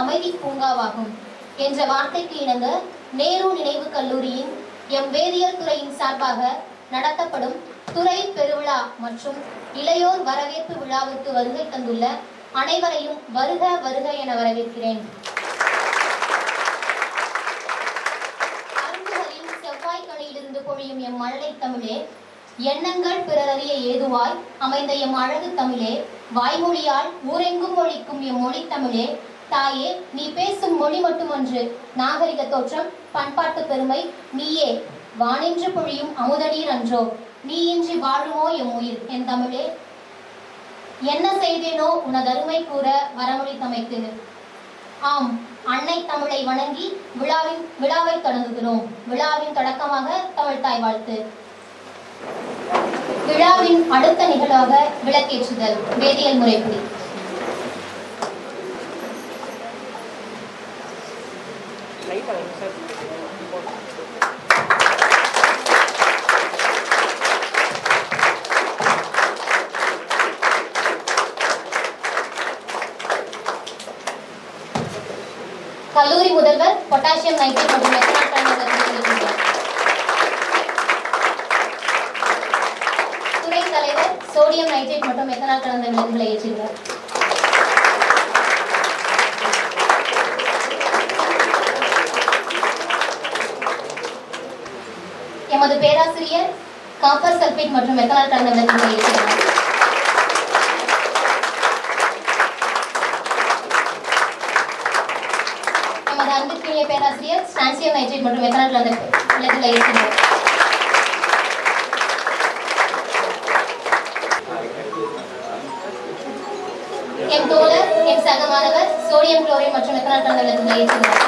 அமைதி பூங்காவாகும் என்ற வார்த்தைக்கு இணங்க நேரு நினைவு கல்லூரியின் எம் வேதியியல் துறையின் சார்பாக நடத்தப்படும் துறை பெருவிழா மற்றும் இளையோர் வரவேற்பு விழாவிற்கு வருகை தந்துள்ள அனைவரையும் வருக வருக என வரவேற்கிறேன். அரும்புகளின் செவ்வாய்க்கணியிலிருந்து பொழியும் எம் மழலை தமிழே, எண்ணங்கள் பிறரறிய ஏதுவாய் அமைந்த எம் அழகு தமிழே, வாய்மொழியால் ஊரெங்கும் ஒழிக்கும் எம் மொழி தமிழே, தாயே நீ பேசும் மொழி மட்டுமன்று நாகரிக தோற்றம் பண்பாட்டு பெருமை நீயே, வானின்று பொழியும் அமுதநீர் அன்றோ, நீ இன்றி வாழுமோ எம் உயிர் என் தமிழே, என்ன செய்தேனோ உனதருமை கூற வரமொழி தமைக்கு. ஆம், அன்னை தமிழை வணங்கி விழாவை தொடங்குகிறோம். விழாவின் தொடக்கமாக தமிழ் தாய் வாழ்த்து. விழாவின் அடுத்த நிகழ்வாக விளக்கேற்றுதல் வேதியியல் முறைப்படி. கல்லூரி முதல்வர் பொட்டாசியம் நைட்ரேட் மற்றும் மெத்தனால் கலந்த துறை தலைவர் சோடியம் நைட்ரேட் மற்றும் மெத்தனால் கலந்த விலங்குகளை ஏற்றுகிறார். எமது பேராசிரியர் காப்பர் சல்பேட் மற்றும் மெத்தனால் கலந்த விலங்குகளை ஏற்றுகிறார். அன்புக்குரிய பேராசிரியர் ஸ்டான்சியம் நைட்ரேட் மற்றும் மெத்தனால் கலந்த விலங்குகளை ஏற்றுகிறார். எம் தோழர் எம் சக மாணவர் சோடியம் குளோரைட் மற்றும் மெத்தனால் கலந்த விலங்குகளை ஏற்றுகிறார்.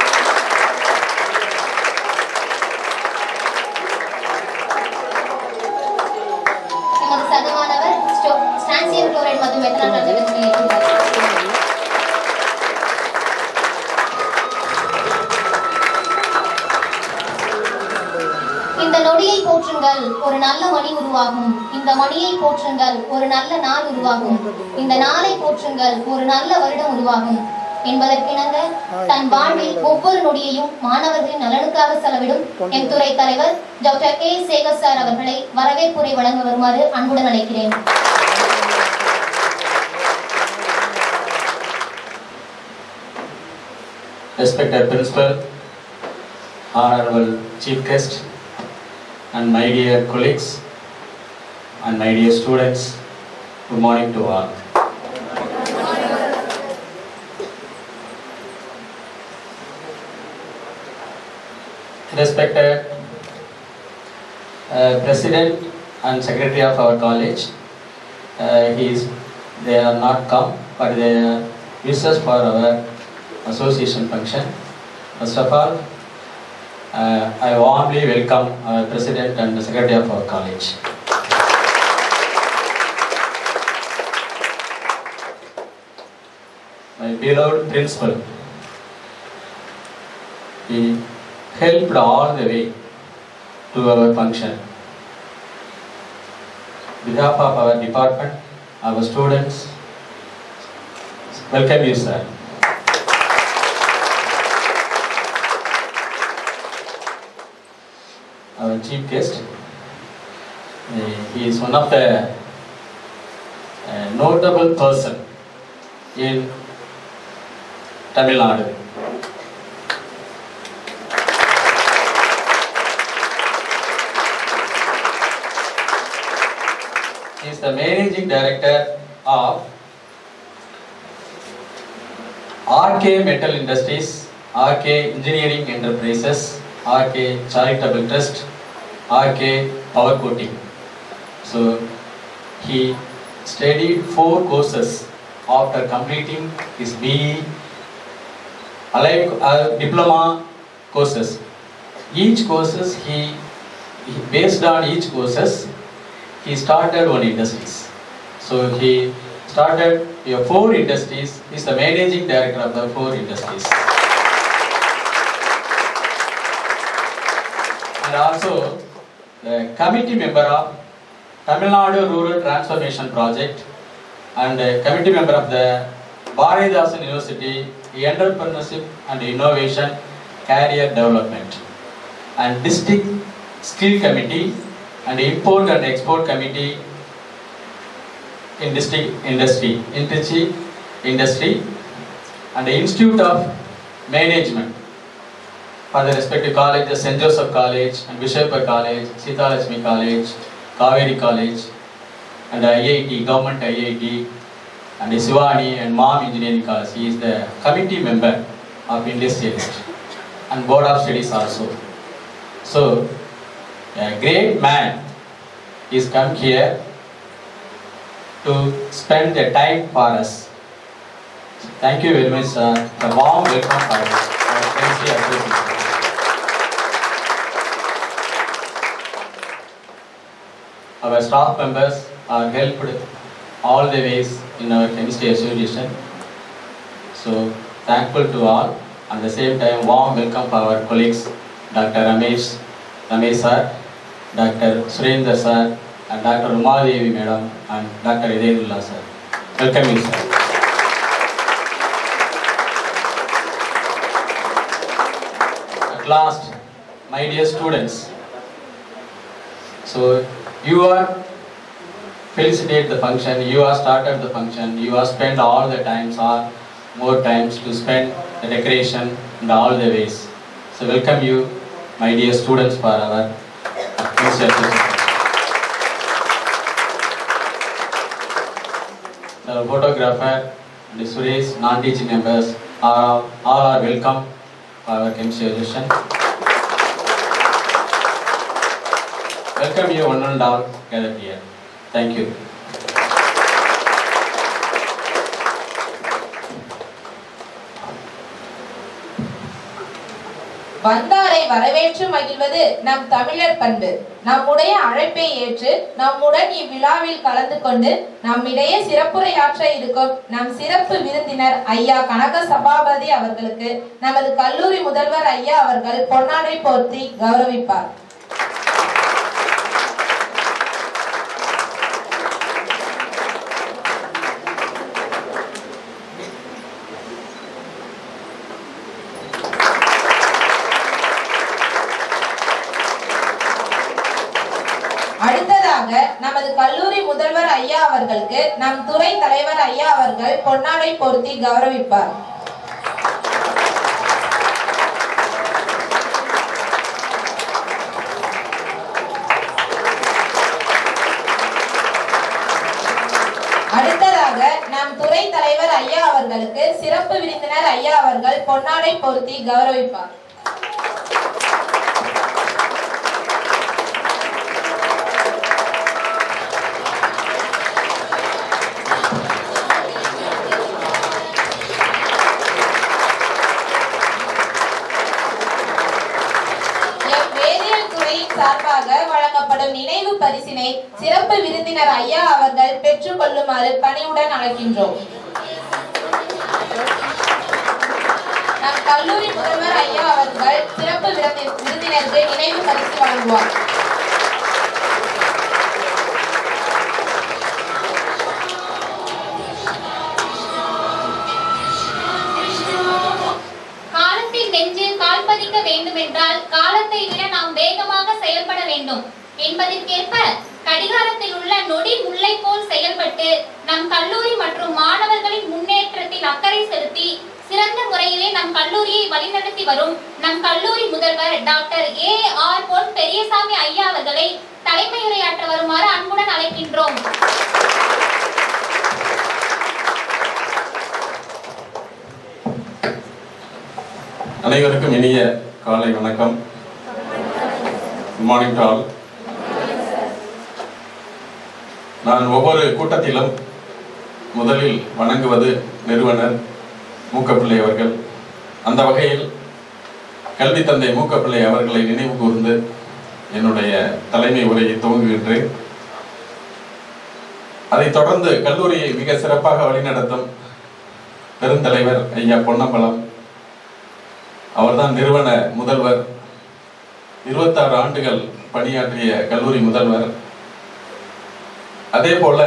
எமது சக மாணவர் ஸ்டான்சியம் குளோரைட் மற்றும் மெத்தனால் கலந்த விலங்குகளை ஏற்றுகிறார். இந்த நொடியை போற்றுங்கள் ஒரு நல்ல மணி உருவாகும், இந்த மணியை போற்றுங்கள் ஒரு நல்ல நாள் உருவாகும், இந்த நாளை போற்றுங்கள் ஒரு நல்ல வருடம் உருவாகும் என்பதற்கிணங்க தன் வாழ்வில் ஒவ்வொரு நொடியையும் மாணவர்களின் நலனுக்காக செலவிடும் எம் துறை தலைவர் டாக்டர் கே சேகர் சார் அவர்களை வரவேற்புரை வழங்க வருமாறு அன்புடன் அழைக்கிறேன். Respected Principal, Honorable Chief Guest, and my dear colleagues and my dear students, good morning to all. Respected President and Secretary of our college, they are not come, but they are visitors for our association function. First of all, I warmly welcome our President and the Secretary of our college. My beloved Principal, he helped all the way to our function. On behalf of our department, our students, welcome you, sir. Our chief guest, he is one of the notable person in Tamil Nadu. He is the managing director of RK Metal Industries, RK Engineering Enterprises, RK Charitable Trust, RK Power Coating. So he studied 4 courses after completing his BE, diploma courses. Each courses based on each courses he started one industries. So he started 4 industries. He is the managing director of the 4 industries. And also the committee member of Tamil Nadu Rural Transformation Project and committee member of the Bharathidasan University Entrepreneurship and Innovation Career Development, and District Skill Committee and Import and Export Committee in District Industry, Industry, and the Institute of Management for the respective colleges, St. Joseph College and Bishopur College, Sita Lakshmi College, Kaveri College, and IIT, Government IIT, and Shivani and Mom Engineering College. He is the committee member of Industrialist and Board of Studies also. So, a great man is come here to spend the time for us. Thank you very much, sir. A warm welcome for us. Our staff members are helped all the ways in our chemistry association. So thankful to all. At the same time, warm welcome for our colleagues, Dr. Ramesh sir, Dr. Surendra sir, and Dr. Umadevi madam, and Dr. Idayullah sir. Welcome you, sir. At last, my dear students, so you are felicitate the function, you are started the function, you are spent all the times or more times to spend the decoration and all the ways. So welcome you, my dear students, for our the photographer, the Suresh, non-teaching members, all are welcome for our chemistry session. Welcome you one and all gathered here. Thank you. வந்தாரை வரவேற்று மகிழ்வது நம் தமிழர் பண்பு. நம்முடைய அழைப்பை ஏற்று நம்முடன் இவ்விழாவில் கலந்து கொண்டு நம்மிடையே சிறப்புரையாற்ற இருக்கும் நம் சிறப்பு விருந்தினர் ஐயா கனக சபாபதி அவர்களுக்கு நமது கல்லூரி முதல்வர் ஐயா அவர்கள் பொன்னாடை போர்த்தி கௌரவிப்பார். அடுத்ததாக நமது கல்லூரி முதல்வர் ஐயா அவர்களுக்கு நம் துறை தலைவர் ஐயா அவர்கள் பொன்னாடை போர்த்தி கௌரவிப்பார். அடுத்ததாக நம் துறை தலைவர் ஐயா அவர்களுக்கு சிறப்பு விருந்தினர் ஐயா அவர்கள் பொன்னாடை போர்த்தி கௌரவிப்பார். சார்பாக வழங்கப்படும் நினைவு பரிசினை சிறப்பு விருந்தினர் ஐயா அவர்கள் பெற்றுக் கொள்ளுமாறு பணிவுடன் அழைக்கின்றோம். நம் கல்லூரி முதல்வர் ஐயா அவர்கள் சிறப்பு விருந்தினருக்கு நினைவு பரிசு வழங்குவார். வேண்டுமென்றால் காலத்தை விட நாம் வேகமாக செயல்பட வேண்டும் என்பதற்கேற்ப கடிகாரத்தில் உள்ள நொடி முல்லை போல் செயல்பட்டு நம் கல்லூரி மற்றும் மாணவர்களின் முன்னேற்றத்தில் அக்கறை செலுத்தி சிறந்த முறையிலே நம் கல்லூரியை வழிநடத்தி வரும் நம் கல்லூரி முதல்வர் டாக்டர் A.R. பொன் பெரியசாமி ஐயா அவர்களை தலைமையுரையாற்ற வருமாறு அன்புடன் அழைக்கின்றோம். அனைவருக்கும் இனிய காலை வணக்கம். Good morning to all. நான் ஒவ்வொரு கூட்டத்திலும் முதலில் வணங்குவது நிறுவனர் மூக்கப்பிள்ளை அவர்கள். அந்த வகையில் கல்வி தந்தை மூக்கப்பிள்ளை அவர்களை நினைவு கூர்ந்து என்னுடைய தலைமை உரையை துவங்குகின்றேன். அதைத் தொடர்ந்து கல்லூரியை மிக சிறப்பாக வழிநடத்தும் பெருந்தலைவர் ஐயா பொன்னம்பலம் அவர்தான் நிறுவன முதல்வர். 26 ஆண்டுகள் பணியாற்றிய கல்லூரி முதல்வர். அதே போல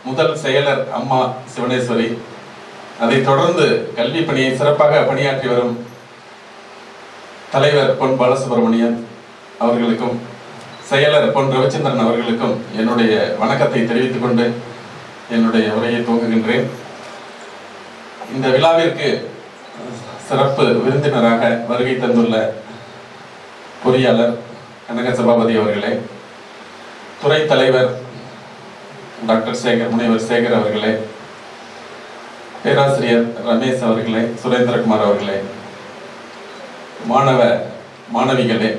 முதல் செயலர் அம்மா சிவனேஸ்வரி, அதைத் தொடர்ந்து கல்வி பணியை சிறப்பாக பணியாற்றி வரும் தலைவர் பொன் பாலசுப்ரமணியன் அவர்களுக்கும் செயலர் பொன் ரவிச்சந்திரன் அவர்களுக்கும் என்னுடைய வணக்கத்தை தெரிவித்துக் கொண்டு என்னுடைய உரையை துவங்குகின்றேன். இந்த விழாவிற்கு சிறப்பு விருந்தினராக வருகை தந்துள்ள பொறியாளர் கனக சபாபதி அவர்களே, துறை தலைவர் டாக்டர் சேகர், முனைவர் சேகர் அவர்களே, பேராசிரியர் ரமேஷ் அவர்களே, சுரேந்திரகுமார் அவர்களே, மாணவிகளே,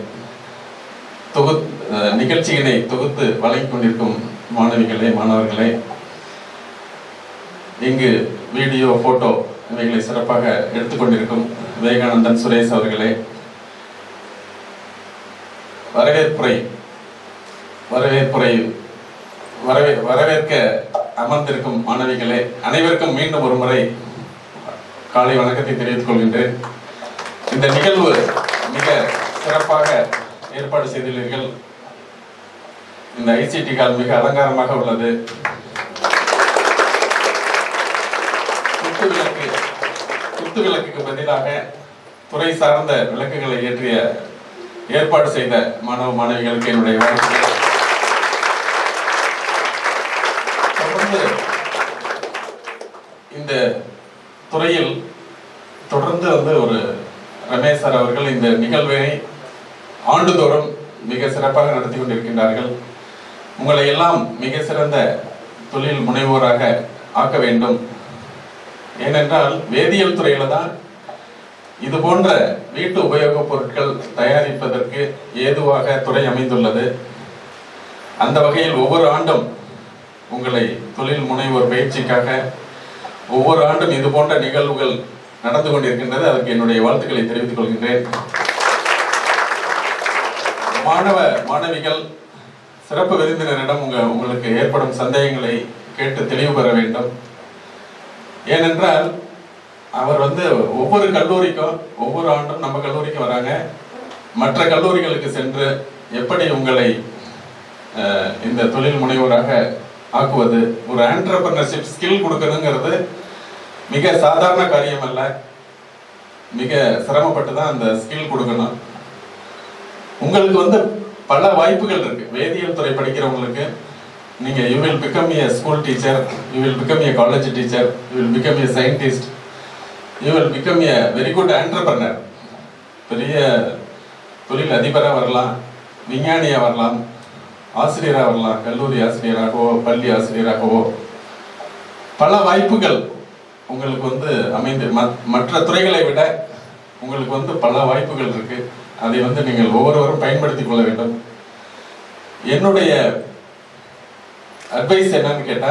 நிகழ்ச்சியினை தொகுத்து வழங்கிக் கொண்டிருக்கும் மாணவிகளே, மாணவர்களே, இங்கு வீடியோ, போட்டோ இவைகளை சிறப்பாக எடுத்துக்கொண்டிருக்கும் விவேகானந்தன் சுரேஷ் அவர்களே, வரவேற்க அமர்ந்திருக்கும் மாணவிகளே, அனைவருக்கும் மீண்டும் ஒரு முறை காலை வணக்கத்தை தெரிவித்துக் கொள்கின்றேன். இந்த நிகழ்வு மிக சிறப்பாக ஏற்பாடு செய்துள்ளீர்கள். இந்த ஐசிடி கால் மிக அலங்காரமாக உள்ளது. குத்து விளக்குக்கு பதிலாக துறை சார்ந்த விளக்குகளை ஏற்றிய ஏற்பாடு செய்த மாணவ மாணவிகளுக்கு என்னுடைய வாழ்த்துக்கள். தொடர்ந்து இந்த துறையில் தொடர்ந்து ஒரு ரமேஷ் சார் அவர்கள் இந்த நிகழ்வினை ஆண்டுதோறும் மிக சிறப்பாக நடத்தி கொண்டிருக்கின்றார்கள். உங்களை எல்லாம் மிக சிறந்த தொழில் முனைவோராக ஆக்க வேண்டும். ஏனென்றால் வேதியியல் துறையில தான் இது போன்ற வீட்டு உபயோகப் பொருட்கள் தயாரிப்பதற்கு ஏதுவாக துறை அமைந்துள்ளது. அந்த வகையில் ஒவ்வொரு ஆண்டும் உங்களை தொழில் முனைவோர் பயிற்சிக்காக ஒவ்வொரு ஆண்டும் இது போன்ற நிகழ்வுகள் நடந்து கொண்டிருக்கின்றது. அதற்கு என்னுடைய வாழ்த்துக்களை தெரிவித்துக் கொள்கின்றேன். மாணவிகள் சிறப்பு விருந்தினரிடம் உங்களுக்கு ஏற்படும் சந்தேகங்களை கேட்டு தெளிவு பெற வேண்டும். ஏனென்றால் அவர் ஒவ்வொரு கல்லூரிக்கும் ஒவ்வொரு ஆண்டும் நம்ம கல்லூரிக்கு வராங்க. மற்ற கல்லூரிகளுக்கு சென்று எப்படி உங்களை இந்த தொழில் முனைவோராக ஆக்குவது, ஒரு ஆண்டர்பிரனர்ஷிப் ஸ்கில் கொடுக்கறதுங்கிறது மிக சாதாரண காரியம் அல்ல. மிக சிரமப்பட்டு தான் அந்த ஸ்கில் கொடுக்கணும். உங்களுக்கு பல வாய்ப்புகள் இருக்கு. வேதியியல் துறை படிக்கிறவங்களுக்கு நீங்க you will become a school teacher, you will become a college teacher, you will become a scientist, you will become a very good entrepreneur. பெரிய தொழில் அதிபராக வரலாம், விஞ்ஞானியாக வரலாம், ஆசிரியராக வரலாம், கல்லூரி ஆசிரியராகவோ பள்ளி ஆசிரியராகவோ பல வாய்ப்புகள் உங்களுக்கு அமைந்து மற்ற துறைகளை விட உங்களுக்கு பல வாய்ப்புகள் இருக்கு. அதை நீங்கள் ஒவ்வொருவரும் பயன்படுத்திக் கொள்ள வேண்டும். என்னுடைய அட்வைஸ் என்னன்னு கேட்டா,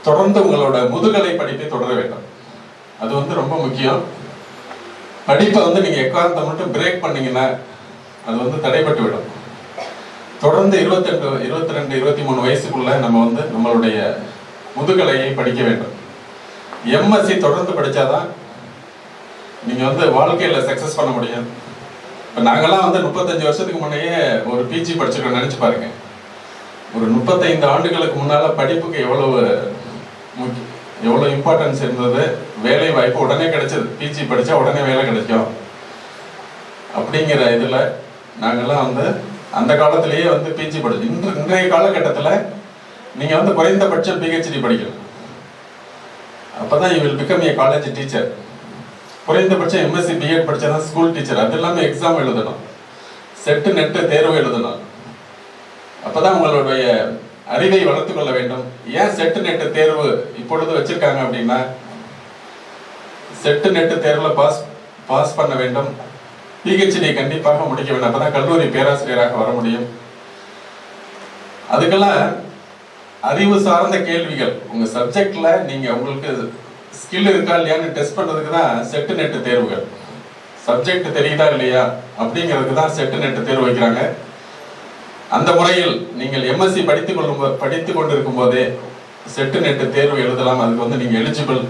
தொடர்ந்து உங்களோட முதுகலை படிப்பை தொடர வேண்டும். அது ரொம்ப முக்கியம். படிப்பை நீங்க எக்காரணத்தை மட்டும் பிரேக் பண்ணீங்கன்னா அது தடைப்பட்டு விடும். தொடர்ந்து 22, 23 வயசுக்குள்ள நம்ம நம்மளுடைய முதுகலையை படிக்க வேண்டும். எம்எஸ்சி தொடர்ந்து படிச்சாதான் நீங்க வாழ்க்கையில சக்சஸ் பண்ண முடியும். இப்ப நாங்கெல்லாம் 35 வருஷத்துக்கு முன்னையே ஒரு பிஜி படிச்சிருக்கோம். நினைச்சு பாருங்க, ஒரு 35 ஆண்டுகளுக்கு முன்னால படிப்புக்கு எவ்வளவு இம்பார்ட்டன்ஸ் இருந்தது. வேலை வாய்ப்பு உடனே கிடைச்சது. பிஜி படிச்சா உடனே வேலை கிடைக்கும் அப்படிங்கிற இதுல நாங்கெல்லாம் அந்த காலத்திலேயே பிஜி படிச்சு. இன்றைய காலகட்டத்தில் நீங்க குறைந்தபட்சம் பிஹெச்டி படிக்கணும். அப்பதான் you will become a college teacher. குறைந்தபட்சம் எம்எஸ்சி பிஎட் படிச்சாதான் ஸ்கூல் டீச்சர். அது எல்லாமே எக்ஸாம் எழுதணும், செட்டு நெட்டு தேர்வு எழுதணும். அப்பதான் உங்களுடைய அறிவை வளர்த்து கொள்ள வேண்டும். ஏன் செட்டு நெட்டு தேர்வு இப்பொழுது வச்சிருக்காங்க அப்படின்னா, செட்டு நெட்டு தேர்வுல பாஸ் பண்ண வேண்டும், பிஹெச்டி கண்டிப்பாக முடிக்க வேண்டும். அப்பதான் கல்லூரி பேராசிரியராக வர முடியும். அதுக்கெல்லாம் அறிவு சார்ந்த கேள்விகள் உங்க சப்ஜெக்ட்ல நீங்க உங்களுக்கு ஸ்கில் இருக்கா இல்லையான்னு டெஸ்ட் பண்றதுக்கு தான் செட்டு நெட்டு தேர்வுகள். சப்ஜெக்ட் தெரியுதா இல்லையா அப்படிங்கிறதுக்கு தான் செட்டு நெட்டு தேர்வு வைக்கிறாங்க. அந்த முறையில் நீங்கள் எம்எஸ்சி படித்து கொண்டிருக்கும் போதே செட்டு நெட்டு தேர்வு எழுதலாம். அதுக்கு நீங்க எலிஜிபிள்.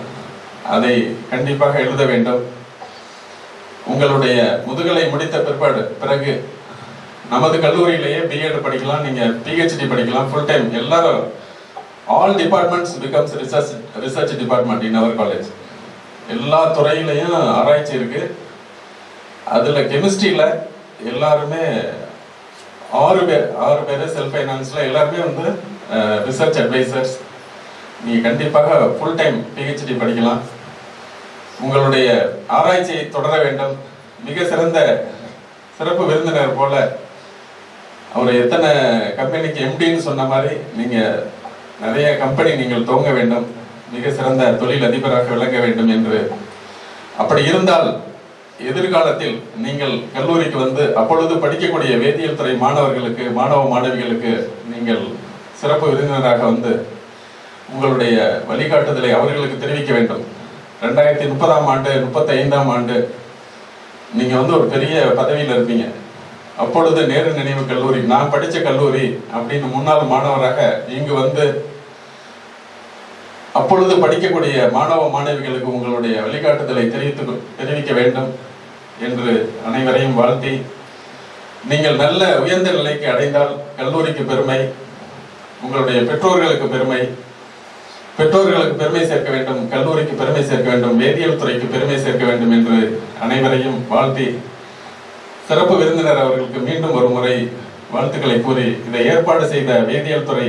அதை கண்டிப்பாக எழுத வேண்டும். உங்களுடைய முதுகலை முடித்த பிறகு நமது கல்லூரியிலேயே பிஎட் படிக்கலாம், நீங்க பிஹெச்டி படிக்கலாம், ஃபுல் டைம். எல்லாரும் all departments becomes research department in our college. எல்லா துறையிலையும் ஆராய்ச்சி இருக்கு. அதுல கெமிஸ்ட்ரியில எல்லாருமே 6 பேர் செல்ஃப் ஃபைனான்ஸ்ல எல்லாருமே வந்து ரிசர்ச் அட்வைசர்ஸ். நீங்க கண்டிப்பாக ஃபுல் டைம் PhD படிக்கலாம். உங்களுடைய ஆராய்ச்சியை தொடர வேண்டும். மிக சிறந்த சிறப்பு விருந்தினர் போல அவர் எத்தனை கம்பெனிக்கு MDன்னு சொன்ன மாதிரி நீங்க நிறைய கம்பெனி நீங்கள் துவங்க வேண்டும், மிக சிறந்த தொழில் அதிபராக விளங்க வேண்டும் என்று. அப்படி இருந்தால் எதிர்காலத்தில் நீங்கள் கல்லூரிக்கு வந்து அப்பொழுது படிக்கக்கூடிய வேதியியல் துறை மாணவர்களுக்கு மாணவ மாணவிகளுக்கு நீங்கள் சிறப்பு விருந்தினராக வந்து உங்களுடைய வழிகாட்டுதலை அவர்களுக்கு தெரிவிக்க வேண்டும். 2030ஆம் ஆண்டு 35ஆம் ஆண்டு நீங்க வந்து ஒரு பெரிய பதவியில் இருப்பீங்க. அப்பொழுது நேரு நினைவு கல்லூரி, நான் படித்த கல்லூரி அப்படின்னு முன்னாள் மாணவராக இங்கு வந்து அப்பொழுது படிக்கக்கூடிய மாணவ மாணவிகளுக்கு உங்களுடைய வழிகாட்டுதலை தெரிவிக்க வேண்டும் என்று அனைவரையும் வாழ்த்தி, நீங்கள் நல்ல உயர்ந்த நிலைக்கு அடைந்தால் கல்லூரிக்கு பெருமை, உங்களுடைய பெற்றோர்களுக்கு பெருமை, பெற்றோர்களுக்கு பெருமை சேர்க்க வேண்டும், கல்லூரிக்கு பெருமை சேர்க்க வேண்டும், வேதியியல் துறைக்கு பெருமை சேர்க்க வேண்டும் என்று அனைவரையும் வாழ்த்தி, சிறப்பு விருந்தினர் அவர்களுக்கு மீண்டும் ஒரு முறை வாழ்த்துக்களை கூறி இதை ஏற்பாடு செய்த வேதியியல் துறை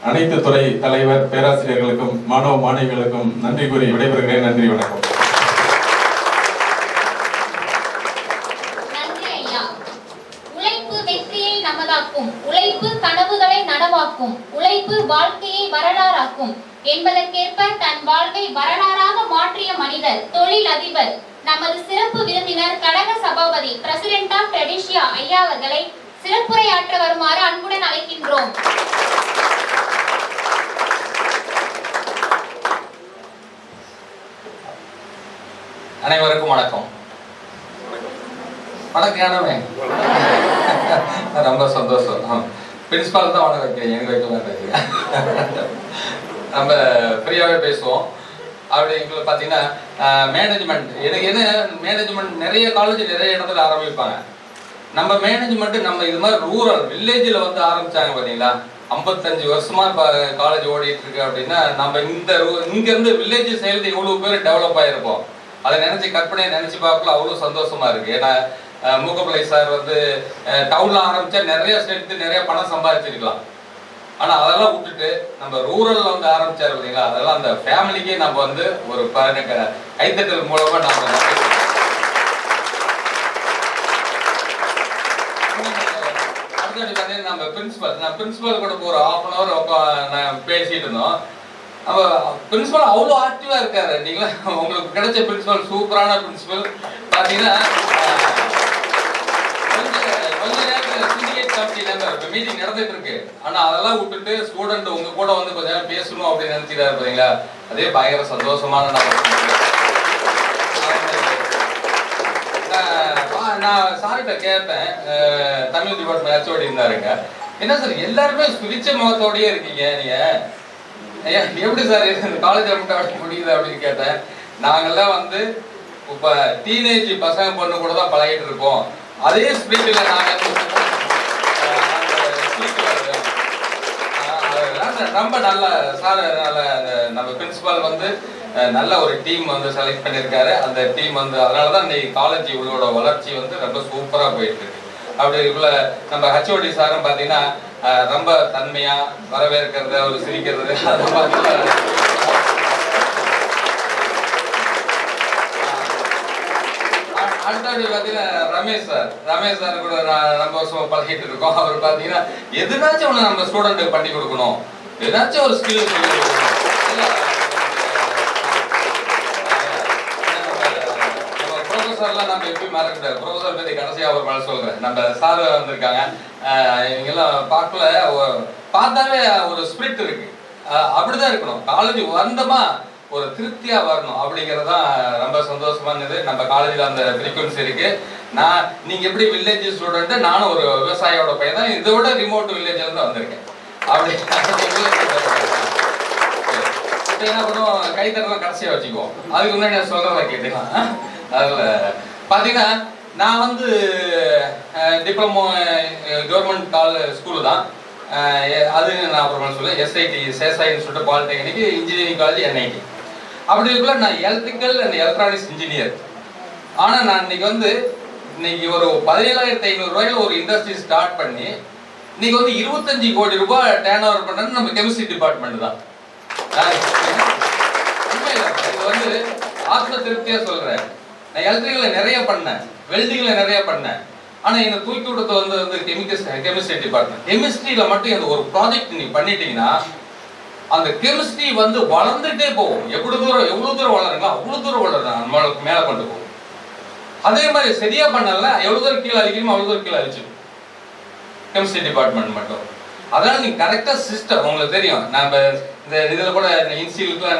அனைத்து துறை தலைவர் பேராசிரியர்களுக்கும் மாணவ மாணவிகளுக்கும் நன்றி கூறி விடைபெறுகிறேன். நன்றி, வணக்கம். நன்றி ஐயா. உழைப்பு வெற்றியை நமதாக்கும், உழைப்பு கனவுகளை நனவாக்கும், உழைப்பு வாழ்க்கையை வரலாறாக்கும் என்பதற்கேற்ப தன் வாழ்வை வரலாறாக மாற்றிய மனிதர், தொழில் அதிபர், நமது சிறப்பு விருந்தினர் கழக சபாபதி பிரசிடென்ட் ஆஃப் ட்ரெடிஷியா ஐயா அவர்களை சிறப்புரையாற்ற வருமாறு அன்புடன் அழைக்கின்றோம். அனைவருக்கும் வணக்கம். வணக்கம். ரொம்ப சந்தோஷம். பிரின்சிபால் தான் வணக்கம் வைக்கிறீங்க, எனக்கு வைக்க மாட்டேங்க. நம்ம ஃப்ரீயாகவே பேசுவோம். அப்படி எங்களுக்கு பார்த்தீங்கன்னா மேனேஜ்மெண்ட், எனக்கு என்ன மேனேஜ்மெண்ட் நிறைய காலேஜ் நிறைய இடத்துல ஆரம்பிப்பாங்க. நம்ம மேனேஜ்மெண்ட் நம்ம இது மாதிரி ரூரல் வில்லேஜில் வந்து ஆரம்பிச்சாங்க பார்த்தீங்களா. 55 வருஷமா இப்போ காலேஜ் ஓடிட்டு இருக்கு அப்படின்னா நம்ம இங்கேருந்து வில்லேஜ் சைடு இவ்வளோ பேர் டெவலப் ஆகிருப்போம். அதை நினச்சி கற்பனையை நினச்சி பார்க்கல அவ்வளோ சந்தோஷமா இருக்கு. ஏன்னா மூக்கப்பிள்ளை சார் வந்து டவுன்ல ஆரம்பிச்சா நிறைய ஸ்ட்ரென்த்து நிறைய பணம் சம்பாதிச்சிருக்கலாம். ஆனால் அதெல்லாம் விட்டுட்டு நம்ம ரூரல்ல வந்து ஆரம்பிச்சாரு பார்த்தீங்களா, அதெல்லாம் அந்த ஃபேமிலிக்கே நம்ம வந்து ஒரு கைத்தட்டல் மூலமா நம்ம அடுத்தது பார்த்தீங்கன்னா நம்ம பிரின்சிபல் கூட ஒரு 1/2 hour பேசிட்டு இருந்தோம். நம்ம பிரின்சிபல் அவ்வளோ ஆக்டிவா இருக்காரு. நீங்களா உங்களுக்கு கிடைச்ச பிரின்சிபல் சூப்பரான பிரின்சிபல். பார்த்தீங்கன்னா கொஞ்ச நேரத்தில் சிண்டிகேட் கமிட்டி மீட்டிங் நடந்துட்டு இருக்கு. ஆனா அதெல்லாம் விட்டுட்டு ஸ்டூடெண்ட் உங்க கூட வந்து கொஞ்ச நேரம் பேசணும் அப்படின்னு நினைச்சிட்டாரு பாத்தீங்களா. அதே பயங்கர சந்தோஷமான நான் சார்கிட்ட கேட்டேன், தமிழ் டிபார்ட்மெண்ட் HOD இருந்தாருங்க. என்ன சார் எல்லாருமே சுவிச்ச முகத்தோடயே இருக்கீங்க, நீங்க எப்படி சார் காலேஜ் மட்டும் முடியுது அப்படின்னு கேட்டேன். நாங்கெல்லாம் வந்து இப்ப டீனேஜ் பசங்க பொண்ணு கூட தான் பழகிட்டு இருக்கோம். அதே ஸ்பீட்ல நாங்க ரொம்ப நல்ல சார், நல்ல நம்ம பிரின்சிபால் வந்து நல்ல ஒரு டீம் வந்து செலக்ட் பண்ணியிருக்காரு. அந்த டீம் வந்து அதனாலதான் இன்னைக்கு காலேஜ் இவளோட வளர்ச்சி வந்து ரொம்ப சூப்பரா போயிட்டு இருக்கு. அப்படி இருக்குள்ள நம்ம HOD சாரும் பாத்தீங்கன்னா ரொம்ப தன்மையா வரவேற்கிறது, அவர் சிரிக்கிறது, அது மாதிரி அடுத்தபடி பாத்தீங்கன்னா ரமேஷ் சார் கூட ரொம்ப வருஷமா பழகிட்டு இருக்கோம். அவர் பாத்தீங்கன்னா எதுனாச்சும் ஒண்ணு நம்ம ஸ்டூடெண்ட்டுக்கு பண்ணி கொடுக்கணும், ஏதாச்சும் ஒரு ஸ்கில் சொல்லி கொடுக்கணும். நம்ம ப்ரொஃபஸர்லாம் நம்ம எப்படி மறந்துட்டாரு. ப்ரொஃபஸர் பத்தி கடைசியா ஒரு மேல சொல்றேன். நம்ம சார் வந்திருக்காங்க, இவங்கெல்லாம் பார்த்தாவே ஒரு ஸ்பிரிட் இருக்கு. அப்படிதான் இருக்கணும். காலேஜ் வந்தோமா ஒரு திருப்தியா வரணும் அப்படிங்கறதுதான் ரொம்ப சந்தோஷமானது. நம்ம காலேஜ்ல அந்த ஃப்ரீக்வன்சி இருக்கு. நீங்க எப்படி வில்லேஜ் ஸ்டூடெண்ட், நானும் ஒரு விவசாயியோட பையன் தான். இதோட ரிமோட் வில்லேஜ்ல இருந்து வந்திருக்கேன். அப்படி என்ன பண்ணுவோம், கைத்தறலாம் கடைசியா வச்சுக்குவோம். அதுக்கு முன்னாடி நான் சொல்றத கேட்டுக்கலாம். அதுல பாத்தீங்கன்னா நான் வந்து டிப்ளமோ கவர்மெண்ட் ஸ்கூலு தான். அது நான் அப்புறமா சொல்ல SIT சேசாய் institute polytechnic engineering college NIT. அப்படி இருக்குள்ள நான் எலக்ட்ரிக்கல் அண்ட் எலக்ட்ரானிக்ஸ் இன்ஜினியர். ஆனால் நான் இன்னைக்கு ஒரு 17,500 ரூபாயில ஒரு இண்டஸ்ட்ரி ஸ்டார்ட் பண்ணி இன்னைக்கு 25 கோடி ரூபாய் டேர்ன் ஓவர் பண்ணுறது நம்ம கெமிஸ்ட்ரி டிபார்ட்மெண்ட் தான். இது ஆத்ம திருப்தியா சொல்றேன். நான் எலக்ட்ரிக்கல்ல நிறைய பண்ணேன், வெல்டிங்ல நிறைய பண்ணேன். ஆனா என்ன தூக்கி விடுறது கெமிஸ்ட்ரி டிபார்ட்மெண்ட். கெமிஸ்ட்ரியில மட்டும் இந்த ஒரு ப்ராஜெக்ட் நீ பண்ணிட்டீங்கன்னா அந்த கெமிஸ்ட்ரி வளர்ந்துட்டே போகும். எவ்வளவு தூரம் வளருங்களோ அவ்வளவு தூரம் வளரும், நம்மளுக்கு மேல கொண்டு போகும். அதே மாதிரி சரியா பண்ணல எவ்வளவு தூரம் கீழே அழிக்கணுமோ அவ்வளவு தூரம் கீழே அழிச்சிடும் கெமிஸ்ட்ரி டிபார்ட்மெண்ட் மட்டும். அதனால நீங்க கரெக்டா சிஸ்டம் உங்களுக்கு தெரியும். நம்ம இந்த இதுல கூட இன்ஸ்டியூட்ல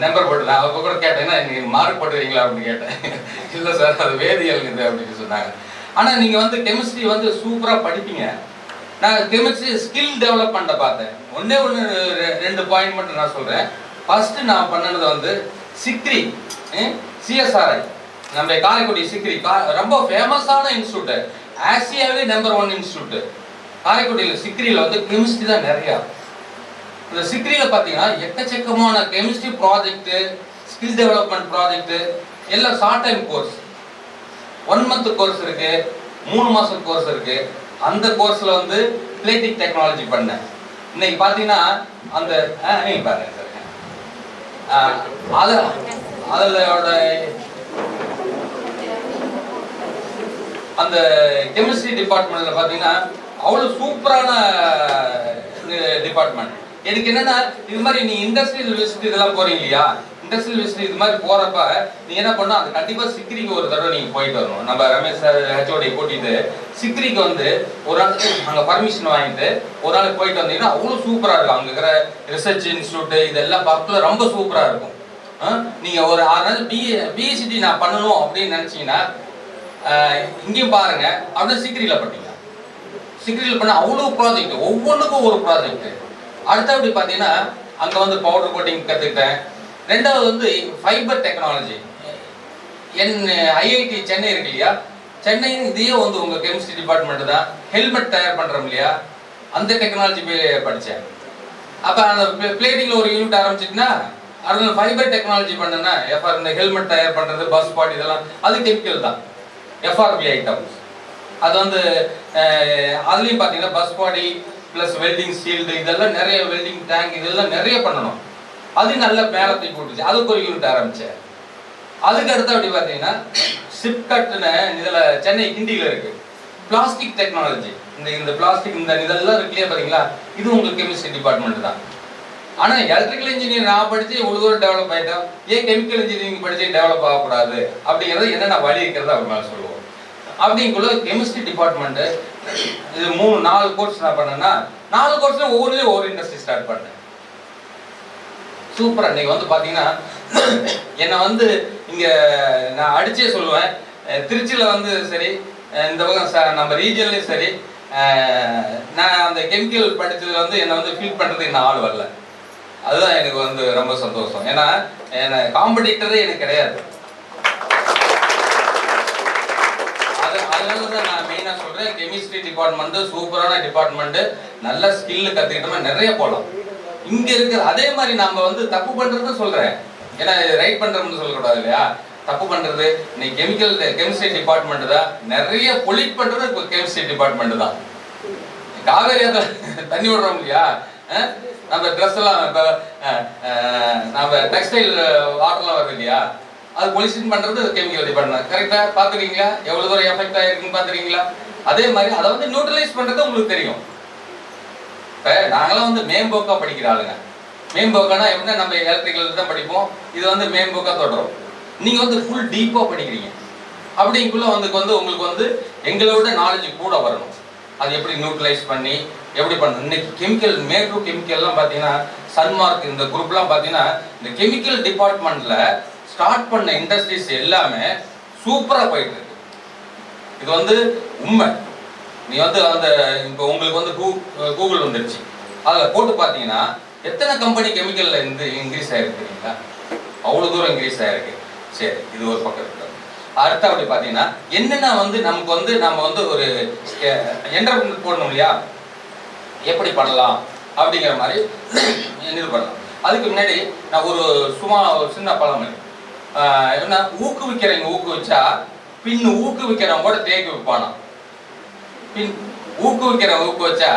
நம்பர் போட்டு அவங்க கூட கேட்டேன்னா நீங்க மார்க் போட்டுறீங்களா அப்படின்னு கேட்டேன். இல்ல சார் அது வேதியியல் இது அப்படின்னு சொன்னாங்க. ஆனா நீங்க கெமிஸ்ட்ரி சூப்பரா படிப்பீங்க. நான் கெமிஸ்ட்ரி ஸ்கில் டெவலப்மெண்ட்டை பார்த்தேன். ஒன்று 2 பாயிண்ட் மட்டும் நான் சொல்றேன். ஃபர்ஸ்ட் நான் பண்ணது சிக்ரி சிஎஸ்ஆர்ஐ, நம்ம காரைக்குடி சிக்ரி ரொம்ப ஃபேமஸான இன்ஸ்டியூட், ஆசியாவே நம்பர் 1 இன்ஸ்டியூட். காரைக்குடியில் சிக்ரியில் கெமிஸ்ட்ரி தான் நிறையா. இந்த சிக்ரியில் பார்த்தீங்கன்னா எக்கச்சக்கமான chemistry project, skill development project எல்லாம் short time course. 1 month course இருக்கு, 3 மாசம் கோர்ஸ் இருக்கு. அந்த கோர்ஸ்ல பிளேட்டிங் டெக்னாலஜி பண்ணேன். இன்னைக்கு பார்த்தீங்கன்னா அந்த பாருங்க அதோட அந்த கெமிஸ்ட்ரி டிபார்ட்மெண்ட்ல பார்த்தீங்கன்னா அவ்வளோ சூப்பரான டிபார்ட்மெண்ட். எனக்கு என்னன்னா இது மாதிரி நீ இண்டஸ்ட்ரியல் விசிட் இதெல்லாம் போறீங்க இல்லையா, இண்டஸ்ட்ரியல் விசிட் இது மாதிரி போறப்ப நீ என்ன பண்ணா அது கண்டிப்பா சிக்ரிக்கு ஒரு தடவை நீங்க போயிட்டு வரணும். நம்ம ரமேஷ் சார் ஹெச்ஓடி கூட்டிட்டு சிக்ரிக்கு ஒரு நாள் அங்க பர்மிஷன் வாங்கிட்டு ஒரு நாளைக்கு போயிட்டு வந்தீங்கன்னா அவ்வளவு சூப்பரா இருக்கும். அங்க இருக்கிற ரிசர்ச் இன்ஸ்டியூட் இதெல்லாம் பார்க்கல ரொம்ப சூப்பரா இருக்கும். நீங்க ஒரு 6 நாள் பிஎஸ்சிடி நான் பண்ணணும் அப்படின்னு நினைச்சீங்கன்னா இங்கேயும் பாருங்க. அப்படின்னா சிக்ரியில பண்ணீங்க. சிக்ரியில் பண்ண அவ்வளவு ப்ராஜெக்ட், ஒவ்வொன்றுக்கும் ஒரு ப்ராஜெக்ட். அடுத்தபடி பார்த்தீங்கன்னா அங்கே பவுடர் கோட்டிங் கற்றுக்கிட்டேன். ரெண்டாவது ஃபைபர் டெக்னாலஜி. ஐஐடி சென்னை இருக்கு இல்லையா, சென்னை இதையே உங்கள் கெமிஸ்ட்ரி டிபார்ட்மெண்ட் தான். ஹெல்மெட் தயார் பண்ணுறோம் இல்லையா, அந்த டெக்னாலஜி படித்தேன். அப்போ அந்த பிளேட்டிங்கில் ஒரு யூனிட் ஆரம்பிச்சிட்டுனா அதில் ஃபைபர் டெக்னாலஜி பண்ணேன்னா எஃப்ஆர் இந்த ஹெல்மெட் தயார் பண்ணுறது, பஸ் பாடி இதெல்லாம் அது கெமிக்கல் தான், எஃப்ஆர்பி ஐட்டம்ஸ். அது அதுலேயும் பார்த்தீங்கன்னா பஸ் பாடி ப்ளஸ் வெல்டிங் ஷீல்டு இதெல்லாம் நிறைய, வெல்டிங் டேங்க் இதெல்லாம் நிறைய பண்ணணும். அது நல்ல மேலத்தை போட்டுச்சு, அதுக்கு ஒரு யூனிட் ஆரம்பித்தேன். அதுக்கு அடுத்து அப்படி பார்த்தீங்கன்னா சிப்கட்னு இதில் சென்னை கிண்டியில் இருக்கு பிளாஸ்டிக் டெக்னாலஜி. இந்த பிளாஸ்டிக் இதெல்லாம் இருக்கு இல்லையா பார்த்தீங்களா, இது உங்களுக்கு கெமிஸ்ட்ரி டிபார்ட்மெண்ட் தான். ஆனால் எலக்ட்ரிக்கல் இன்ஜினியர் நான் படித்து இவ்வளோ தூரம் டெவலப் ஆகிட்டோம், ஏன் கெமிக்கல் இன்ஜினியரிங் படித்து டெவலப் ஆகக்கூடாது அப்படிங்கிறது என்னென்ன வழி இருக்கிறது அவர் மேலே சொல்லுவோம். அப்படிங்குள்ள கெமிஸ்ட்ரி டிபார்ட்மெண்ட்டு இது 3-4 கோர்ஸ் நான் பண்ணேன்னா 4 கோர்ஸ்ல ஒவ்வொன்றுலேயும் ஒவ்வொரு இண்டஸ்ட்ரி ஸ்டார்ட் பண்ணேன். சூப்பராக இன்னைக்கு பார்த்தீங்கன்னா என்னை இங்கே நான் அடிச்சே சொல்லுவேன். திருச்சியில் சரி, இந்த பக்கம் நம்ம ரீஜன்லேயும் சரி, நான் அந்த கெமிக்கல் படித்ததில் என்னை ஃபீல் பண்ணுறது இன்னும் ஆள் வரல. அதுதான் எனக்கு ரொம்ப சந்தோஷம். ஏன்னா காம்படிட்டரே எனக்கு கிடையாது. அதனாலதான் நான் மெயினா சொல்றேன், கெமிஸ்ட்ரி டிபார்ட்மெண்ட் சூப்பரான டிபார்ட்மெண்ட். நல்ல ஸ்கில் கத்துக்கிட்டோம்னா நிறைய போகலாம். இங்க இருக்கிற அதே மாதிரி நம்ம தப்பு பண்றது சொல்றேன், ஏன்னா ரைட் பண்றோம்னு சொல்லக்கூடாது இல்லையா. தப்பு பண்றது இன்னைக்கு கெமிஸ்ட்ரி டிபார்ட்மெண்ட் தான். நிறைய பொலிட் பண்றது கெமிஸ்ட்ரி டிபார்ட்மெண்ட் தான். காவேரியாத தண்ணி விடுறோம் இல்லையா, நம்ம ட்ரெஸ் எல்லாம் இப்போ நம்ம டெக்ஸ்டைல் வாட்டர்லாம் வருது இல்லையா, அது பொல்யூஷன் பண்றது கெமிக்கல் டிபார்ட்மெண்ட். கரெக்டா பாத்துறீங்களா, எவ்வளவு தூரம் எஃபெக்ட் ஆயிருக்குன்னு பாத்துறீங்களா. அதே மாதிரி அதை நியூட்ரலைஸ் பண்றது உங்களுக்கு தெரியும். இப்ப நாங்களாம் மேம்போக்கா படிக்கிற ஆளுங்க. மேம்போக்கானா எப்படின்னா நம்ம எலக்ட்ரிக்கல் தான் படிப்போம், இது மேம்போக்கா தொடரும். நீங்க ஃபுல் டீப்பா படிக்கிறீங்க. அப்படிங்குள்ள உங்களுக்கு எங்களோட நாலேஜ் கூட வரணும். அது எப்படி நியூட்ரலைஸ் பண்ணி எப்படி பண்ணணும். இன்னைக்கு கெமிக்கல் மேக்ரோ கெமிக்கல்லாம் பார்த்தீங்கன்னா சன்மார்க் இந்த குரூப்லாம் பார்த்தீங்கன்னா இந்த கெமிக்கல் டிபார்ட்மெண்ட்ல ஸ்டார்ட் பண்ண இண்டஸ்ட்ரீஸ் எல்லாமே சூப்பரா போயிட்டு இருக்கு. இது உண்மை. நீ அந்த இப்போ உங்களுக்கு கூகுள் வந்துருச்சு, அதில் போட்டு பார்த்தீங்கன்னா எத்தனை கம்பெனி கெமிக்கல்ல இன்க்ரீஸ் ஆயிருக்கு தெரியுங்களா, அவ்வளோ தூரம் இன்க்ரீஸ் ஆயிருக்கு. சரி, இது ஒரு பக்கம் இருக்கு. அடுத்த அப்படி பார்த்தீங்கன்னா என்னென்ன நமக்கு நம்ம ஒரு என்டர்பிரைஸ் போடணும் இல்லையா, எப்படி பண்ணலாம் அப்படிங்கிற மாதிரி இது பண்ணலாம். அதுக்கு முன்னாடி நான் ஒரு சின்ன பழமொழி, என்ன, ஊக்குவிக்கிறவங்க ஊக்குவிச்சா பின் ஊக்குவிக்கிறவங்க கூட தேக்கி வைப்பானா. பின் ஊக்குவிக்கிறவங்க ஊக்குவிச்சா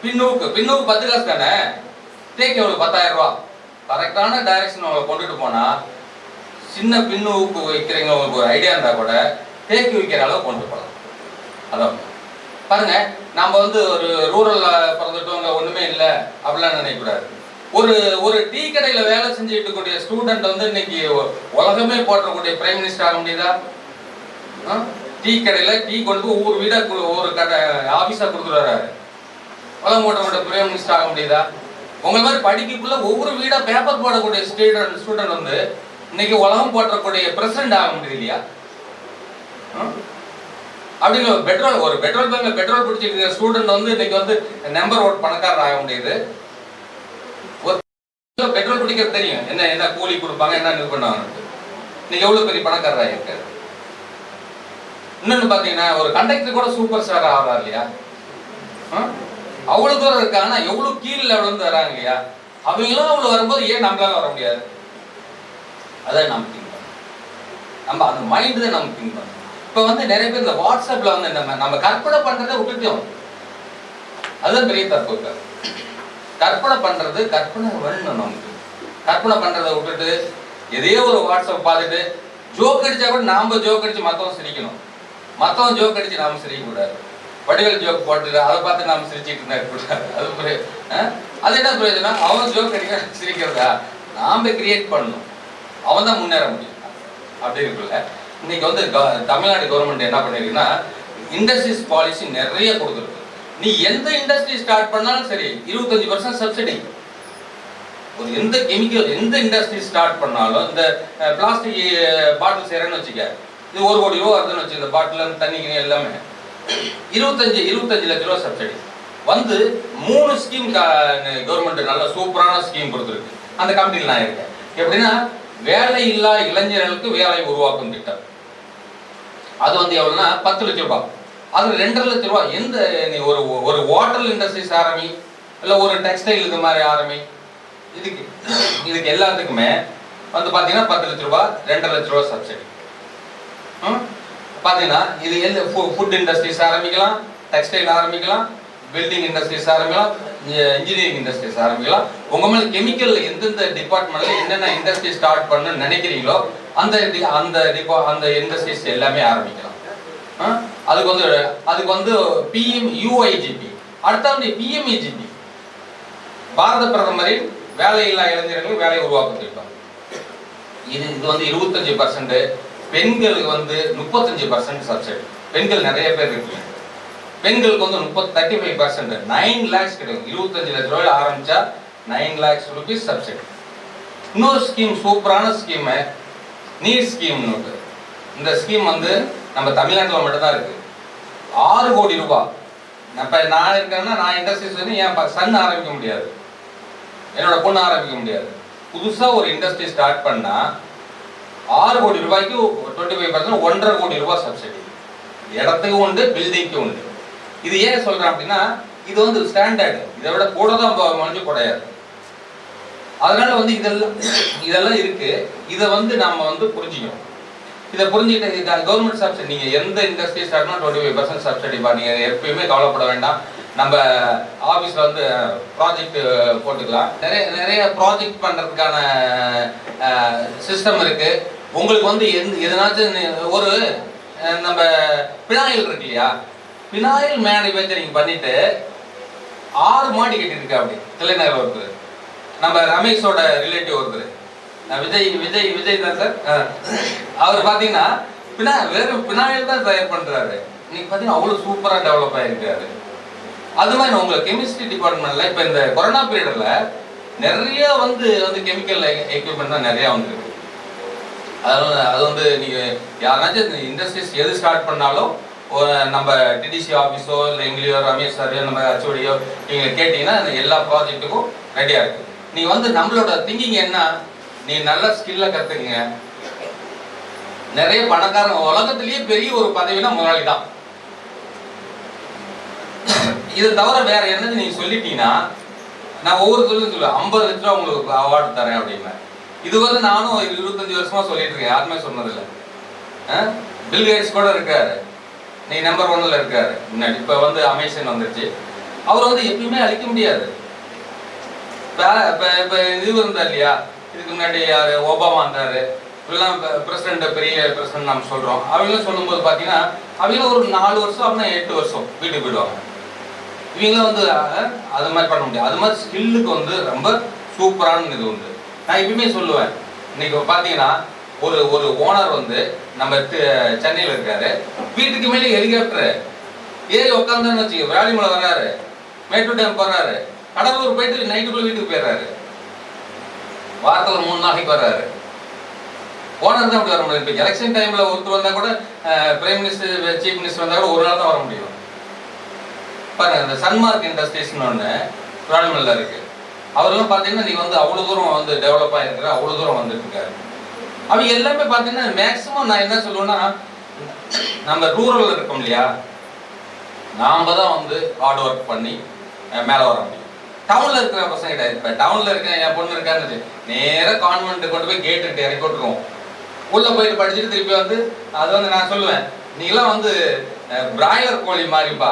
பின்னூக்கு 10 காசு தானே, தேக்கி எவ்வளவு 10,000 ரூபா. கரெக்டான டைரக்ஷன் அவங்களை கொண்டுட்டு போனா சின்ன பின்னு ஊக்கு வைக்கிறவங்க உங்களுக்கு ஒரு ஐடியா இருந்தா கூட தேக்கி வைக்கிற அளவு கொண்டு போகலாம். அதான் பாருங்க, நம்ம வந்து ஒரு ரூரல்ல பிறந்துட்டோங்க ஒண்ணுமே இல்லை அப்படிலாம் நினைக்கக்கூடாது. ஒரு டீ கடையில வேலை செஞ்சுட்டு இருக்கக்கூடிய ஸ்டூடெண்ட் வந்து இன்னைக்கு உலகமே போற்றக்கூடிய பிரைம் மினிஸ்டர் ஆக முடியுதா? டீ கடையில டீ கொண்டு போய் ஒவ்வொரு வீடா ஒரு கடை ஆபீஸா கொடுத்துருவாரு, உலகம் போற்றக்கூடிய பிரைம் மினிஸ்டர் ஆக முடியுதா? உங்களை மாதிரி படிக்கக்குள்ள ஒவ்வொரு வீடா பேப்பர் போடக்கூடிய ஸ்டூடெண்ட் வந்து இன்னைக்கு உலகம் போற்றக்கூடிய பிரசிடென்ட் ஆக முடியுது இல்லையா? அப்படி ஒரு பெட்ரோல் பங்க்ல பெட்ரோல் பிடிச்சிட்டு இருக்கிற ஸ்டூடெண்ட் வந்து இன்னைக்கு வந்து நம்பர் 1 பணக்காரர் ஆக முடியுது. ஒரு பெட்ரோல் பிடிக்கிறது தெரியும், என்ன கூலி கொடுப்பாங்க, என்ன இது பண்ணுவாங்க. இன்னைக்கு எவ்வளவு பெரிய பணக்காரர் ஆகிருக்காரு. இன்னொன்னு பாத்தீங்கன்னா ஒரு கண்டக்டர் கூட சூப்பர் ஸ்டார் ஆகிறா இல்லையா? அவ்வளவு தூரம் இருக்காங்க, எவ்வளவு கீழ் லெவல்ல இருந்து வராங்க இல்லையா? அவங்களும் அவ்வளவு வரும்போது ஏன் நம்மளால வர முடியாது? அதான் நம்ம திங்க் பண்ணணும். நம்ம அந்த மைண்ட் தான் நம்ம திங்க் பண்ணணும். இப்ப வந்து நிறைய பேர் இந்த வாட்ஸ்அப்ல வந்து நம்ம கற்பனை பண்றதை விட்டுட்டோம். அதுதான் பெரிய தப்பு. கற்பனை பண்றது கற்பனை வேணும். நமக்கு கற்பனை பண்றதை விட்டுட்டு எதையோ ஒரு வாட்ஸ்அப் பார்த்துட்டு ஜோக் அடிச்சா கூட நாம ஜோக் அடிச்சு மத்தவன் சிரிக்கணும், மத்தவன் ஜோக் அடிச்சு நாம சிரிக்க கூடாது. வடிவேல் ஜோக் போட்டு அதை பார்த்து நாம சிரிச்சிட்டு இருந்தா கூடாது. அது என்ன பிரயோஜனம்? அவன் ஜோக் அடிக்க சிரிக்கிறதா? நாம கிரியேட் பண்ணணும், அவன் தான் முன்னேற முடியும். அப்படி இருக்குல்ல. இன்னைக்கு வந்து தமிழ்நாடு கவர்மெண்ட் என்ன பண்ணிருக்குன்னா இண்டஸ்ட்ரீஸ் பாலிசி நிறைய கொடுத்துருக்கு. நீ எந்த இண்டஸ்ட்ரி ஸ்டார்ட் பண்ணாலும் சரி 25% சப்சிடி. ஒரு எந்த கெமிக்கல் எந்த இண்டஸ்ட்ரி ஸ்டார்ட் பண்ணாலும், இந்த பிளாஸ்டிக் பாட்டில் செய்யறேன்னு வச்சுக்க, இது 1 கோடி ரூபா வருதுன்னு வச்சு, இந்த பாட்டில் தண்ணிக்கு எல்லாமே 25 லட்ச ரூபா சப்சிடி வந்து 3 ஸ்கீம் கவர்மெண்ட் நல்ல சூப்பரான ஸ்கீம் கொடுத்துருக்கு. அந்த கம்பெனியில் நான் இருக்கேன். எப்படின்னா வேலை இல்லா இளைஞர்களுக்கு வேலை உருவாக்கும் திட்டம். அது வந்து எவ்வளவுன்னா 10 லட்சம் ரூபாய். அது 2.5 லட்சம் ரூபாய். எந்த நீ ஒரு வாட்டர் இண்டஸ்ட்ரீஸ் ஆரம்பி, இல்ல ஒரு டெக்ஸ்டைல் இது மாதிரி ஆரம்பி, இதுக்கு எல்லாத்துக்குமே வந்து பாத்தீங்கன்னா 10 லட்சம் ரூபாய், 2.5 லட்சம் ரூபாய் சப்சிடி. பாத்தீங்கன்னா இது ஃபுட் இண்டஸ்ட்ரீஸ் ஆரம்பிக்கலாம், டெக்ஸ்டைல் ஆரம்பிக்கலாம், பில்டிங் இண்டஸ்ட்ரீஸ் ஆரம்பிக்கலாம், இன்ஜினியரிங் இண்டஸ்ட்ரீஸ் ஆரம்பிக்கலாம். உங்க மேல கெமிக்கல் எந்தெந்த டிபார்ட்மெண்ட்ல என்னென்ன இண்டஸ்ட்ரி ஸ்டார்ட் பண்ணணும்னு நினைக்கிறீங்களோ அந்த இண்டஸ்ட்ரீஸ் எல்லாமே ஆரம்பிக்கலாம். அதுக்கு வந்து PMUIGP, அடுத்த வந்து PMEGP, பாரத பிரதமரின் வேலையில்லா இளைஞர்கள் வேலை உருவாக்கும் திட்டம். இது வந்து 25%, பெண்களுக்கு வந்து 35% சப்சிடி. பெண்கள் நிறைய பேர் இருக்கு. பெண்களுக்கு வந்து 35%, 9 lakhs கிடைக்கும். 25 லட்சம் ரூபாய் ஆரம்பிச்சா 9 lakhs rupees சப்சிடி. இன்னொரு ஸ்கீம், சூப்பரான ஸ்கீம், நீட் ஸ்கீம். இந்த ஸ்கீம் வந்து நம்ம தமிழ்நாட்டில் மட்டும்தான் இருக்கு. 6 கோடி ரூபாய். நான் இருக்கேன்னா நான் இண்டஸ்ட்ரீஸ் வந்து என் சன் ஆரம்பிக்க முடியாது, என்னோட பொண்ணு ஆரம்பிக்க முடியாது. புதுசா ஒரு இண்டஸ்ட்ரி ஸ்டார்ட் பண்ணா 6 கோடி ரூபாய்க்கு 25%, 1.5 கோடி ரூபாய் சப்சிடி. இடத்துக்கு உண்டு, பில்டிங்க்கு உண்டு. இது ஏன் சொல்றேன் அப்படின்னா இது வந்து ஸ்டாண்டர்ட், இதை விட கூட தான் மனுஷன் குறையாது. அதனால வந்து இதெல்லாம் இருக்கு. இதை வந்து நம்ம வந்து புரிஞ்சுக்கணும். இதை புரிஞ்சுக்கிட்டு கவர்மெண்ட் சப்சிடி, நீங்க எந்த இண்டஸ்ட்ரி ஸ்டார்ட்னா 25% சப்சிடி பா. நீங்க எப்பயுமே கவலைப்பட வேண்டாம். நம்ம ஆபீஸ்ல வந்து ப்ராஜெக்ட் போட்டுக்கலாம். நிறைய ப்ராஜெக்ட் பண்றதுக்கான சிஸ்டம் இருக்கு. உங்களுக்கு வந்து எதனாச்சும் ஒரு நம்ம பினாயில் இருக்கு இல்லையா, பினாயில் மேனுஃபேக்சரிங் பண்ணிட்டு 6 மாடி கட்டிட்டு அப்படி தலைநகர் ஒருத்தர், நம்ம ரமேஷோட ரிலேட்டிவ் ஒருத்தர், விஜய் தான் சார். அவர் பாத்தீங்கன்னா வெறும் பினாயில் தான் தயார் பண்றாரு. இன்னைக்கு பாத்தீங்கன்னா அவ்வளவு சூப்பரா டெவலப் ஆயிருக்காரு. அது மாதிரி உங்க கெமிஸ்ட்ரி டிபார்ட்மெண்ட்ல இப்ப இந்த கொரோனா பீரியட்ல நிறைய வந்து கெமிக்கல் எக்யூப்மெண்ட் தான் நிறைய வந்துருக்கு. அது வந்து நீங்க யாராச்சும் இந்த இண்டஸ்ட்ரீஸ் எது ஸ்டார்ட் பண்ணாலும் நம்ம டிடிசி ஆஃபீஸோ இல்லை எங்களையோ ரமேஷ் சாரையோ நம்ம ஹெச்ஓடியோ நீங்கள் கேட்டீங்கன்னா எல்லா ப்ராஜெக்ட்டுக்கும் ரெடியாக இருக்கு. நீ வந்து நம்மளோட திங்கிங் என்ன, நீ நல்ல ஸ்கில்ல கற்றுக்குங்க. நிறைய பணக்காரங்க உலகத்திலேயே பெரிய ஒரு பதவினா முதலாளி தான். இது தவிர வேற என்னது நீங்க சொல்லிட்டீங்கன்னா நான் ஒவ்வொரு தொழிலும் சொல்லுவேன் 50 லட்ச ரூபா உங்களுக்கு அவார்டு தரேன் அப்படின்னா. இதுவரை நானும் 25 வருஷமா சொல்லிட்டு இருக்கேன், யாருமே சொன்னதில்லை. பில் கேட்ஸ் கூட இருக்காரு, நீ நம்பர் 1ல இருக்காரு முன்னாடி. இப்போ வந்து அமேசான் வந்துருச்சு. அவர் வந்து எப்பயுமே அழிக்க முடியாது. இப்போ இது இருந்தார் இல்லையா, இதுக்கு முன்னாடி யார் ஒபாமா இருந்தாரு, இப்பெல்லாம் பிரசிடென்ட், பெரிய பிரசிடென்ட் நம்ம சொல்கிறோம். அவங்களும் சொல்லும்போது பார்த்தீங்கன்னா அவங்களும் ஒரு 4 வருஷம் அப்படின்னா 8 வருஷம் வீட்டுக்கு போயிடுவாங்க. இவங்களும் வந்து அது மாதிரி பண்ண முடியாது. அது மாதிரி ஸ்கில்லுக்கு வந்து ரொம்ப சூப்பரான இது உண்டு. நான் எப்பயுமே சொல்லுவேன், இன்னைக்கு பார்த்தீங்கன்னா ஒரு ஓனர் வந்து நம்ம சென்னையில் இருக்காரு, வீட்டுக்கு மேலே ஹெலிகாப்டரு ஏறி உட்காந்துன்னு வச்சுக்க, வேலிமலை வர்றாரு, மேட்டூர் டேம் போடுறாரு, கடலூர் போயிட்டு நைட்டுக்குள்ள வீட்டுக்கு போயிடுறாரு, வாரத்தில் 3 நாளைக்கு வர்றாரு. ஓனர் தான் அப்படி வர முடியும். இப்போ எலெக்ஷன் டைமில் ஒருத்தர் வந்தால் கூட, பிரைம் மினிஸ்டர், சீஃப் மினிஸ்டர் வந்தால் கூட ஒரு நாள் தான் வர முடியும். பாருங்க, இந்த சன்மார்க் இண்டஸ்ட்ரீஸ்னு ஒன்று வேலிமலையில் இருக்கு. அவரெல்லாம் பார்த்தீங்கன்னா நீ வந்து அவ்வளோ தூரம் வந்து டெவலப் ஆகிருக்கிற, அவ்வளோ தூரம் வந்துட்டு இருக்காரு. அவங்க எல்லாமே பார்த்தீங்கன்னா மேக்சிமம் நான் என்ன சொல்லுவேன்னா, நம்ம ரூரல் இருக்கோம் இல்லையா, நாம தான் வந்து ஹார்ட் ஒர்க் பண்ணி மேலே வர முடியும். டவுனில் இருக்கிற பசங்க கிடையாது. இப்போ டவுனில் இருக்க என் பொண்ணு இருக்கான்னு நேராக கான்வென்ட் கொண்டு போய் கேட்டு இறக்கி விட்டுருவோம். உள்ளே போயிட்டு படிச்சுட்டு திருப்பி வந்து அது வந்து நான் சொல்லுவேன், நீங்களாம் வந்து பிராய்லர் கோழி மாதிரிப்பா,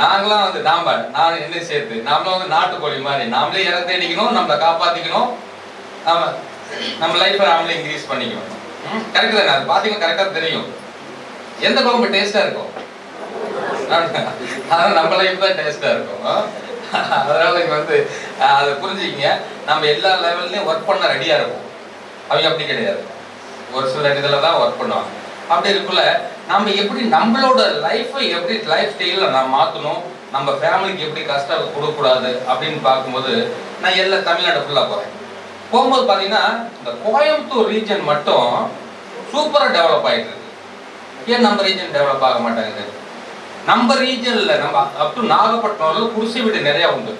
நாங்களாம் வந்து நான் என்ன சேர்த்து நாமளும் வந்து நாட்டுக்கோழி மாதிரி, நாமளே இற தேடிக்கணும், நம்மளை காப்பாற்றிக்கணும், நம்ம லைஃப்பை நாமளே இன்க்ரீஸ் பண்ணிக்கணும். கரெக்டு தானே? அது பார்த்தீங்கன்னா கரெக்டாக தெரியும் எந்த குழம்பு டேஸ்ட்டாக இருக்கும். அதனால் நம்ம லைஃப் தான் டேஸ்ட்டாக இருக்கும். அதனால இங்கே வந்து அதை புரிஞ்சுக்கிங்க. நம்ம எல்லா லெவல்லையும் ஒர்க் பண்ண ரெடியாக இருக்கும். அவங்க அப்படி கிடையாது, ஒரு சில இதில் தான் ஒர்க் பண்ணுவாங்க. அப்படி இருக்குள்ள நம்ம எப்படி நம்மளோட லைஃப்பை எப்படி லைஃப் ஸ்டைலில் நம்ம மாற்றணும், நம்ம ஃபேமிலிக்கு எப்படி கஷ்டம் கொடுக்கக்கூடாது அப்படின்னு பார்க்கும்போது நான் எல்லா தமிழ்நாடு ஃபுல்லாக போகும்போது பார்த்தீங்கன்னா இந்த கோயம்புத்தூர் ரீஜன் மட்டும் சூப்பராக டெவலப் ஆகிட்டு இருக்கு. ஏன் நம்ம ரீஜன் டெவலப் ஆக மாட்டேங்குது? நம்ம ரீஜனில் நம்ம அப் டு நாகப்பட்டினம் குடிசை வீடு நிறையா உண்டு.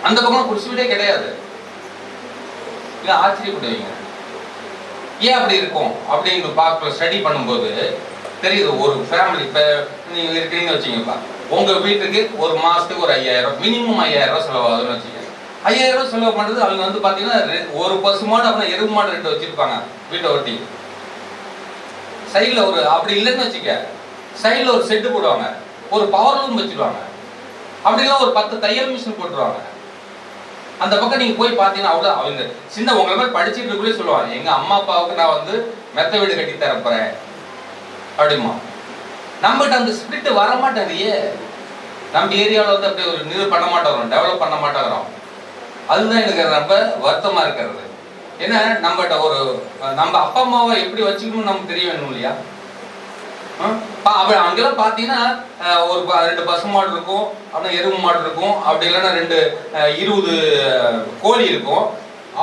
அந்த பக்கம் குடிசை வீடே கிடையாது. இல்லை, ஆச்சரியப்படுவீங்க ஏன் அப்படி இருக்கும் அப்படின்னு பார்க்க ஸ்டடி பண்ணும்போது தெரியுது. ஒரு ஃபேமிலி, இப்போ நீங்கள் இருக்கிறீங்கன்னு வச்சுங்கப்பா, உங்கள் வீட்டுக்கு ஒரு மாதத்துக்கு ஒரு 5000, மினிமம் 5000 செலவாகுதுன்னு வச்சுக்கோங்க. 5000 செலவு பண்ணுறது அவங்க வந்து பார்த்தீங்கன்னா ஒரு பசு மாடு, அப்புறம் எருவு மாடு 2 வச்சுருப்பாங்க வீட்டை ஒட்டி. சைடில் ஒரு அப்படி இல்லைன்னு வச்சுக்க, சைடில் ஒரு செட்டு போடுவாங்க, ஒரு பவர் லூம் வச்சுருவாங்க, அப்படிலாம் ஒரு 10 தையல் மிஷின் போட்டுருவாங்க. அந்த பக்கம் நீங்கள் போய் பார்த்தீங்கன்னா அவ்வளோ அவங்க சின்ன உங்களை மாதிரி படிச்சுட்டு இருக்கே சொல்லுவாங்க, எங்கள் அம்மா அப்பாவுக்கு நான் வந்து மெத்த வீடு கட்டி தரப்போறேன் அப்படிமா. நம்மகிட்ட அந்த ஸ்பிரிட் வர மாட்டேங்குது. நம்ம ஏரியாவில் வந்து அப்படி ஒரு இது பண்ண மாட்டோம், டெவலப் பண்ண மாட்டேங்கிறோம். அதுதான் எனக்கு ரொம்ப வருத்தமாக இருக்கிறது. ஏன்னா நம்மகிட்ட ஒரு நம்ம அப்பா அம்மாவை எப்படி வச்சுக்கணும்னு நமக்கு தெரிய வேணும் இல்லையா? அங்கெல்லாம் பார்த்தீங்கன்னா ஒரு 2 பசு மாடு இருக்கும், அப்படின்னா எருவு மாடு இருக்கும், அப்படி இல்லைன்னா 20 கோழி இருக்கும்.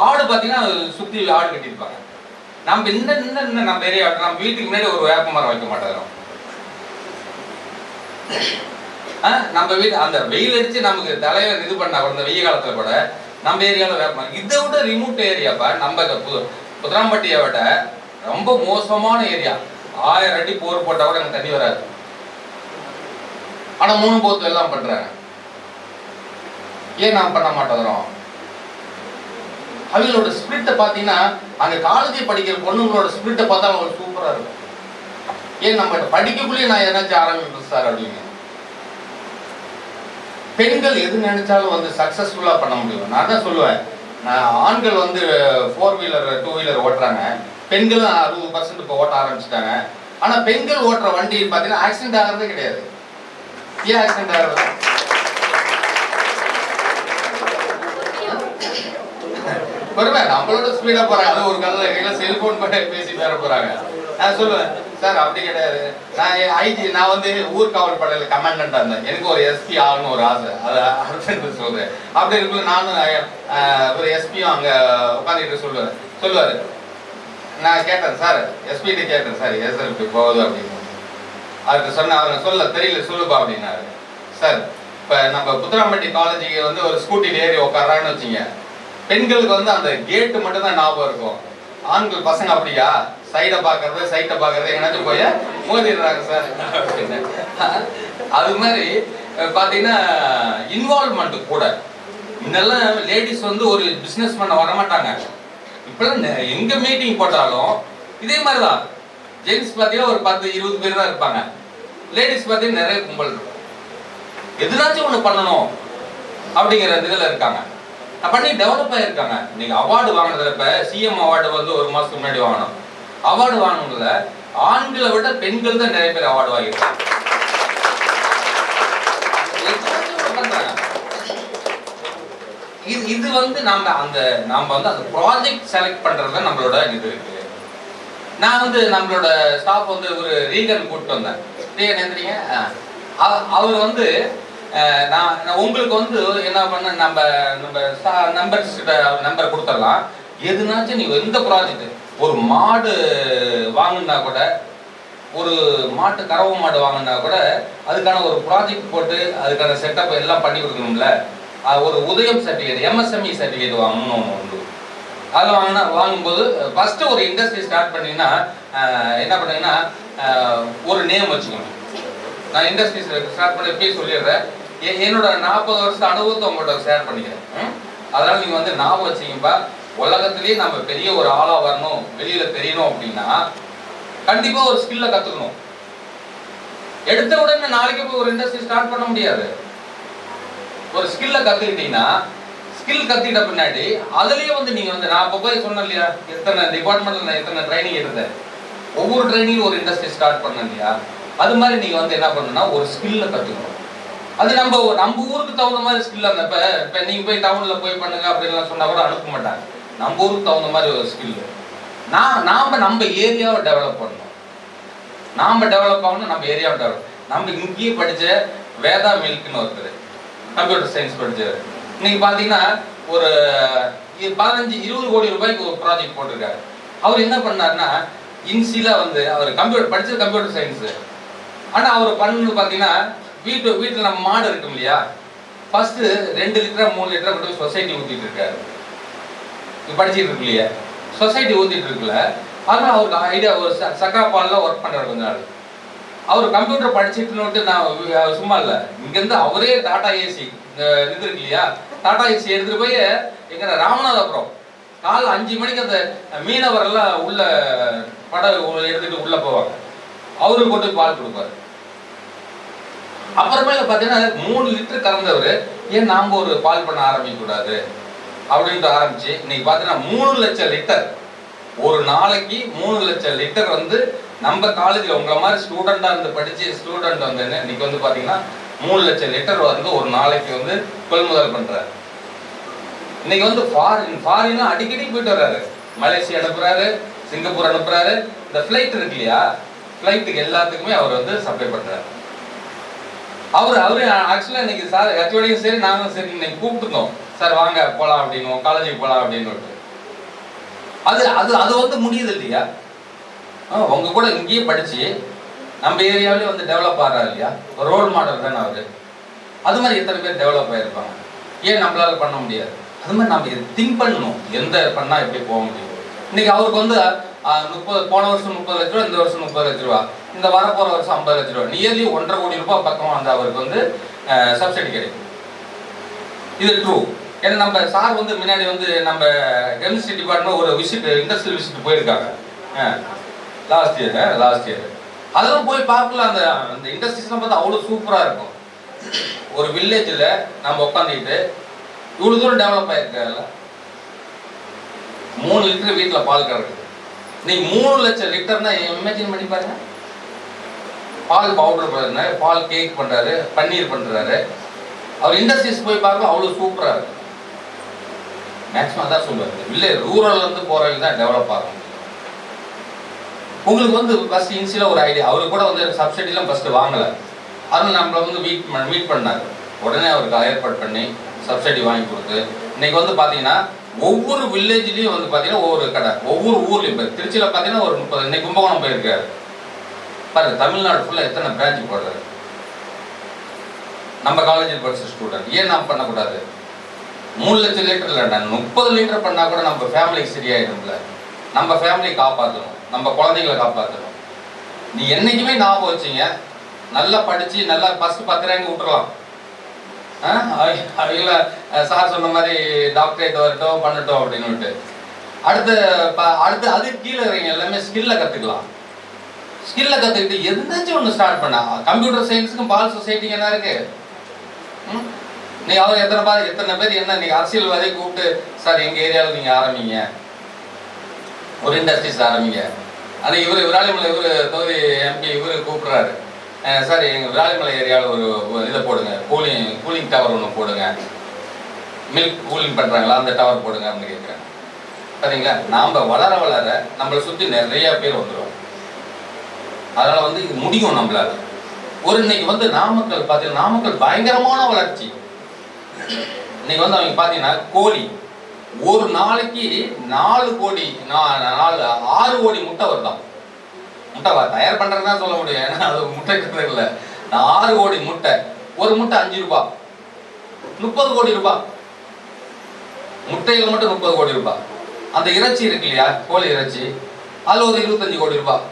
ஆடு பார்த்தீங்கன்னா சுற்றி ஆடு கட்டியிருப்பாங்க. நம்ம இன்னும் நம்ம ஏரியா நம்ம வீட்டுக்கு முன்னாடி ஒரு வேப்ப மரம் வைக்க மாட்டேங்கிறோம். நம்ம வீடு அந்த வெயில் அடிச்சு நமக்கு தலைவர் இது பண்ணா கூட, இந்த வெய்ய காலத்துல கூட நம்ம ஏரியாவில் வேப்ப மரம். இதை விட ரிமோட் ஏரியாப்பா நம்ம புதராம்பட்டியை விட ரொம்ப மோசமான ஏரியா. 1000 அடி போர் போட்டா கூட எனக்கு தண்ணி வராது. ஆனா 3 போத்து எல்லாம் பண்றாங்க. ஏன் நாம் பண்ண மாட்டோம்? அவங்களோட ஸ்பிரிட்டை பார்த்தீங்கன்னா அங்க காலேஜ் படிக்கிற பொண்ணுங்களோட ஸ்பிரிட்டை பார்த்தா அவங்களுக்கு சூப்பரா இருக்கும். ஏன் நம்ம படிக்கக்குள்ளேயே நான் எதனாச்சும் ஆரம்பிப்பேன் சார் அப்படின்னு. பெண்கள் எது நினைச்சாலும் வந்து சக்சஸ்ஃபுல்லா பண்ண முடியும். நான் தான் சொல்லுவேன், ஆண்கள் வந்து 4 வீலர் 2 வீலர் ஓட்டுறாங்க, பெண்கள் 60% இப்போ ஓட்ட ஆரம்பிச்சிட்டாங்க. ஆனா பெண்கள் ஓட்டுற வண்டி பார்த்தீங்கன்னா ஆக்சிடென்ட் ஆகிறதே கிடையாது. ஏன் ஆக்சிடென்ட் ஆகிறது? பொறுமை, நம்மளோட ஸ்பீடா போறாங்க. அது ஒரு கையில செல்போன் பேசி பேர போறாங்க. நான் சொல்லுவேன், சார் அப்படி கிடையாது. நான் வந்து ஊர்காவல் படையில கமாண்டண்டா இருந்தேன். எனக்கு ஒரு எஸ்பி ஆகணும்னு ஒரு ஆசை. அதை அடுத்து சொல்றேன். அப்படி இருக்குள்ள நானும் ஒரு எஸ்பியும் அங்க உட்காந்துட்டு சொல்லுவாரு. நான் கேட்டேன், சார் எஸ்பிகிட்ட கேட்டேன், சார் ஏன் சார் இப்படி போகுது அப்படின்னு. அதுக்கு சொன்ன அவங்க தெரியல சொல்லுப்பா அப்படின்னாரு. சார் இப்போ நம்ம புத்தராம்பட்டி காலேஜுக்கு வந்து ஒரு ஸ்கூட்டியில் ஏறி உட்காரான்னு வச்சுங்க, பெண்களுக்கு வந்து அந்த கேட்டு மட்டும் தான் ஞாபகம் இருக்கும். ஆண்கள் பசங்க அப்படியா சைட்டை பார்க்கறது எங்கேனாச்சும் போய் மோதிடுறாங்க சார். அது மாதிரி பார்த்தீங்கன்னா இன்வால்வ்மெண்ட் கூட. முன்னெல்லாம் லேடிஸ் வந்து ஒரு பிஸ்னஸ் பண்ண வரமாட்டாங்க. இப்போலாம் எங்கே மீட்டிங் போட்டாலும் இதே மாதிரி தான். ஜென்ஸ் பார்த்தீங்கன்னா ஒரு 10-20 பேர் தான் இருப்பாங்க. லேடிஸ் பார்த்தீங்கன்னா நிறைய கும்பல் இருக்கும். எதுனாச்சும் ஒன்று பண்ணணும் அப்படிங்கிற இதில் இருக்காங்க. பண்ணி டெவலப் ஆகிருக்காங்க. இன்னைக்கு அவார்டு வாங்கினதுல இப்போ சிஎம் அவார்டு வந்து ஒரு மாதத்துக்கு முன்னாடி வாங்கணும். அவார்டு வாங்கினதுல ஆண்களை விட பெண்கள் தான் நிறைய பேர் அவார்டு வாங்கியிருக்காங்க. இது வந்து நாம வந்து அந்த ப்ராஜெக்ட் செலக்ட் பண்றது நம்மளோட இது இருக்கு. நான் வந்து நம்மளோட ஸ்டாஃப் வந்து ஒரு ரீகன் கூப்பிட்டு வந்தேன். ரீகன் எந்திரிங்க. அவர் வந்து நான் உங்களுக்கு வந்து என்ன பண்ண நம்ம நம்பர்ஸ் கிட்ட நம்பர் கொடுத்துடலாம். எதுனாச்சும் நீங்க எந்த ப்ராஜெக்ட் ஒரு மாடு வாங்கினா கூட, ஒரு மாட்டு கறவை மாடு வாங்கினா கூட அதுக்கான ஒரு ப்ராஜெக்ட் போட்டு அதுக்கான செட்டப் எல்லாம் பண்ணி கொடுக்கணும்ல. ஒரு உதயம் சர்டிஃபிகேட், எம்எஸ்எம்இ சர்டிஃபிகேட் வாங்கணும் உண்டு. அது வாங்கும்போது ஃபர்ஸ்ட் ஒரு இண்டஸ்ட்ரி ஸ்டார்ட் பண்ணீங்கன்னா என்ன பண்ணீங்கன்னா ஒரு நேம் வச்சுக்கணும். நான் இண்டஸ்ட்ரி ஸ்டார்ட் பண்ணி போய் சொல்லிடுறேன். என்னோட 40 வருஷ அனுபவத்தை உங்கள்கிட்ட ஷேர் பண்ணிக்கிறேன். அதனால நீங்க வந்து ஞாபகம் வச்சுங்கப்பா. உலகத்திலேயே நம்ம பெரிய ஒரு ஆளா வரணும், வெளியில தெரியணும் அப்படின்னா கண்டிப்பா ஒரு ஸ்கில்ல கத்துக்கணும். எடுத்த உடனே நாளைக்கு போய் ஒரு இண்டஸ்ட்ரி ஸ்டார்ட் பண்ண முடியாது. ஒரு ஸ்கில்ல கத்துக்கிட்டீங்கன்னா, ஸ்கில் கத்துக்கிட்ட பின்னாடி அதுலயே வந்து நீங்க வந்து நான் இப்போ போய் சொன்னேன் இல்லையா, எத்தனை டிபார்ட்மெண்ட்ல நான் எத்தனை ட்ரைனிங் எடுத்தேன், ஒவ்வொரு ட்ரைனிங்கும் ஒரு இண்டஸ்ட்ரி ஸ்டார்ட் பண்ணேன் இல்லையா. அது மாதிரி நீங்க வந்து என்ன பண்ணணும்னா ஒரு ஸ்கில்ல கத்துக்கணும். அது நம்ம ஊருக்கு தகுந்த மாதிரி ஸ்கில். அந்த இப்போ நீங்க போய் டவுன்ல போய் பண்ணுங்க அப்படின்லாம் சொன்னா கூட அனுப்ப மாட்டாங்க. நம்ம ஊருக்கு தகுந்த மாதிரி ஒரு ஸ்கில். நாம நம்ம ஏரியாவை டெவலப் பண்ணணும். நாம டெவலப் ஆகணும், நம்ம ஏரியாவை டெவலப். நம்ம இங்கேயே படிச்ச வேதா மில்க்னு ஒருத்தர் கம்ப்யூட்டர் சயின்ஸ் படிச்சாரு. இன்னைக்கு பாத்தீங்கன்னா ஒரு 15-20 கோடி ரூபாய்க்கு ஒரு ப்ராஜெக்ட் போட்டிருக்காரு. அவர் என்ன பண்ணாருன்னா, இன்சிலா வந்து அவர் படிச்சது கம்ப்யூட்டர் சயின்ஸ். ஆனா அவர் பண்ணு பாத்தீங்கன்னா வீட்டுல நம்ம மாடு இருக்கும் இல்லையா, ஃபர்ஸ்ட் 2 லிட்டர் 3 லிட்டர் மட்டும் சொசைட்டி ஊத்திட்டு இருக்காரு. படிச்சுட்டு இருக்கு இல்லையா, சொசைட்டி ஊத்திட்டு இருக்குல்ல. அதனால அவருக்கு ஐடியா, ஒரு சக்கரா பால்ல ஒர்க் பண்றாரு கொஞ்ச நாள். அவர் கம்ப்யூட்டர் படிச்சுட்டு நான் சும்மா இல்லை, இங்கேருந்து அவரே டாடா ஏசி இது இருக்கு இல்லையா, டாடா ஏசி எடுத்துட்டு போய் எங்க ராமநாதபுரம் காலை 5 மணிக்கு அந்த மீனவரெல்லாம் உள்ள படம் எடுத்துட்டு உள்ள போவாங்க. அவரு கொண்டு பால் கொடுப்பாரு. அப்புறமேல பாத்தீங்கன்னா 3 லிட்டர் கறந்தவர், ஏன் நாம ஒரு பால் பண்ண ஆரம்பிக்க கூடாது அப்படின்ட்டு ஆரம்பிச்சு இன்னைக்கு பாத்தீங்கன்னா 3 லட்சம் லிட்டர் ஒரு நாளைக்கு 3 லட்சம் லிட்டர் வந்து நம்ம காலேஜ்ல உங்களை மாதிரி ஸ்டூடெண்டா இருந்து படிச்சு ஸ்டூடெண்ட் வந்து இன்னைக்கு வந்து பாத்தீங்கன்னா 3 லட்சம் லிட்டர் வந்து ஒரு நாளைக்கு வந்து கொள்முதல் பண்றாரு. இன்னைக்கு வந்து ஃபாரின் அடிக்கடி போயிட்டு வர்றாரு. மலேசியா அனுப்புறாரு, சிங்கப்பூர் அனுப்புறாரு. இந்த ஃபிளைட் இருக்கு இல்லையா, ஃபிளைட்டுக்கு எல்லாத்துக்குமே அவர் வந்து சப்ளை பண்றாரு. அவரு ஆக்சுவலா இன்னைக்கு சார் ஹெச்ஓடியும் சரி நாங்களும் சரி இன்னைக்கு கூப்பிட்டுருந்தோம், சார் வாங்க போலாம் அப்படின்னு, காலேஜுக்கு போலாம் அப்படின்னு. அது அது அது வந்து முடியுது இல்லையா. உங்க கூட இங்கேயே படிச்சு நம்ம ஏரியாவிலே வந்து டெவலப் ஆகிறாரு இல்லையா, ஒரு ரோல் மாடல் தானே அவரு. அது மாதிரி எத்தனை பேர் டெவலப் ஆகிருப்பாங்க, ஏன் நம்மளால பண்ண முடியாது? அது மாதிரி நம்ம திங்க் பண்ணணும், எந்த பண்ணா எப்படி போக முடியும். இன்னைக்கு அவருக்கு வந்து 30 போன வருஷம் 30 லட்ச ரூபா, இந்த வருஷம் 30 லட்ச ரூபா, இந்த வரப்போற வருஷம் 50 லட்ச ரூபா, நியர்லி 1.5 கோடி ரூபாய் பக்கமா வந்து அவருக்கு வந்து சப்சிடி கிடைக்கும். இது ட்ரூ. ஏன்னா நம்ம சார் வந்து முன்னாடி வந்து நம்ம கெமிஸ்ட்ரி டிபார்ட்மெண்ட் ஒரு விசிட், இண்டஸ்ட்ரியல் விசிட் போயிருக்காங்க லாஸ்ட் இயர். அதெல்லாம் போய் பார்க்கலாம். அந்த இண்டஸ்ட்ரீஸ்லாம் பார்த்தா அவ்வளோ சூப்பராக இருக்கும். ஒரு வில்லேஜில் நம்ம உட்காந்துக்கிட்டு இவ்வளோ தூரம் டெவலப் ஆகிருக்காருல்ல. 3 லிட்டர் வீட்டில் பால் கறக்குது. நீங்க 3 லட்சம் லிட்டர்னா இமேஜின் பண்ணி பாருங்க. பால் பவுடர் பண்ணுறாரு, பால் கேக் பண்றாரு, பன்னீர் பண்றாரு. அவர் இண்டஸ்ட்ரீஸ் போய் பார்க்க அவ்வளோ சூப்பராக இருக்கு. மேக்ஸிமம் அதான் சொல்லுவாரு, வில்லேஜ் ரூரல்ல இருந்து போறவங்க தான் டெவலப் ஆகும். உங்களுக்கு வந்து ஃபர்ஸ்ட் இன்சியலா ஒரு ஐடியா, அவரு கூட வந்து சப்சிடிலாம் ஃபர்ஸ்ட் வாங்கல, அதனால நம்மள வந்து மீட் பண்ணாரு. உடனே அவருக்கு ஏற்பாடு பண்ணி சப்சிடி வாங்கி கொடுத்து இன்னைக்கு வந்து பாத்தீங்கன்னா ஒவ்வொரு வில்லேஜ்லயும் வந்து பாத்தீங்கன்னா ஒவ்வொரு கடை, ஒவ்வொரு ஊர்லயும். இப்போ திருச்சியில பாத்தீங்கன்னா ஒரு 30, இன்னைக்கு கும்பகோணம் போயிருக்காரு பாருங்க. தமிழ்நாடு ஃபுல்லா எத்தனை பிரான்ச் போடுறாரு. நம்ம காலேஜில் படிச்ச ஸ்டூடெண்ட் ஏன் நாம் பண்ணக்கூடாது? 3 லட்சம் லிட்டர் இல்லை, 30 லிட்டர் பண்ணா கூட நம்ம ஃபேமிலிக்கு சரியாயிடும்ல. நம்ம ஃபேமிலியை காப்பாற்றணும், நம்ம குழந்தைகளை காப்பாற்றணும். நீ என்னைக்குமே ஞாபகம் வச்சிங்க, நல்லா படிச்சு நல்லா ஃபர்ஸ்ட் 10 ரேங்க் விட்டுறலாம், அவங்கள சார் சொன்ன மாதிரி டாக்டரேட் வரட்டும் பண்ணட்டும் அப்படின்னு. அடுத்து அதுக்கு கீழே இருக்கிறவங்க எல்லாமே ஸ்கில்ல கற்றுக்கலாம். ஸ்கில்ல கற்றுக்கிட்டு எதாச்சும் ஒன்று ஸ்டார்ட் பண்ணா. கம்ப்யூட்டர் சயின்ஸுக்கும் பால் சொசைட்டிக்கு என்ன இருக்கு? நீ அவர் எத்தனை பேர் என்ன நீங்க அரசியல்வாதியை கூப்பிட்டு சார் எங்க ஏரியாவில் நீங்க ஆரம்பிங்க, ஒரு இண்டஸ்ட்ரீஸ் ஆரம்பிங்க. ஆனால் விராலிமலை தொகுதி எம்பி கூப்பிடுறாரு, சார் எங்கள் விராலிமலை ஏரியாவில் ஒரு இதை போடுங்க, கூலிங் டவர் ஒன்று போடுங்க, மில்க் கூலிங் பண்ணுறாங்களா அந்த டவர் போடுங்க அப்படின்னு கேட்குறாங்க. சரிங்களா? நாம் வளர வளர நம்மளை சுற்றி நிறைய பேர் வந்துடும். அதனால் இது முடியும் நம்மளால. இன்னைக்கு நாமக்கல் பார்த்தீங்கன்னா, நாமக்கல் பயங்கரமான வளர்ச்சி. இன்னைக்கு அவங்க பார்த்தீங்கன்னா கோழி ஒரு நாளைக்கு 4 கோடி 6 கோடி முட்டை வருதான். முட்டை தயார் பண்றதுன்னா சொல்ல முடியும், ஏன்னா அது முட்டை இல்லை. 6 கோடி முட்டை, ஒரு முட்டை 5 ரூபாய், 30 கோடி ரூபாய். முட்டையில் மட்டும் 30 கோடி ரூபாய். அந்த இறைச்சி இருக்கு இல்லையா, கோழி இறைச்சி, அதுல ஒரு 25 கோடி ரூபாய்.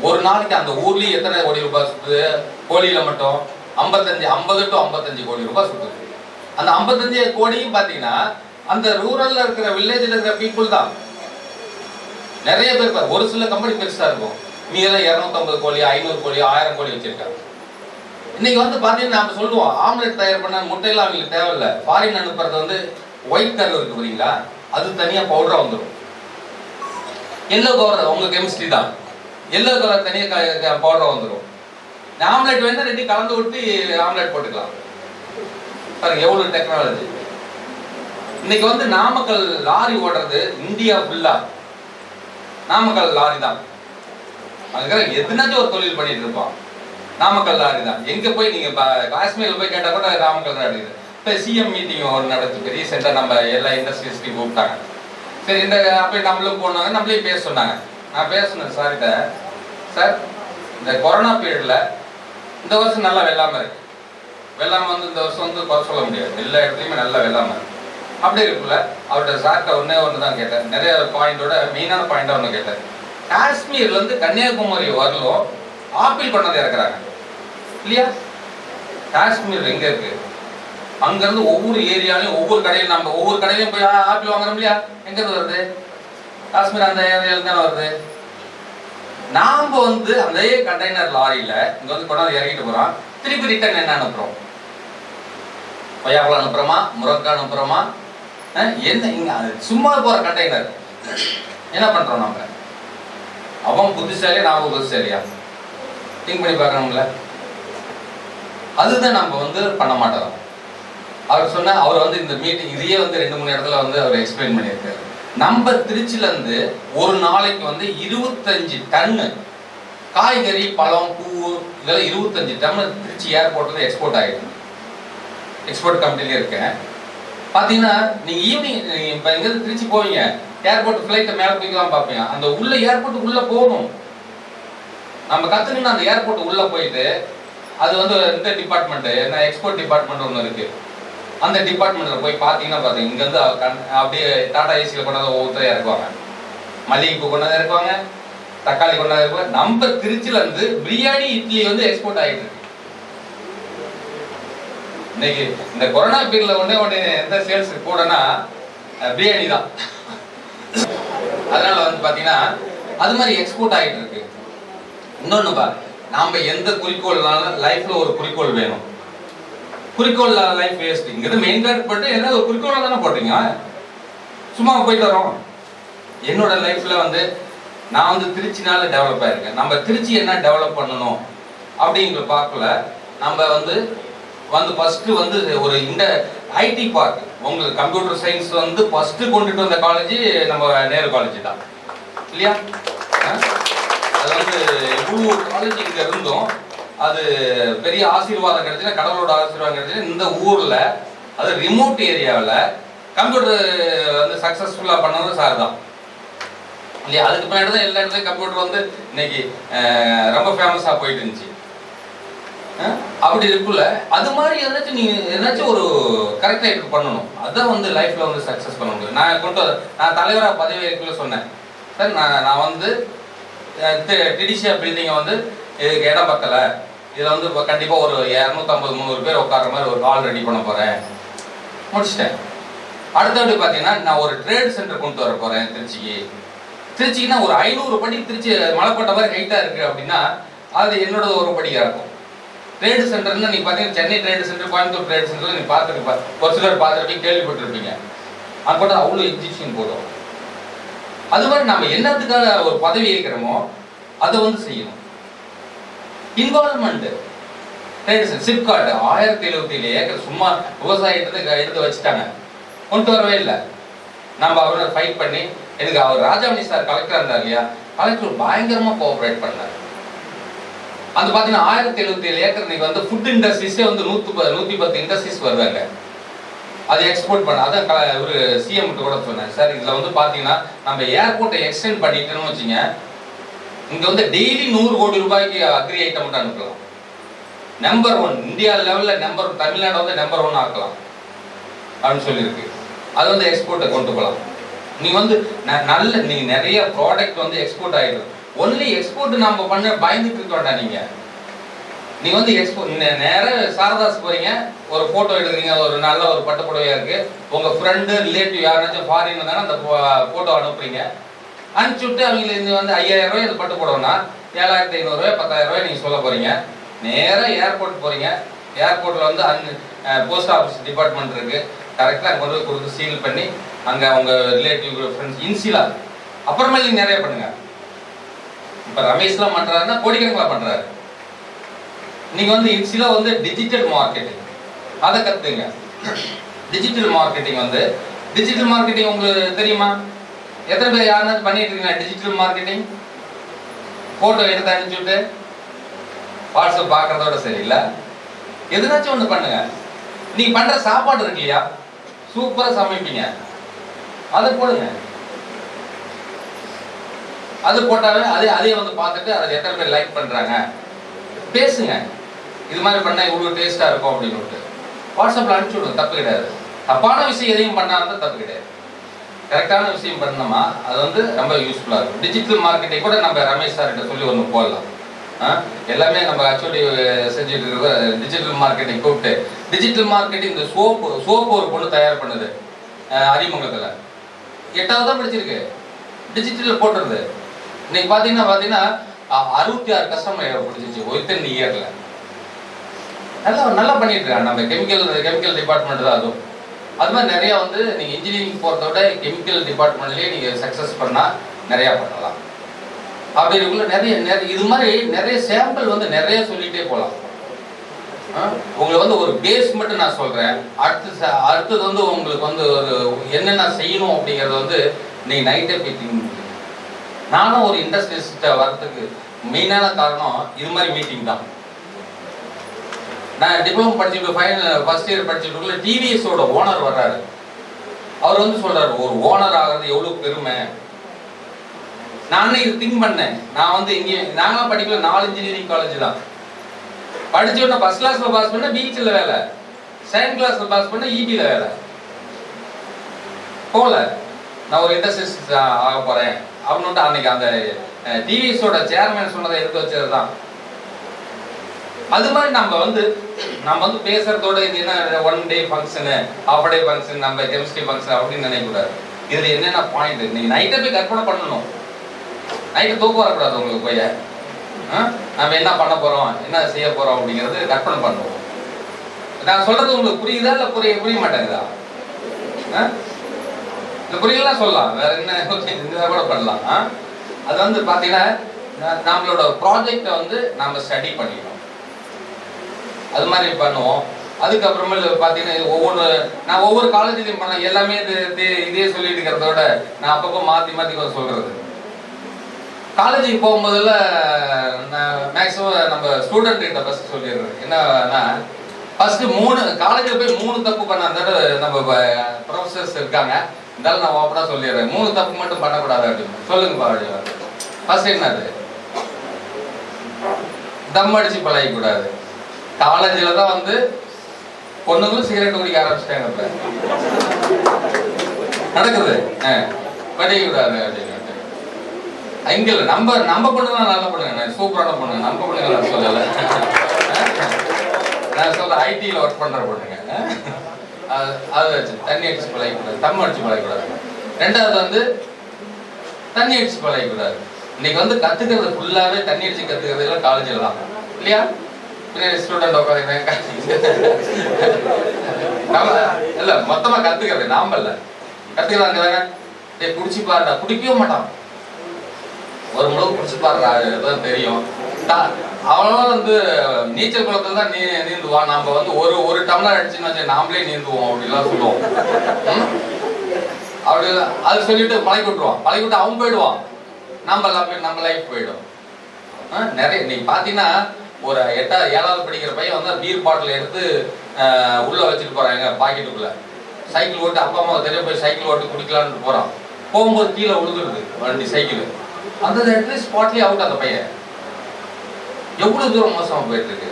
ஒரு நாளைக்கு அந்த ஊர்லயே எத்தனை கோடி ரூபாய் சுத்துது? கோழியில மட்டும் 50 to 55 கோடி ரூபாய் சுத்துது. அந்த 55 கோடியும் பாத்தீங்கன்னா அந்த ரூரல்ல இருக்கிற வில்லேஜ்ல இருக்கிற பீப்புள் தான். நிறைய பேர் ஒரு சில கம்பெனி பெருசா இருக்கும், மீதெல்லாம் 250 கோழி 500 கோழி 1000 கோழி வச்சிருக்காங்க. இன்னைக்கு பாத்தீங்கன்னா நாம சொல்லுவோம் ஆம்லெட் தயார் பண்ண முட்டையெல்லாம் அவங்களுக்கு தேவையில்லை. ஃபாரின் அனுப்புறது ஒயிட் கலர் இருக்கு புரியுங்களா, அது தனியா பவுடரா வந்துடும். எல்லோ கலர் உங்க கெமிஸ்ட்ரி தான், எல்லோ கலர் தனியா பவுடரா வந்துடும். ஆம்லெட் வேணா 2 கலந்து விட்டு ஆம்லெட் போட்டுக்கலாம். பாருங்க எவ்வளவு டெக்னாலஜி. இன்னைக்கு நாமக்கல் லாரி ஓடுறது இந்தியா ஃபுல்லா நாமக்கல் லாரி தான். அதுக்காக எதுனாச்சும் ஒரு தொழில் பண்ணிட்டு இருப்பான், நாமக்கல் லாரி தான். எங்க போய் நீங்க காஷ்மீர்ல போய் கேட்டா கூட நாமக்கல் லாரி. இப்போ சிஎம் மீட்டிங் ஒன்று நடந்துச்சு ரீசெண்டாக, நம்ம எல்லா இண்டஸ்ட்ரீஸ்லையும் கூப்பிட்டாங்க. சரி இந்த அப்போ நம்மளும் போனாங்க, நம்மளையும் பேச சொன்னாங்க. நான் பேசணும் சார்கிட்ட, சார் இந்த கொரோனா பீரியட்ல இந்த வருஷம் நல்லா வெள்ளாமை இருக்கு. வெள்ளாமை இந்த வருஷம் குறை சொல்ல முடியாது, எல்லா இடத்துலையுமே நல்லா வெள்ளாமை இருக்கு. அப்படி இருக்குல்ல அவர்கிட்ட சார்கிட்ட ஒன்று தான் கேட்டேன், நிறைய பாயிண்டோட மெயினான பாயிண்டா ஒன்று கேட்டேன். காஷ்மீர்ல கன்னியாகுமரி வரலும் ஆப்பிள் கொண்டாந்து இறக்குறாங்க இல்லையா? காஷ்மீர் எங்க இருக்கு? அங்கிருந்து ஒவ்வொரு ஏரியாலையும் ஒவ்வொரு கடையிலும் நம்ம ஒவ்வொரு கடையிலையும் போய் ஆப்பிள் வாங்குறோம் இல்லையா? எங்க இருந்து வருது? காஷ்மீர் அந்த ஏரியால தானே வருது. நாம அதே கண்டெய்னர் லாரியில இங்க கொண்டாந்து இறக்கிட்டு போறோம், திருப்பி ரிட்டர்ன் என்ன அனுப்புறோம்? கொய்யாப்பழம் அனுப்புறோமா, முருங்கக்காய் அனுப்புறோமா? என்ன இங்க சும்மா போற கண்டெய்னர் என்ன பண்றோம் நம்ம? அவன் புத்திசாலியா நாம புத்திசாலியா? திங்க் பண்ணி பார்க்கணும்ல. அதுதான் நம்ம பண்ண மாட்டோம். அவர் சொன்ன அவர் இந்த மீட்டிங் இதையே 2-3 இடத்துல அவர் எக்ஸ்பிளைன் பண்ணியிருக்காரு. நம்ம திருச்சியில இருந்து ஒரு நாளைக்கு 25 டன்னு காய்கறி பழம் பூ இதெல்லாம் 25 டன் திருச்சி ஏர்போர்ட்ல எக்ஸ்போர்ட் ஆகிடும். எக்ஸ்போர்ட் கம்பெனிலே இருக்கேன். பார்த்தீங்கன்னா நீங்கள் ஈவினிங் இப்போ எங்கேருந்து திருச்சி போவீங்க, ஏர்போர்ட் ஃப்ளைட்டை மேலே போய்க்கலாம் பார்ப்பீங்க. அந்த உள்ள ஏர்போர்ட் உள்ளே போகணும். நம்ம கற்றுக்கணும் அந்த ஏர்போர்ட் உள்ளே போயிட்டு அது இந்த டிபார்ட்மெண்ட்டு என்ன எக்ஸ்போர்ட் டிபார்ட்மெண்ட் ஒன்று இருக்குது. அந்த டிபார்ட்மெண்ட்டில் போய் பார்த்தீங்கன்னா இங்கேருந்து அப்படியே டாடா ஏசியில் கொண்டாந்து ஒவ்வொருத்தரையாக இருக்குவாங்க. மல்லிகைப்பூ கொண்டாந்து இருக்குவாங்க, தக்காளி கொண்டாந்து இருக்குவாங்க. நம்ம திருச்சியிலேருந்து பிரியாணி இட்லி எக்ஸ்போர்ட் ஆகிட்டு இருக்கு. இன்னைக்கு இந்த கொரோனா பீரியட்ல ஒண்ணே எந்த சேல்ஸ் கூடனா பிரியாணி தான். அதனால பாத்தீங்கன்னா அது மாதிரி எக்ஸ்போர்ட் ஆகிட்டு இருக்கு. இன்னொன்னு நாம எந்த குறிக்கோள்னாலும் லைஃப்ல ஒரு குறிக்கோள் வேணும். குறிக்கோள் லைஃப் வேஸ்ட். இங்க மெயின் கார்டு போட்டு என்ன ஒரு குறிக்கோளா தானே போட்டீங்க, சும்மா போயிட்டு வரோம். என்னோட லைஃப்ல நான் திருச்சினால டெவலப் ஆயிருக்கேன். நம்ம திருச்சி என்ன டெவலப் பண்ணணும் அப்படிங்கிற பார்க்கல நம்ம ஃபர்ஸ்ட் ஒரு இந்த ஐடி பார்க் உங்களுக்கு கம்ப்யூட்டர் சயின்ஸ் ஃபர்ஸ்ட் கொண்டுட்டு வந்த காலேஜ் நம்ம நேரு காலேஜ் தான் இல்லையா? அது இவ்வளோ காலேஜ் இங்க இருந்தோம். அது பெரிய ஆசீர்வாதம் கிடைச்சுன்னா, கடவுளோட ஆசீர்வாதம் கிடைச்சுன்னா இந்த ஊர்ல அது ரிமோட் ஏரியாவில் கம்ப்யூட்டர் சக்சஸ்ஃபுல்லா பண்ணது சார் தான் இல்லையா? அதுக்கு பின்னாடி தான் எல்லா இடத்துலையும் கம்ப்யூட்டர் இன்னைக்கு ரொம்ப ஃபேமஸா போயிட்டு இருந்துச்சு. அப்படி இருக்குல்ல அது மாதிரி ஏதாச்சும் ஒரு கரெக்டா எடுத்து பண்ணணும். அதான் லைஃப்ல சக்சஸ் பண்ண முடியும். நான் தலைவரா பதவி ஏற்கல சொன்னேன், சார் நான் டிடிசியா பில்டிங்கை இதுக்கு இடம் பத்தல, இதில் வந்து இப்போ கண்டிப்பாக ஒரு 250-300 பேர் உட்கார்ற மாதிரி ஒரு ஹால் ரெடி பண்ண போகிறேன், முடிச்சிட்டேன். அடுத்தபடி பார்த்தீங்கன்னா நான் ஒரு ட்ரேட் சென்டர் கொண்டு வர போகிறேன் திருச்சிக்குன்னா ஒரு 500 படி திருச்சி மலைக்கோட்டை மாதிரி ஹைட்டாக இருக்குது அப்படின்னா அது என்னோட ஒரு படியாக இருக்கும். ட்ரேடு சென்டர்னா நீங்கள் பார்த்தீங்கன்னா Chennai trade centre, Coimbatore trade centre நீங்கள் பார்த்துருப்பா, ஒரு சிலர் பார்த்துருப்பீங்க, கேள்விப்பட்டிருப்பீங்க. அது கூட அவ்வளோ எக்ஸிபிஷன் போடும். அது மாதிரி நம்ம என்னத்துக்காக ஒரு பதவி ஏற்கிறோமோ அதை வந்து செய்யணும். Involvement trade centre SIPCOT 1077 acre சும்மா விவசாயத்தை எடுத்து வச்சுட்டாங்க, கொண்டு வரவே இல்லை. நம்ம அவரோட ஃபைட் பண்ணி எனக்கு அவர் ராஜாமணி சார் கலெக்டர் இருந்தார் இல்லையா, கலெக்டர் பயங்கரமாக கோஆப்ரேட் பண்ணார். அது பார்த்தீங்கன்னா 1077 ஏக்கர் இன்னைக்கு வந்து ஃபுட் இண்டஸ்ட்ரீஸே வந்து 110 இண்டஸ்ட்ரீஸ் வருவாங்க. அது எக்ஸ்போர்ட் பண்ண அதான் ஒரு சிஎம் கூட சொன்னேன், சார் இதில் வந்து பார்த்தீங்கன்னா நம்ம ஏர்போர்ட்டை எக்ஸ்டெண்ட் பண்ணிட்டோன்னு வச்சுங்க, இங்கே வந்து டெய்லி 100 கோடி ரூபாய்க்கு அக்ரி ஐட்டம் மட்டும் அனுப்பலாம். நம்பர் 1 இந்தியா லெவலில் தமிழ்நாடு வந்து நம்பர் 1 ஆக்கலாம் அப்படின்னு சொல்லியிருக்கு. அது வந்து எக்ஸ்போர்ட்டை கொண்டு போகலாம். நீங்கள் வந்து நீங்கள் நிறைய ப்ராடக்ட் வந்து எக்ஸ்போர்ட் ஆகிடும். ஒன்லி எக்ஸ்போர்ட் நம்ம பண்ண பயந்துட்டு இருக்க வேண்டாம். நீங்கள் வந்து எக்ஸ்போர்ட் நேராக சாரதாஸ் போகிறீங்க, ஒரு ஃபோட்டோ எடுக்கிறீங்க, ஒரு நல்ல ஒரு பட்டு புடவையாக இருக்குது, உங்கள் ஃப்ரெண்டு ரிலேட்டிவ் யாராச்சும் ஃபாரின் இருந்தாலும் அந்த ஃபோட்டோ அனுப்புறீங்க, அனுப்பிச்சி விட்டு அவங்களுக்கு வந்து 5000 ரூபாய் இது பட்டு புடவைனா 7500 10,000 ரூபாய் நீங்கள் சொல்ல போகிறீங்க. நேராக ஏர்போர்ட் போகிறீங்க, ஏர்போர்ட்டில் வந்து போஸ்ட் ஆஃபீஸ் டிபார்ட்மெண்ட் இருக்குது, கரெக்டாக அங்கே கொண்டு கொடுத்து சீல் பண்ணி அங்கே அவங்க ரிலேட்டிவ் ஃப்ரெண்ட்ஸ் இன்சிலாக அப்புறமேல நீங்கள் நிறைய பண்ணுங்க. இப்போ ரமேஷ்லாம் பண்ணுறாருன்னா கோடிக்கணக்கில் பண்ணுறாரு. நீங்கள் வந்து இன்சிலாக வந்து டிஜிட்டல் மார்க்கெட்டிங் அதை கற்றுங்க. டிஜிட்டல் மார்க்கெட்டிங் உங்களுக்கு தெரியுமா? எத்தனை பேர் யாருனாச்சும் பண்ணிட்டு இருக்கீங்க டிஜிட்டல் மார்க்கெட்டிங்? ஃபோட்டோ எடுத்து அனுப்பிச்சுட்டு வாட்ஸ்அப் பார்க்குறதோட சரியில்லை, எதுனாச்சும் ஒன்று பண்ணுங்க. நீங்கள் பண்ணுற சாப்பாடு இருக்கு இல்லையா, சூப்பராக சமைப்பீங்க, அதை போடுங்க. அது போட்டாவே அதே வந்து பார்த்துட்டு அதை எத்தனை பேர் லைக் பண்ணுறாங்க பேசுங்க. இது மாதிரி பண்ணால் இவ்வளோ டேஸ்ட்டாக இருக்கும் அப்படின்னு வாட்ஸ்அப்பில் அனுப்பிச்சி விடுங்க, தப்பு கிடையாது. தப்பான விஷயம் எதையும் பண்ணால் தப்பு கிடையாது. கரெக்டான விஷயம் பண்ணோமா அது வந்து ரொம்ப யூஸ்ஃபுல்லாக இருக்கும். டிஜிட்டல் மார்க்கெட்டிங் கூட நம்ம ரமேஷ் சார்கிட்ட சொல்லி ஒன்று போடலாம். எல்லாமே நம்ம ஆக்சுவலி செஞ்சுட்டு இருக்கிற டிஜிட்டல் மார்க்கெட்டிங் கூப்பிட்டு டிஜிட்டல் மார்க்கெட்டிங் இந்த சோப்பு ஒரு பொண்ணு தயார் பண்ணுது அரிமங்கலத்தில், 8வது தான் படிச்சிருக்கு, டிஜிட்டலில் போட்டுருது. இன்னைக்கு பார்த்தீங்கன்னா 66 கஸ்டமர் பிடிச்சிச்சு வித்தின் இயரில். நல்லா பண்ணிட்டு இருக்காங்க. நம்ம கெமிக்கல் டிபார்ட்மெண்ட் தான் அதுவும். அது மாதிரி நிறையா வந்து நீங்கள் இன்ஜினியரிங் போகிறத விட கெமிக்கல் டிபார்ட்மெண்ட்லேயே நீங்கள் சக்ஸஸ் பண்ணால் நிறையா பண்ணலாம். அப்படி இருக்குள்ள நிறைய இது மாதிரி நிறைய சாம்பிள் வந்து நிறைய சொல்லிகிட்டே போகலாம். உங்களுக்கு வந்து ஒரு பேஸ் மட்டும் நான் சொல்கிறேன். அடுத்தது வந்து உங்களுக்கு வந்து ஒரு என்னென்ன செய்யணும் அப்படிங்கிறது வந்து நீங்கள் நைட்டே மீட்டிங். நானும் ஒரு இண்டஸ்ட்ரியலிஸ்ட்டை வரதுக்கு மெயினான காரணம் இது மாதிரி மீட்டிங் தான். நான் டிப்ளமோ படிச்சுட்டு ஃபர்ஸ்ட் இயர் படிச்சுட்டுக்குள்ள டிவிஎஸோட ஓனர் வர்றாரு. அவர் வந்து சொல்றாரு, ஒரு ஓனர் ஆகிறது எவ்வளோ பெருமை. நான் இது திங்க் பண்ணேன். நான் வந்து இங்கே நாங்களாம் படிக்கல, 4 இன்ஜினியரிங் காலேஜ் தான் படிச்சு உடனே ஃபர்ஸ்ட் கிளாஸ்ல பாஸ் பண்ண பீச்சில் வேலை, செகண்ட் கிளாஸ்ல பாஸ் பண்ண இபியில் வேலை. போல நான் ஒரு இண்டஸ்ட்ரியலிஸ்ட் ஆக போறேன் அப்படின்னு அன்னைக்கு அந்த டிவிஎஸோட சேர்மேன் சொன்னதை எடுத்து வச்சது தான். அது மாதிரி நம்ம வந்து பேசுறதோட இது என்ன 1 டே ஃபங்க்ஷனு, ஹாஃப் டே ஃபங்க்ஷன், நம்ம கெமிஸ்ட்ரி ஃபங்க்ஷன் அப்படின்னு நினைக்கக்கூடாது. இதுல என்னென்ன பாயிண்ட் நீங்க நைட்டை போய் கற்பனை பண்ணணும். நைட்டு தூக்கம் வரக்கூடாது உங்களுக்கு. போய் நம்ம என்ன பண்ண போறோம், என்ன செய்ய போறோம் அப்படிங்கிறது கற்பனை பண்ணுவோம். நான் சொல்றது உங்களுக்கு புரியுதா இல்லை புரிய மாட்டேங்குதா? இந்த புரியலாம் சொல்லலாம், வேற என்ன கூட பண்ணலாம். அது வந்து பாத்தீங்கன்னா நம்மளோட ப்ராஜெக்டை வந்து நம்ம ஸ்டடி பண்ணிக்கணும். அது மாதிரி பண்ணுவோம். அதுக்கப்புறமேல பார்த்தீங்கன்னா நான் ஒவ்வொரு காலேஜ்லையும் பண்ணேன். எல்லாமே இதே சொல்லிட்டு இருக்கிறத விட நான் அப்பப்போ மாற்றி சொல்றது. காலேஜுக்கு போகும்போதெல்லாம் நான் மேக்ஸிமம் நம்ம ஸ்டூடெண்ட் கிட்ட ஃபர்ஸ்ட் சொல்லிடுறேன். என்னன்னா ஃபர்ஸ்ட் 3 காலேஜில் போய் 3 தப்பு பண்ண அந்த நம்ம ப்ரொஃபஸர்ஸ் இருக்காங்க, இருந்தாலும் நான் ஓப்பனாக சொல்லிடுறேன். 3 தப்பு மட்டும் பண்ணக்கூடாது அப்படின்னு சொல்லுங்கப்பா. ஃபர்ஸ்ட் என்னது, தம் அடிச்சு பழகக்கூடாது. காலேஜில் தான் வந்து பொண்ணுங்களும் சிகரெட் குடிக்க ஆரம்பிச்சிட்டாங்க. இப்ப நடக்குது, படிக்கக்கூடாது அப்படின்னு. இங்க இல்லை, நம்ம பொண்ணுங்க நல்ல பொண்ணுங்க, சூப்பரான பொண்ணுங்க, நம்ம பொண்ணுங்க சொல்லலை. நான் சொல்ற ஐடியில் ஒர்க் பண்ற பொண்ணுங்க, அது வச்சு தண்ணி அடிச்சு பழகக்கூடாது, தம் அடிச்சு பழகக்கூடாது. ரெண்டாவது வந்து தண்ணி அடிச்சு பழகக்கூடாது. இன்னைக்கு வந்து கத்துக்கிறது ஃபுல்லாவே தண்ணி அடிச்சு கத்துக்கிறது எல்லாம் காலேஜில் தான் இல்லையா? ஸ்டூடெண்ட் உட்காந்து இல்ல மொத்தமா கத்துக்கிறது நாம இல்ல கத்துக்கிறாங்க தானே. குடிச்சு பாருடா, குடிக்கவே மாட்டான், ஒரு முழு குடிச்சு பாருடா, அதுதான் தெரியும். அவனும் வந்து நீச்சல் குளத்துல தான் நீந்துவான். நம்ம வந்து ஒரு டம்ளர் அடிச்சுன்னு வச்சு நாமளே நீந்துவோம் அப்படிலாம் சொல்லுவோம். அப்படி அது சொல்லிட்டு பழகி விட்டுருவான், பழகி விட்டு அவன் போயிடுவான், நம்ம லைஃப் போயிடும். நிறைய நீங்க பாத்தீங்கன்னா ஒரு 8வது 7வது படிக்கிற பையன் வந்து பீர் பாட்டில் எடுத்து உள்ள வச்சுட்டு போறாங்க பாக்கெட்டுக்குள்ள. சைக்கிள் ஓட்டு அப்பா அம்மா தெரிய போய் சைக்கிள் ஓட்டு குடிக்கலான்னு போறான், போகும்போது கீழே விழுந்துருது வண்டி சைக்கிள். அந்த இடத்துல ஸ்பாட்லயே அவுட் அந்த பையன். எவ்வளவு தூரம் மோசமா போயிட்டு இருக்கு.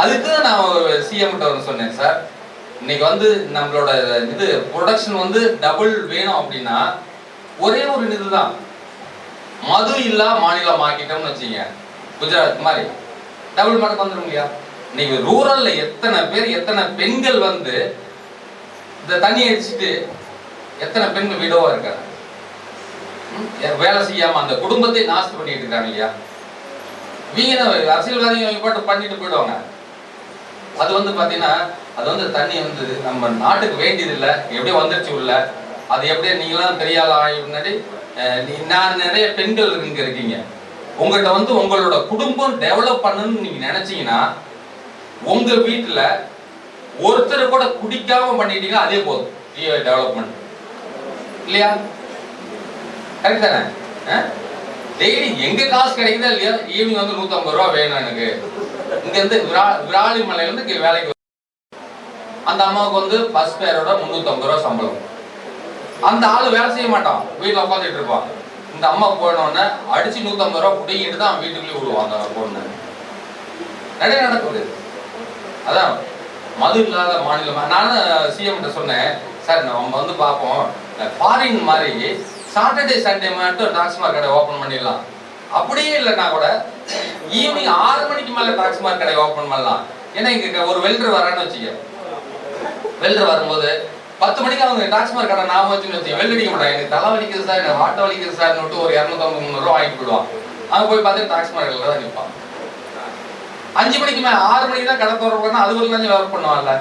அதுக்கு நான் சிஎம் கிட்ட சொன்னேன், சார் இன்னைக்கு வந்து நம்மளோட இது ப்ரொடக்ஷன் வந்து டபுள் வேணும் அப்படின்னா ஒரே ஒரு இதுதான், மது இல்லா மாநிலம் ஆக்கிட்டோம்னு வச்சுங்க, குஜராத் மாதிரி டபுள் மடங்கு வந்துடும் இல்லையா? இன்னைக்கு ரூரல்ல எத்தனை பேர் எத்தனை பெண்கள் வந்து இந்த தண்ணி அடிச்சுட்டு எத்தனை பெண்கள் விடவா இருக்காங்க, வேலை செய்யாம அந்த குடும்பத்தை நாஸ்தி பண்ணிட்டு இருக்காங்க இல்லையா? வீண அரசியல்வாதிகள் பாட்டு பண்ணிட்டு போயிடுவாங்க. அது வந்து பாத்தீங்கன்னா அது வந்து தண்ணி வந்து நம்ம நாட்டுக்கு வேண்டியது இல்லை, எப்படியோ வந்துருச்சு உள்ள. அது எப்படியே நீங்களாம் பெரிய ஆள் ஆகி முன்னாடி நான் நிறைய பெண்கள் இங்க இருக்கீங்க, உங்கள்கிட்ட வந்து உங்களோட குடும்பம் டெவலப் பண்ணணும்னு நீங்க நினைச்சீங்கன்னா உங்க வீட்டுல ஒருத்தர் கூட குடிக்காம பண்ணிட்டீங்க, அதே போதும் டெவலப்மெண்ட் இல்லையா? கரெக்ட் தானே? டெய்லி எங்க காசு கிடைக்குதா இல்லையா, ஈவினிங் வந்து 150 ரூபா வேணும் எனக்கு, இங்க இருந்து விராலிமலையில இருந்து இங்க வேலைக்கு. அந்த அம்மாவுக்கு வந்து பஸ் பேரோட 350 ரூபா சம்பளம். அந்த ஆளு வேலை செய்ய மாட்டான், வீட்டுல உட்காந்துட்டு இருப்பான். இந்த அம்மா போனோடனே அடிச்சு 150 ரூபா புடிங்கிட்டு தான் வீட்டுக்குள்ளேயே விடுவான் அந்த பொண்ணு. நிறைய நடக்குது. அதான் மது இல்லாத மாநிலம். நானும் சிஎம் கிட்ட சொன்னேன், சார் நம்ம வந்து பார்ப்போம் ஃபாரின் மாதிரி சாட்டர்டே சண்டே மட்டும் டாஸ்மாக் கடை ஓபன் பண்ணிடலாம், அப்படியே இல்லைன்னா கூட ஈவினிங் 6 மணிக்கு மேல டாஸ்மாக் கடை ஓபன் பண்ணலாம். ஏன்னா இங்க ஒரு வெல்டர் வரான்னு வச்சுக்க, வெல்டர் வரும்போது 10 மணிக்கு அவங்க டாஸ்மாக் கடை நாம வச்சுன்னு வச்சுக்க, வெல் அடிக்க மாட்டாங்க, எனக்கு தலை வலிக்குது சார், எனக்கு ஆட்டோ வலிக்குது சார் ஒரு 250-300 ரூபா வாங்கிட்டு போயிடுவான். அங்க போய் பார்த்து டாஸ்மாக் கடையில் தான் நிற்பான். 5 மணிக்கு மேல 6 மணிக்கு தான் கடை திறப்பா, அது ஒரு கொஞ்சம் ஒர்க் பண்ணுவாங்கல்ல.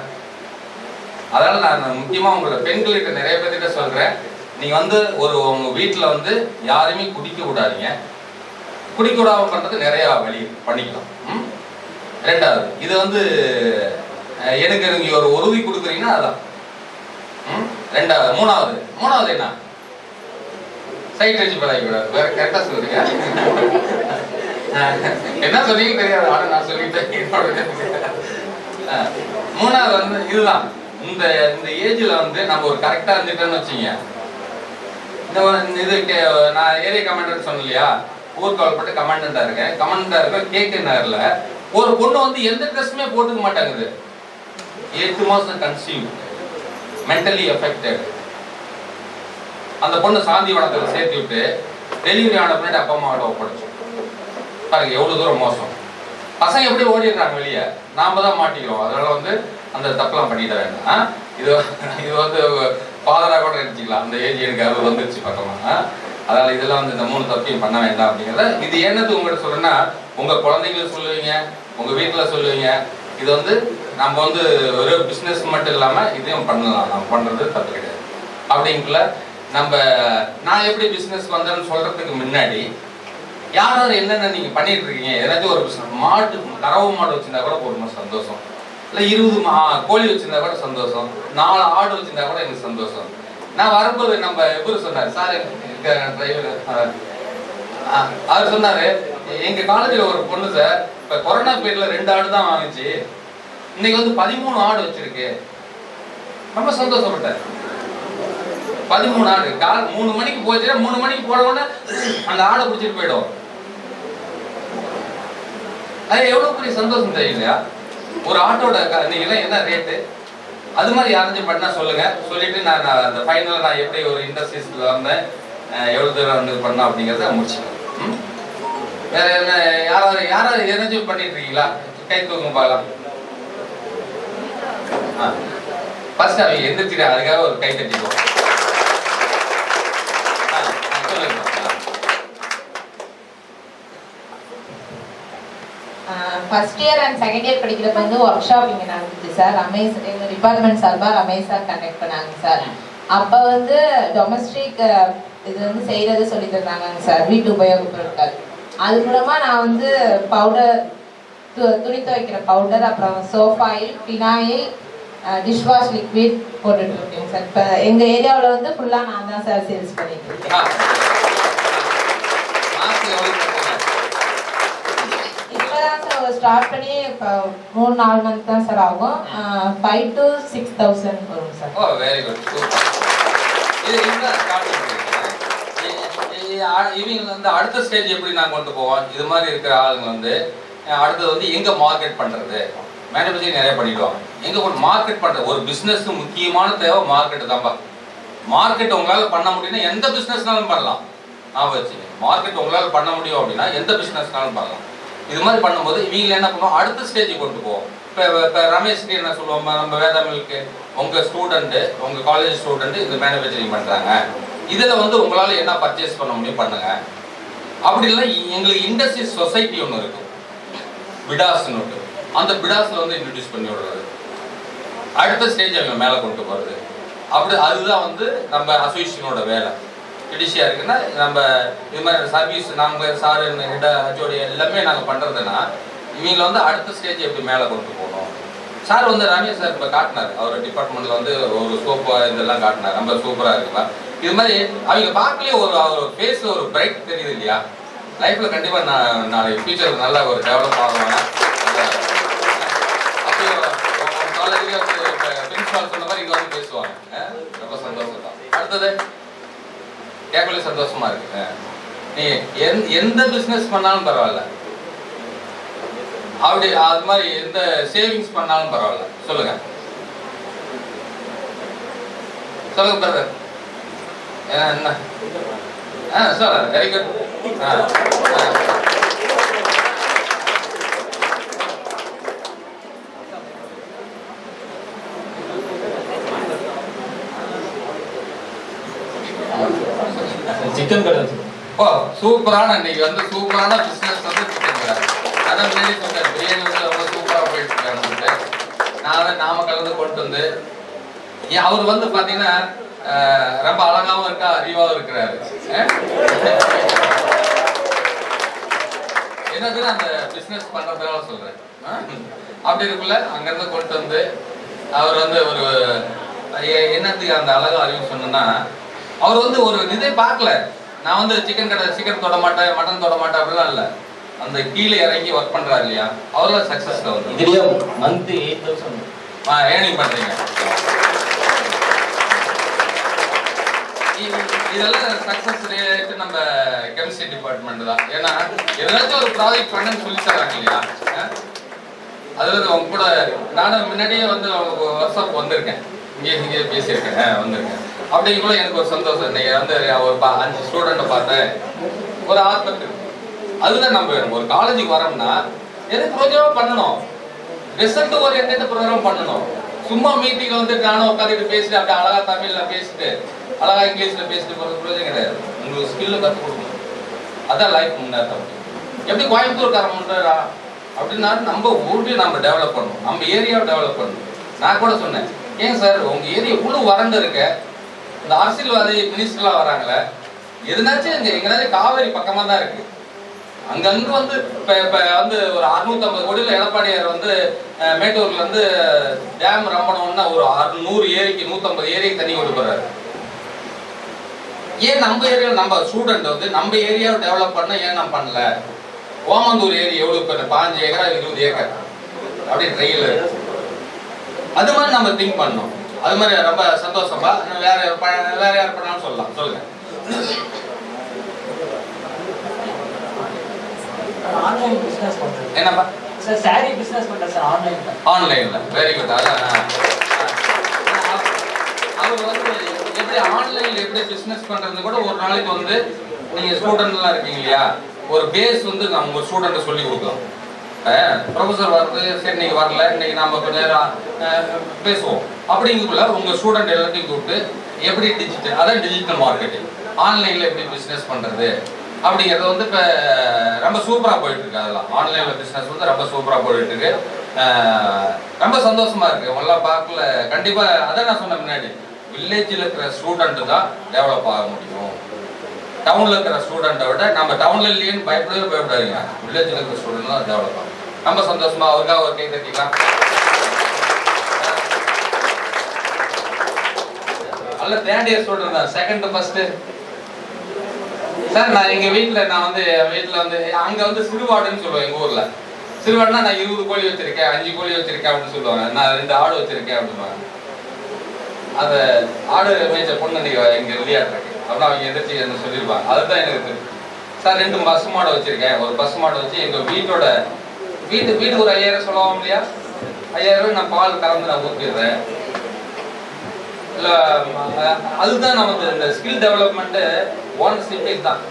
அதனால நான் முக்கியமா உங்களோட பெண்கள்கிட்ட நிறைய பேர்கிட்ட சொல்றேன், நீங்க வந்து உங்க வீட்டுல வந்து யாருமே குடிக்க விடாதீங்க. குடிக்க விடாம பண்றதுக்கு நிறைய வழி பண்ணிக்கலாம். ரெண்டாவது இது வந்து எனக்கு நீங்க ஒரு உறுதி கொடுக்குறீங்கன்னா அதான். ரெண்டாவது மூணாவது என்ன, சைட் அடிச்சு பழகி விடாது. வேற கரெக்டா சொல்றீங்க, என்ன சொன்னீங்க தெரியாது, ஆனா நான் சொல்லிட்டேன். மூணாவது வந்து இதுதான், இந்த ஏஜ்ல வந்து நம்ம ஒரு கரெக்டா இருந்துட்டோம்னு வச்சுங்க. இது நான் ஏரியா கமாண்டன்ட் சொன்னேன் இல்லையா, ஊர் கால்பட்டு கமாண்டண்டா இருக்கேன். கமாண்டண்டா இருக்க கேக்கு நகர்ல ஒரு பொண்ணு வந்து எந்த ட்ரெஸ்ஸுமே போட்டுக்க மாட்டாங்குது. 8 மாசம் கன்சீவ், மென்டலி அஃபெக்டட். அந்த பொண்ணு சாந்தி வனத்துல சேர்த்து விட்டு டெலிவரி ஆன பின்னாடி அப்பா அம்மாவோட ஒப்படைச்சோம். பாருங்க எவ்வளவு தூரம் மோசம். பசங்க எப்படி ஓடிடுறாங்க வெளியே, நாம தான் மாட்டிக்கிறோம். அதனால வந்து அந்த தப்பெல்லாம் பண்ணிட வேண்டாம். இது வந்து ஃபாதரா கூட நினைச்சிக்கலாம், அந்த ஏஜ் எனக்கு அது வந்துருச்சு பக்கமா. அதனால இதெல்லாம் வந்து இந்த 3 தப்பையும் பண்ண வேண்டாம் அப்படிங்கிறத. இது என்னது உங்கள்கிட்ட சொல்றேன்னா, உங்க குழந்தைங்களுக்கு சொல்லுவீங்க, உங்க வீட்டுல சொல்லுவீங்க. இது வந்து நம்ம வந்து ஒரு பிசினஸ் மட்டும் இல்லாம இதையும் பண்ணலாம், நம்ம பண்றது தப்பு கிடையாது. அப்படிங்கல நான் எப்படி பிசினஸ் வந்தேன்னு சொல்றதுக்கு முன்னாடி யாராவது என்னென்ன நீங்க பண்ணிட்டு இருக்கீங்க, ஏதாச்சும் ஒரு பிசினஸ், மாடு கறவை மாடு வச்சிருந்தா கூட போடுமா சந்தோஷம், இல்லை 20 கோழி வச்சிருந்தா கூட சந்தோஷம், 4 ஆடு வச்சிருந்தா கூட எனக்கு சந்தோஷம். நான் வரும்போது நம்ம இவரு சொன்னார், சார் டிரைவர் அவர் சொன்னாரு, எங்க காலேஜில் ஒரு பொண்ணு சார் இப்ப கொரோனா பீரியட்ல 2 ஆடு தான் வாங்கிச்சு, இன்னைக்கு வந்து 13 ஆடு வச்சிருக்கு. ரொம்ப சந்தோஷப்பட்டேன். 13 ஆடு. 3 மணிக்கு போச்சுன்னா 3 மணிக்கு போனோடனே அந்த ஆடை பிடிச்சிட்டு போயிடும். அது எவ்வளவு பெரிய சந்தோஷம் தெரியலையா? ஒரு ஆட்டோட இன்னைக்கு என்ன ரேட்டு, அது மாதிரி யாராச்சும் பண்ணா சொல்லுங்க. சொல்லிட்டு நான் அந்த ஃபைனலா நான் எப்படி ஒரு இண்டஸ்ட்ரீஸ்ல வந்தேன், எவ்வளவு தூரம் வந்து பண்ணா அப்படிங்கிறத முடிச்சுக்கலாம். வேற என்ன யாராவது ஏதாச்சும் பண்ணிட்டு இருக்கீங்களா? கை தூக்குங்க பார்க்கலாம். ஃபர்ஸ்ட் அவங்க எந்திரிச்சிட்டு அதுக்காக ஒரு கை தட்டிக்குவோம். சொல்லுங்க. First year and second year படிக்கிறப்ப வந்து ஒர்க் ஷாப் இங்கே நடந்துச்சு சார். ரமேஷ் எங்கள் டிபார்ட்மெண்ட் சார்பாக ரமேஷ் சார் கண்டக்ட் பண்ணாங்க சார். அப்போ வந்து டொமஸ்டிக் இது வந்து செய்கிறது சொல்லி தந்தாங்க சார், வீட்டு உபயோகப் பொருட்கள். அது மூலமாக நான் வந்து பவுடர், துணி துவைக்கிற பவுடர், அப்புறம் soap oil, phenyl, dishwash liquid போட்டுட்டு இருக்கேங்க சார். இப்போ எங்கள் ஏரியாவில் வந்து ஃபுல்லாக நான் தான் சார் சேல்ஸ் பண்ணிட்டு இருக்கேன். இப்போதான் சார் ஸ்டார்ட் பண்ணி இப்போ 3-4 மந்த் தான் சார் ஆகும். 5,000 to 6,000 வரும் சார். ஓ வெரி குட், சூப்பர். இது என்ன ஸ்டார்ட் பண்ணிருக்கீங்க? இவங்க வந்து அடுத்த ஸ்டேஜ் எப்படி நான் கொண்டு போவோம்? இது மாதிரி இருக்கிற ஆளுங்க வந்து அடுத்தது வந்து எங்க மார்க்கெட் பண்றது? மேனுஃபேக்சரிங் நிறைய பண்ணிடுவாங்க. எங்க ஒரு மார்க்கெட் பண்றது? ஒரு பிசினஸ் முக்கியமான தேவை மார்க்கெட் தான்ப்பா. மார்க்கெட் உங்களால பண்ண முடியும்னா எந்த பிசினஸ்னாலும் பண்ணலாம். நான் வச்சுங்க, மார்க்கெட் உங்களால பண்ண முடியும் அப்படின்னா எந்த பிசினஸ்னாலும் பண்ணலாம். இது மாதிரி பண்ணும்போது இவங்க என்ன பண்ணுவோம், அடுத்த ஸ்டேஜுக்கு கொண்டு போவோம். இப்போ ரமேஷ்க்கு என்ன சொல்லுவோம், நம்ம வேதாமிலுக்கு உங்க ஸ்டூடெண்ட், உங்க காலேஜ் ஸ்டூடெண்ட் இந்த மேனுஃபேக்சரிங் பண்றாங்க, இதுல வந்து உங்களால என்ன பர்ச்சேஸ் பண்ண முடியும் பண்ணுங்க. அப்படி இல்லை எங்களுக்கு இண்டஸ்ட்ரி சொசைட்டி ஒன்று இருக்கு, பிடாஸ்ன்னு ஒன்று. அந்த பிடாஸ்ல வந்து இன்ட்ரடியூஸ் பண்ணி விடுறது, அடுத்த ஸ்டேஜ் அவங்க மேலே கொண்டு போகிறது. அப்படி அதுதான் வந்து நம்ம அசோசியேஷனோட வேலை. ஜுடிஷியா இருக்குன்னா நம்ம இது மாதிரி சர்வீஸ் நாங்கள் சார் ஹெட் ஹெச்ஓடி எல்லாமே நாங்கள் பண்ணுறதுன்னா இவங்களை வந்து அடுத்த ஸ்டேஜ் எப்படி மேலே கொண்டு போகணும். சார் வந்து ரமேஷ் சார் இப்போ காட்டினார், அவர் டிபார்ட்மெண்ட்டில் வந்து ஒரு சோப்பு இதெல்லாம் காட்டினார், ரொம்ப சூப்பராக இருக்குப்பா. இது மாதிரி அவங்க பார்க்கலையே ஒரு ஃபேஸில் ஒரு பிரைட் தெரியுது இல்லையா? லைஃப்பில் கண்டிப்பாக நான் நாளைக்கு ஃபியூச்சர் நல்லா ஒரு டெவலப் ஆகுவாங்க. அப்போ காலேஜ்லேயே வந்து பிரின்சிபால் சொன்ன மாதிரி இங்கே வந்து பேசுவாங்க. ரொம்ப சந்தோஷம் தான். அடுத்தது கேட்கவே சந்தோஷமா இருக்கு. நீ எந்த பிசினஸ் பண்ணாலும் பரவாயில்ல, அப்படி அது மாதிரி எந்த சேவிங்ஸ் பண்ணாலும் பரவாயில்ல. சொல்லுங்க சொல்லுங்க பிரதர். என்ன சொல்ல வெரி குட். சிக்கன் கடை. ஓ சூப்பரான, இன்னைக்கு வந்து சூப்பரான பிசினஸ் வந்து சிக்கன் கடை. அதான் முன்னாடி சொன்னேன், பிரியாணி வந்து ரொம்ப சூப்பராக போயிட்டு இருக்காங்க. நான் அதை நாமக்கல் வந்து கொண்டு வந்து அவர் வந்து பாத்தீங்கன்னா ரொம்ப அழகாவும் இருக்கா, அறிவாவும் இருக்கிறாரு. என்னதுன்னு அந்த பிசினஸ் பண்றதுனால சொல்றேன். அப்படி இருக்குள்ள அங்கிருந்து கொண்டு வந்து அவர் வந்து ஒரு என்னத்துக்கு அந்த அழகா அறிவு சொன்னா, அவர் வந்து ஒரு இதே பார்க்கல. நான் வந்து சிக்கன் கடை, சிக்கன் தொட மாட்டேன், மட்டன் தொட மாட்டேன் அப்படிலாம் இல்லை. அந்த கீழே இறங்கி ஒர்க் பண்றாரு இல்லையா, அவரெல்லாம் சக்சஸ்ல வந்து இதுலயே மந்த் 8,000 ஏர்னிங் பண்றீங்க. இதெல்லாம் சக்சஸ் ரேட் நம்ம கெமிஸ்ட்ரி டிபார்ட்மெண்ட் தான். ஏன்னா எதாச்சும் ஒரு ப்ராஜெக்ட் பண்ணுன்னு சொல்லி தராங்க இல்லையா. அதாவது அவங்க கூட நானும் முன்னாடியே வந்து ஒர்க் ஷாப் வந்திருக்கேன், இங்கே பேசியிருக்கேன், வந்திருக்கேன். அப்படிங்குள்ள எனக்கு ஒரு சந்தோஷம். இன்னைக்கு வந்து ஒரு 5 ஸ்டூடெண்ட்டை பார்த்தேன், ஒரு ஆர்வத்து. அதுதான் நம்ம ஒரு காலேஜுக்கு வரோம்னா எது ப்ரோஜனம் பண்ணணும், ரிசல்ட் ஓரியன்டட் ப்ரோக்ராம் பண்ணணும். சும்மா மீட்டிங்ல வந்து நானும் உட்காந்துட்டு பேசிட்டு அப்படியே அழகா தமிழ்ல பேசிட்டு அழகா இங்கிலீஷ்ல பேசிட்டு போறது ப்ரோஜனம் கிடையாது. உங்களுக்கு ஸ்கில்ல கற்றுக் கொடுக்கணும், அதான் லைஃப் முன்னேற்ற முடியும். எப்படி கோயம்புத்தூர்காரன் பண்றா அப்படின்னா நம்ம ஊர்லயும் நம்ம டெவலப் பண்ணணும், நம்ம ஏரியாவை டெவலப் பண்ணணும். நான் கூட சொன்னேன், ஏன் சார் உங்க ஏரியா இவ்வளவு வறண்டு இருக்க, இந்த அரசியல்வாதி மினிஸ்டர்லாம் வராங்களே, எதுனாச்சும் எங்கனாச்சும் காவேரி பக்கமா தான் இருக்கு. அங்கங்க வந்து இப்ப வந்து ஒரு 650 கோடியில் எடப்பாடியார் வந்து மேட்டூர்ல இருந்து டேம் ரம்பணும்னா ஒரு 100 ஏரிக்கு 150 ஏரிக்கு தண்ணி கொடுக்குறாரு. ஏன் நம்ம ஏரியாவில் நம்ம ஸ்டூடெண்ட் வந்து நம்ம ஏரியாவை டெவலப் பண்ண ஏன் நம்ம பண்ணல? ஓமந்தூர் ஏரி எவ்வளவு பேர் 5 ஏக்கரா 20 ஏக்கர் அப்படி ட்ரெயில். அது மாதிரி நம்ம திங்க் பண்ணோம். அது மாதிரி ரொம்ப சந்தோஷமா. வேற யார் பண்ணாலும் சொல்லலாம். சொல்லுங்க. ஆன்லைன் பிசினஸ் பண்றேன். என்னப்பா சார் சாரி பிசினஸ் பண்றேன் சார் ஆன்லைன்ல. ஆன்லைன்ல வெரி குட். அதான் அவர் வந்து எப்படி ஆன்லைன்ல எப்படி பிசினஸ் பண்றது கூட ஒரு நாளைக்கு வந்து நீங்க ஸ்டூடெண்ட்லாம் இருக்கீங்க இல்லையா, ஒரு பேஸ் வந்து நம்ம ஒரு ஸ்டூடெண்ட் சொல்லி கொடுக்கலாம். ப்ரொஃபஸர் வருது, சரி இன்னைக்கு வரல, இன்னைக்கு நாம கொஞ்ச நேரம் பேசுவோம் அப்படிங்குள்ள உங்கள் ஸ்டூடெண்ட் எல்லாத்தையும் கூப்பிட்டு எப்படி டிஜிட்டல், அதான் டிஜிட்டல் மார்க்கெட்டிங், ஆன்லைனில் எப்படி பிஸ்னஸ் பண்ணுறது அப்படிங்கிறது வந்து இப்போ ரொம்ப சூப்பராக போயிட்டுருக்கு. அதெல்லாம் ஆன்லைனில் பிஸ்னஸ் வந்து ரொம்ப சூப்பராக போயிட்டுருக்கு. ரொம்ப சந்தோஷமாக இருக்குது. உங்களெல்லாம் பார்க்கல கண்டிப்பாக. அதான் நான் சொன்ன முன்னாடி, வில்லேஜில் இருக்கிற ஸ்டூடெண்ட்டு தான் டெவலப் ஆக முடியும். டவுனில் இருக்கிற ஸ்டூடெண்ட்டை விட நம்ம டவுனில் இல்லைன்னு பயப்படாதீங்க, வில்லேஜில் இருக்கிற ஸ்டூடெண்ட் தான் டெவலப் ஆகும். ரொம்ப சந்தோஷமாக அவருக்காக ஒரு கை தட்டிக்கலாம். அல்ல தேர்ட் இயர் ஸ்டூடெண்ட் தான், செகண்ட் ஃபர்ஸ்ட். சார் நான் எங்கள் வீட்டில் வந்து அங்கே வந்து சிறுவாடுன்னு சொல்லுவேன். எங்கள் ஊரில் சிறுவாடுனா நான் 20 கோழி வச்சிருக்கேன், 5 கோழி வச்சிருக்கேன் அப்படின்னு சொல்லுவாங்க. நான் 2 ஆடு வச்சிருக்கேன் அப்படின்வாங்க. அந்த ஆடு மேய்ச்ச பொண்ணு இன்னைக்கு இங்கே விளையாடுறேன் அப்படின்னா அவங்க எதிர்த்து என்ன சொல்லியிருப்பாங்க. அதுதான் எனக்கு தெரியும். சார் 2 பசு மாடு வச்சிருக்கேன். ஒரு பசு மாடு வச்சு எங்கள் வீட்டுக்கு ஒரு 5000 சொல்லுவோம் இல்லையா, 5000 நான் பால் கலந்து நான் ஊற்றிடுறேன். இல்லை அதுதான் நமக்கு இந்த ஸ்கில் டெவலப்மெண்ட்டு ஒன் ஸ்டெப் தான்.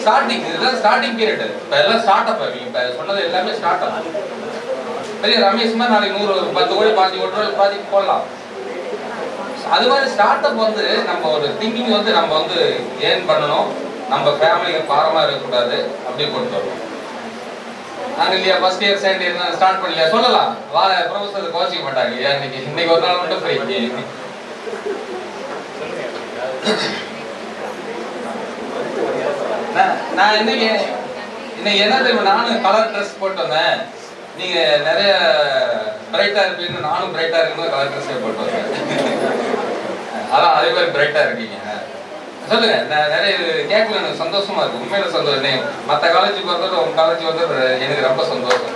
ஸ்டார்டிங் இதுதான் ஸ்டார்டிங் பீரியட். இப்போ எல்லாம் ஸ்டார்ட் அப். இப்போ சொன்னது எல்லாமே ஸ்டார்ட் அப். பெரிய ரமேஷ் மாதிரி நாளைக்கு 10 கோடி 5 கோடி ரூபாய் ப்ராஜெக்ட் போடலாம். அது மாதிரி ஸ்டார்ட் அப் வந்து நம்ம ஒரு திங்கிங் வந்து நம்ம வந்து ஏர்ன் பண்ணணும், நம்ம ஃபேமிலிக்கு பாரமாக இருக்கக்கூடாது, அப்படியே கொண்டு வரணும். நாங்கள் இல்லையா first year second year start பண்ணலையா சொல்லலாம். ப்ரொஃபஸர் கோச்சிக்க மாட்டாங்க இல்லையா. இன்னைக்கு ஒரு நாள் மட்டும் ஃப்ரீ. நான் இன்னைக்கு என்ன தெரியுமா, நானும் கலர் ட்ரெஸ் போட்டு வந்தேன். நீங்க நிறைய பிரைட்டா இருப்பீங்க, நானும் பிரைட்டா இருக்கும்போது கலர் ட்ரெஸ்ஸே போட்டு வந்தேன். அதான் அதே மாதிரி பிரைட்டா இருக்கீங்க. சொல்லுங்க, நான் நிறைய கேட்கல, எனக்கு சந்தோஷமா இருக்கு, உண்மையில சந்தோஷம். மற்ற காலேஜ் பொறுத்தவரை உங்க காலேஜ் வந்து எனக்கு ரொம்ப சந்தோஷம்.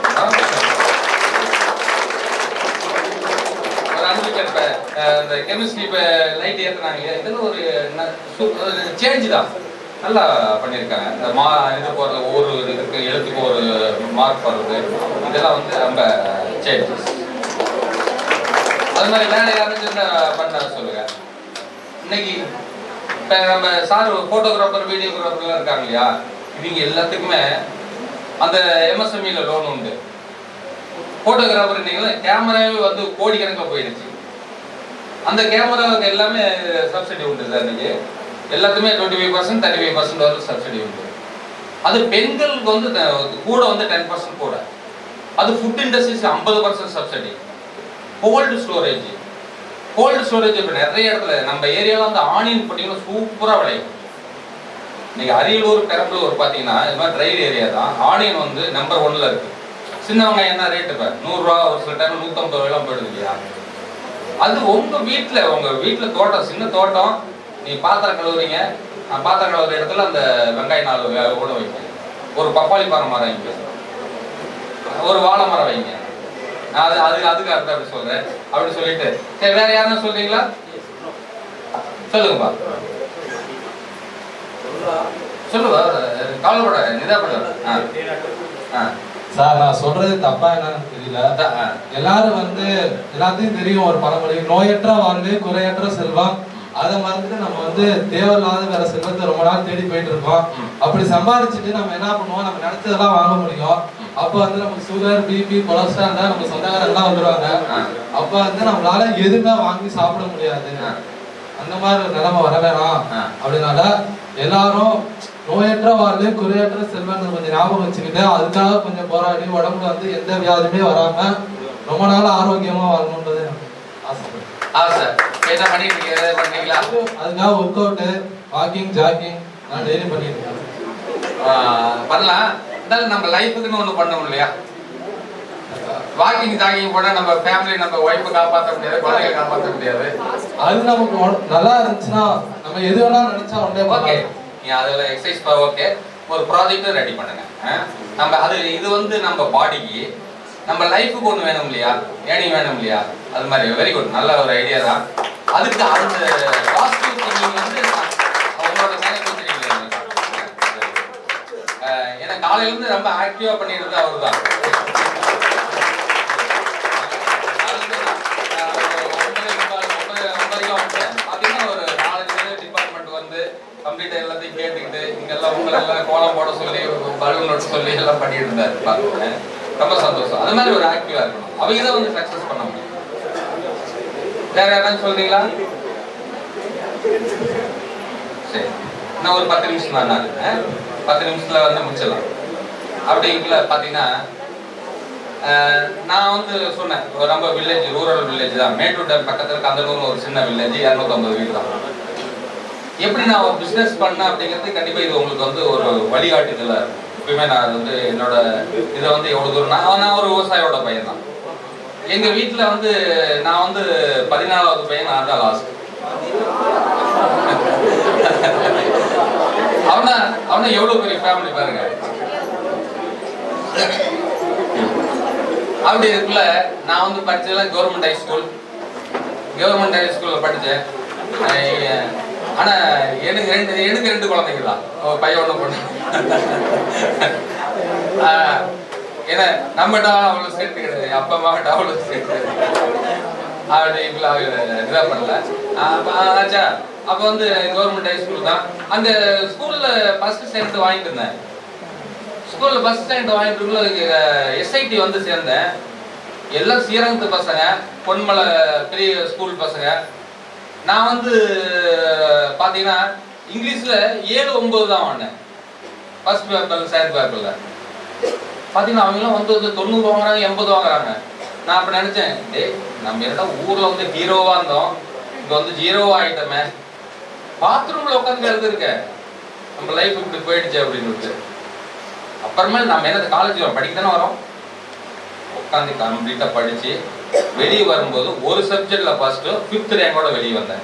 ஒரு அனுபவிக்க இந்த கெமிஸ்ட்ரி இப்போ லைட் ஏற்றுனாங்க, இதெல்லாம் ஒரு சேஞ்ச் தான். நல்லா பண்ணியிருக்காங்க. இந்த இது போகிறது, ஒவ்வொரு இதுக்கு எழுத்துக்கு ஒரு மார்க் போடுறது, இதெல்லாம் வந்து ரொம்ப சேஞ்சஸ். அது மாதிரி வேலை யாராச்சும் பண்ண சொல்லுங்க. இன்னைக்கு இப்போ நம்ம சார் ஃபோட்டோகிராஃபர் வீடியோகிராஃபர்லாம் இருக்காங்க இல்லையா, இவங்க எல்லாத்துக்குமே அந்த எம்எஸ்எம்இல லோன் உண்டு. ஃபோட்டோகிராஃபர் இன்னைக்கு கேமராவே வந்து கோடிக்கணக்கில் போயிடுச்சு. அந்த கேமராவுக்கு எல்லாமே சப்சிடி உண்டு சார். இன்னைக்கு எல்லாத்துமே 25% 35% வரை சப்சிடி உண்டு. அது பெண்களுக்கு வந்து கூட வந்து 10% கூட. அது food industries 50% subsidy. Gold storage இப்போ நிறைய இடத்துல நம்ம ஏரியாவில் வந்து ஆனியன் பார்த்தீங்கன்னா சூப்பராக விளையும். இன்னைக்கு அரியலூர் பெரம்பலூர் பார்த்தீங்கன்னா இது மாதிரி ட்ரை ஏரியா தான். ஆனியன் வந்து நம்பர் 1ல இருக்கு. சின்ன வெங்காயம் என்ன ரேட்டு இப்போ 100 ரூபா, ஒரு சில டைம் 150 ரூபாய்லாம் போயிடுது இல்லையா. அது உங்கள் வீட்டில் தோட்டம், சின்ன தோட்டம், நீ பாத்திரம் கழுவுறீங்க, பாத்திரம் கழுவுற இடத்துல அந்த வெங்காயம் 4 கூட வைங்க, ஒரு பப்பாளி மரம் வைங்க, ஒரு வாழை மரம் வைங்க. அதுக்கு அர்த்தம் அப்படி சொல்றேன். அப்படி சொல்லிட்டு சரி, வேற யாருன்னா சொல்றீங்களா? சொல்லுங்கப்பா, சொல்லுவா, கவலைப்பட நிதாப்பட. சார் நான் சொல்றது தப்பா என்னன்னு தெரியல. எல்லாரும் வந்து எல்லாத்தையும் தெரியும் ஒரு பழமொழி, நோயற்ற வாழ்வே குறையற்ற செல்வம். அதை மறந்துட்டு நம்ம வந்து தேவையில்லாத வேற செல்வத்தை ரொம்ப நாள் தேடி போயிட்டு இருக்கோம். அப்படி சம்பாதிச்சுட்டு நம்ம என்ன பண்ணுவோம், நம்ம நினைச்சதெல்லாம் வாங்க முடியும். அப்ப வந்து நமக்கு சுகர், பிபி, கொலஸ்ட்ரால் தான் நம்ம சொந்தக்காரெல்லாம் வந்துருவாங்க. அப்ப வந்து நம்மளால எதுவுமே வாங்கி சாப்பிட முடியாது. அந்த மாதிரி ஒரு நிலைமை வர வேணாம். அப்படின்னால எல்லாரும் நோயற்ற வாழ்வே குறையற்ற செல்வம் கொஞ்சம் ஞாபகம் வச்சுக்கிட்டு அதுக்காக கொஞ்சம் போராடி உடம்புல வந்து எந்த வியாதியுமே வராம ரொம்ப நாள் ஆரோக்கியமா வாழணும்ன்றது ஆசை. என்ன பண்ணிட்டு இருக்கீங்க? அதுக்காக ஒர்க் அவுட், வாக்கிங், ஜாக்கிங் நான் டெய்லி பண்ணிட்டு இருக்கேன். பண்ணலாம். இருந்தாலும் நம்ம லைஃபுக்குன்னு ஒண்ணு பண்ணணும் இல்லையா. வாக்கிங் ஜாக்கிங் போனா நம்ம ஃபேமிலி, நம்ம ஒய்ஃபை காப்பாற்ற முடியாது, குழந்தைகளை காப்பாற்ற முடியாது. அது நமக்கு நல்லா இருந்துச்சுன்னா நம்ம எது வேணா நினைச்சா உடனே ஓகே. நீங்க அதில் எக்ஸசைஸ் ஓகே, ஒரு ப்ராஜெக்டும் ரெடி பண்ணுங்க. நம்ம அது இது வந்து நம்ம பாடிக்கு, நம்ம லைஃபுக்கு ஒன்று வேணும் இல்லையா, ஏர்னிங் வேணும் இல்லையா. அது மாதிரி வெரி குட், நல்ல ஒரு ஐடியா தான். அதுக்கு அந்த பாசிட்டிவ் திங்கிங் வந்து அவங்களோட மேலே கொடுத்துருக்கீங்க. ஏன்னா காலையிலேருந்து ரொம்ப ஆக்டிவாக பண்ணிடுறது அவர் தான். பார்த்தீங்கன்னா ஒரு 4-5 பேர் டிபார்ட்மெண்ட் வந்து கம்ப்ளீட்டாக எல்லாத்தையும் கேட்டுக்கிட்டு இங்கெல்லாம் உங்களெல்லாம் கோலம் போட சொல்லி, பலூன் நோட் சொல்லி எல்லாம் பண்ணிட்டு இருந்தாரு. பார்க்குறேன் ரொம்ப சந்தோஷம். அது மாதிரி ஒரு ஆக்டிவா இருக்கணும். அவங்க தான் வந்து சக்சஸ் பண்ண முடியும். வேற யாராவது சொல்றீங்களா? சரி, நான் ஒரு 10 நிமிஷம் தான் இருக்கேன். 10 நிமிஷத்துல வந்து முடிச்சிடலாம். அப்படிங்களா பாத்தீங்கன்னா நான் வந்து சொன்னேன் ரொம்ப வில்லேஜ், ரூரல் வில்லேஜ் தான். மேட்டூர் டேம் பக்கத்துல கந்தனூர் ஒரு சின்ன வில்லேஜ், 250 வீடு தான். எப்படி நான் ஒரு பிசினஸ் பண்ணேன் அப்படிங்கிறது கண்டிப்பா இது உங்களுக்கு வந்து ஒரு வழிகாட்டுதலா இருக்கும். எப்பயுமே நான் வந்து என்னோட இதை வந்து எவ்வளவு தூரம் நான் ஒரு விவசாயோட பையன் தான். எங்க வீட்டுல வந்து நான் வந்து 14வது பையன், நான் தான் லாஸ்ட். அவனா எவ்வளவு பெரிய ஃபேமிலி பாருங்க. அப்படி இருக்குல்ல நான் வந்து படிச்சதெல்லாம் கவர்மெண்ட் ஹை ஸ்கூல்ல படிச்சேன். ஆனா எனக்கு ரெண்டு குழந்தைங்க தான், பையன் ஒண்ணு பொண்ணு. ஏன்னா நம்மகிட்ட அவ்வளவு சேர்த்து கிடையாது, அப்பா அம்மாகிட்ட அவ்வளவு சேர்த்து அப்படி இதான் பண்ணல. ஆச்சா அப்ப வந்து கவர்மெண்ட் ஹை ஸ்கூல் தான். அந்த ஸ்கூல்ல ஃபர்ஸ்ட் ஸ்டாண்டர்ட் வாங்கிட்டு இருந்தேன். ஸ்கூல்ல ஃபர்ஸ்ட் ஸ்டாண்டர்ட் வாங்கிட்டு எஸ்ஐடி வந்து சேர்ந்தேன். எல்லாம் ஸ்ரீரங்கத்து பசங்க, பொன்மலை பெரிய ஸ்கூல் பசங்க. நான் வந்து பாத்தீங்கன்னா இங்கிலீஷ்ல 7-9 தான் வாங்கினேன் ஃபர்ஸ்ட் பேப்பர்ல, செகண்ட் பேப்பர்ல. பாத்தீங்கன்னா அவங்க எல்லாம் வந்து 90 வாங்குறாங்க, 80 வாங்குறாங்க. நான் அப்ப நினைச்சேன், டேய் நம்ம என்ன ஊர்ல வந்து ஹீரோவா இருந்தோம், இங்க வந்து ஜீரோவா ஆயிட்டோமே. பாத்ரூம்ல உட்காந்து எழுதிருக்க, நம்ம லைஃப் இப்படி போயிடுச்சு அப்படின்னு. அப்புறமே நம்ம என்ன காலேஜ் படிக்க தானே வரோம், உட்காந்து கம்ப்ளீட்டா படிச்சு வெளியே வரும்போது ஒரு சப்ஜெக்ட்ல ஃபர்ஸ்ட் 5th ரேங்கோட வெளியே வந்தேன்.